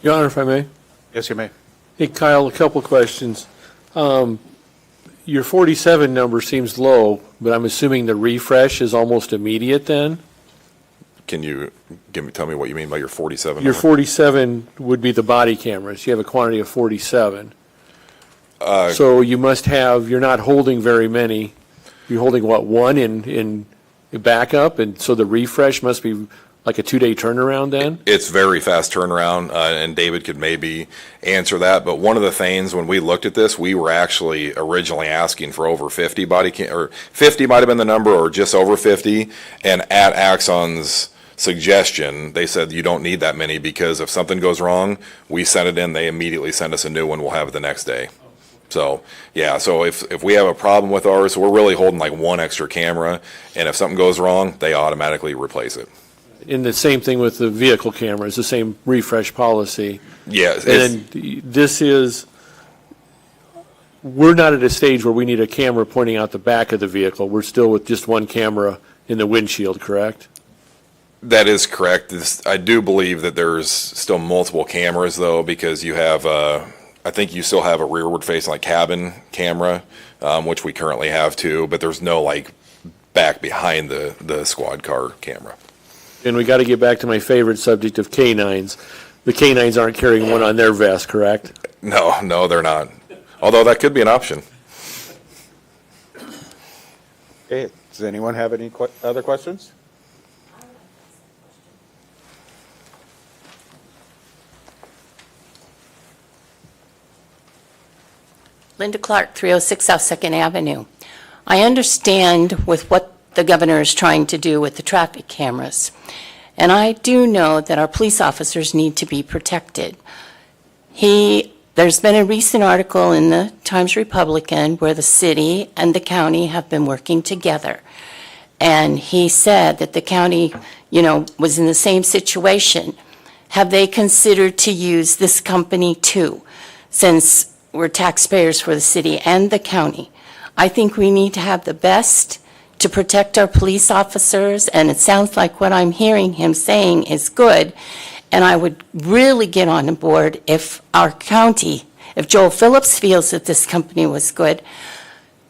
Your Honor, if I may? Yes, you may. Hey, Kyle, a couple questions. Your 47 number seems low, but I'm assuming the refresh is almost immediate then? Can you tell me what you mean by your 47? Your 47 would be the body cameras. You have a quantity of 47. So you must have, you're not holding very many. You're holding, what, one in backup? And so the refresh must be like a 2-day turnaround then? It's very fast turnaround, and David could maybe answer that. But one of the things, when we looked at this, we were actually originally asking for over 50 or 50 might have been the number, or just over 50. And at Axon's suggestion, they said you don't need that many, because if something goes wrong, we send it in, they immediately send us a new one, we'll have it the next day. So, yeah, so if we have a problem with ours, we're really holding like one extra camera, and if something goes wrong, they automatically replace it. And the same thing with the vehicle cameras, the same refresh policy. Yeah. And then this is, we're not at a stage where we need a camera pointing out the back of the vehicle. We're still with just one camera in the windshield, correct? That is correct. I do believe that there's still multiple cameras, though, because you have, I think you still have a rearward facing like cabin camera, which we currently have too, but there's no like back behind the squad car camera. And we got to get back to my favorite subject of canines. The canines aren't carrying one on their vest, correct? No, they're not. Although that could be an option. Okay, does anyone have any other questions? Linda Clark, 306 South 2nd Avenue. I understand with what the governor is trying to do with the traffic cameras, and I do know that our police officers need to be protected. There's been a recent article in the Times-Republican where the city and the county have been working together, and he said that the county, was in the same situation. Have they considered to use this company too, since we're taxpayers for the city and the county? I think we need to have the best to protect our police officers, and it sounds like what I'm hearing him saying is good. And I would really get on board if our county, if Joel Phillips feels that this company was good,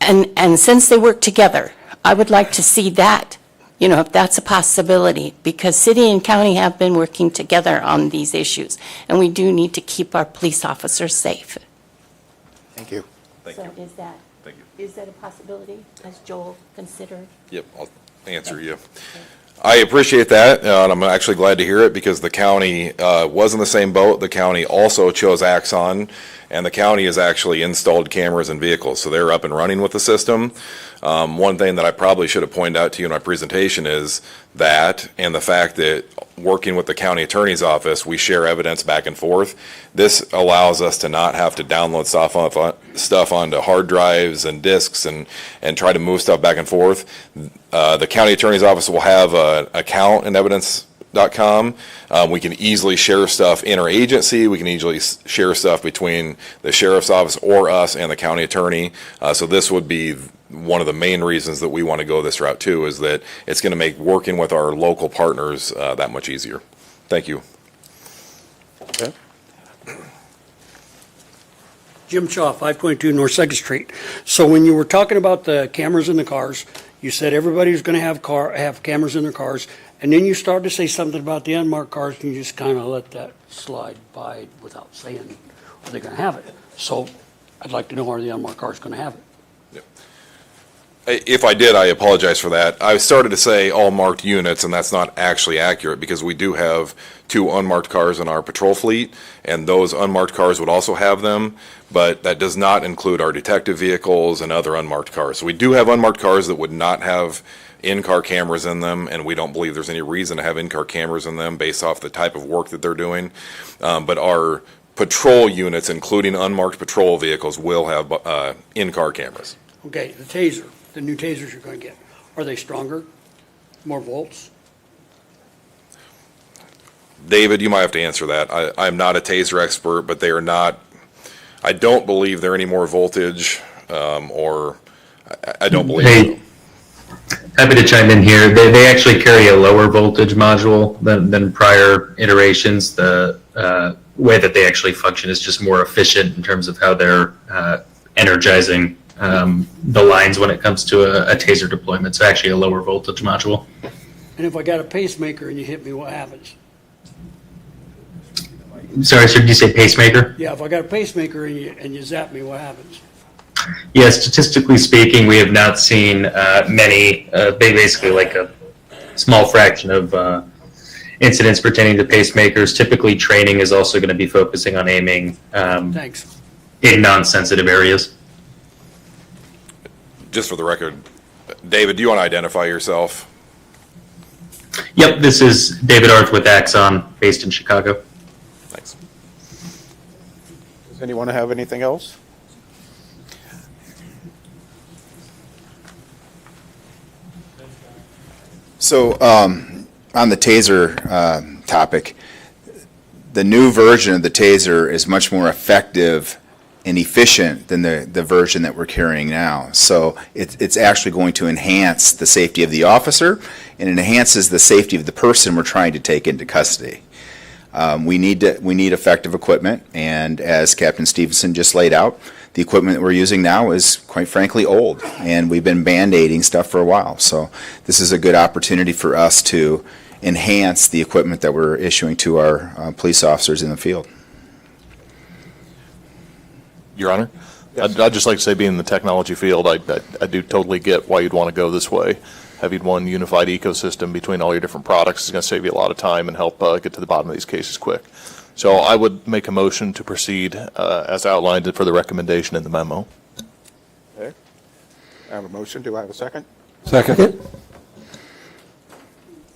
and since they work together, I would like to see that, if that's a possibility, because city and county have been working together on these issues, and we do need to keep our police officers safe. Thank you. Thank So you. is that a possibility? Has Joel considered? Yep, I'll answer you. I appreciate that, and I'm actually glad to hear it, because the county was in the same boat. The county also chose Axon, and the county has actually installed cameras in vehicles, so they're up and running with the system. One thing that I probably should have pointed out to you in my presentation is that, and the fact that working with the county attorney's office, we share evidence back and forth. This allows us to not have to download stuff onto hard drives and disks and try to move stuff back and forth. The county attorney's office will have an account in evidence.com. We can easily share stuff interagency. We can easily share stuff between the sheriff's office or us and the county attorney. So this would be one of the main reasons that we want to go this route too, is that it's going to make working with our local partners that much easier. Thank you. Okay. Jim Shaw, 522 North 2nd Street. So when you were talking about the cameras in the cars, you said everybody's going to have cameras in their cars, and then you started to say something about the unmarked cars, and you just kind of let that slide by without saying, are they going to have it? So I'd like to know, are the unmarked cars going to have it? If I did, I apologize for that. I started to say all marked units, and that's not actually accurate because we do have 2 unmarked cars in our patrol fleet, and those unmarked cars would also have them, but that does not include our detective vehicles and other unmarked cars. So we do have unmarked cars that would not have in-car cameras in them, and we don't believe there's any reason to have in-car cameras in them based off the type of work that they're doing. But our patrol units, including unmarked patrol vehicles, will have in-car cameras. Okay, the taser, the new tasers you're going to get, are they stronger, more volts? David, you might have to answer that. I'm not a taser expert, but they are not, I don't believe they're any more voltage, or I don't believe so. Happy to chime in here. They actually carry a lower voltage module than prior iterations. The way that they actually function is just more efficient in terms of how they're energizing the lines when it comes to a taser deployment. So actually a lower voltage module. And if I got a pacemaker and you hit me, what happens? Sorry, sir, did you say pacemaker? Yeah, if I got a pacemaker and you zap me, what happens? Yeah, statistically speaking, we have not seen many, basically like a small fraction of incidents pertaining to pacemakers. Typically, training is also going to be focusing on aiming Thanks. in non-sensitive areas. Just for the record, David, do you want to identify yourself? Yep, this is David Arth with Axon, based in Chicago. Thanks. Does anyone have anything else? So, on the taser topic, the new version of the taser is much more effective and efficient than the version that we're carrying now. So it's actually going to enhance the safety of the officer, and it enhances the safety of the person we're trying to take into custody. We need effective equipment, and as Captain Stevenson just laid out, the equipment that we're using now is, quite frankly, old, and we've been band-aiding stuff for a while. So this is a good opportunity for us to enhance the equipment that we're issuing to our police officers in the field. Your Honor, I'd just like to say, being in the technology field, I do totally get why you'd want to go this way. Having one unified ecosystem between all your different products is going to save you a lot of time and help get to the bottom of these cases quick. So I would make a motion to proceed as outlined for the recommendation in the memo. Okay. I have a motion. Do I have a second? Second.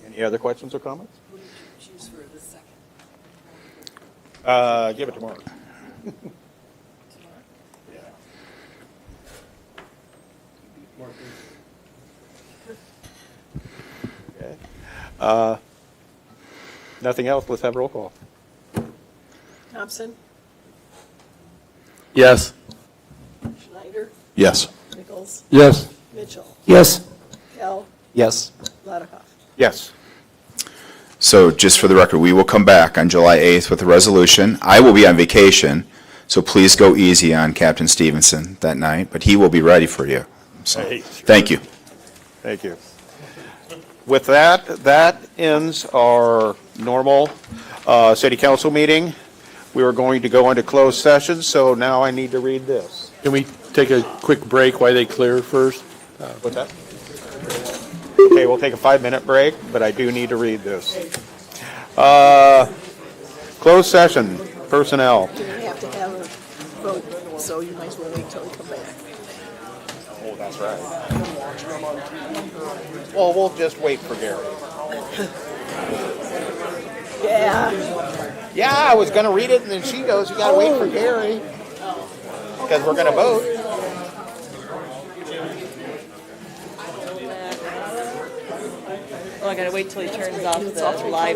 Any other questions or comments? Give it to Mark. Okay. Nothing else. Let's have roll call. Thompson, Yes. Schneider, Yes. Nichols, Yes. Mitchell, Yes. Kell, Yes. Ladakoff. Yes. So just for the record, we will come back on July 8th with a resolution. I will be on vacation, so please go easy on Captain Stevenson that night, but he will be ready for you. So, Hey. thank you. Thank you. With that, that ends our normal city council meeting. We were going to go into closed session, so now I need to read this. Can we take a quick break while they clear first? What's that? Okay, we'll take a 5-minute break, but I do need to read this. Closed session, personnel. You have to have a vote, so you might as well wait till we come back. Oh, that's right. Well, we'll just wait for Gary. Yeah. Yeah, I was gonna read it, and then she goes, you gotta wait for Gary, because we're gonna vote. Oh, I gotta wait till he turns off the live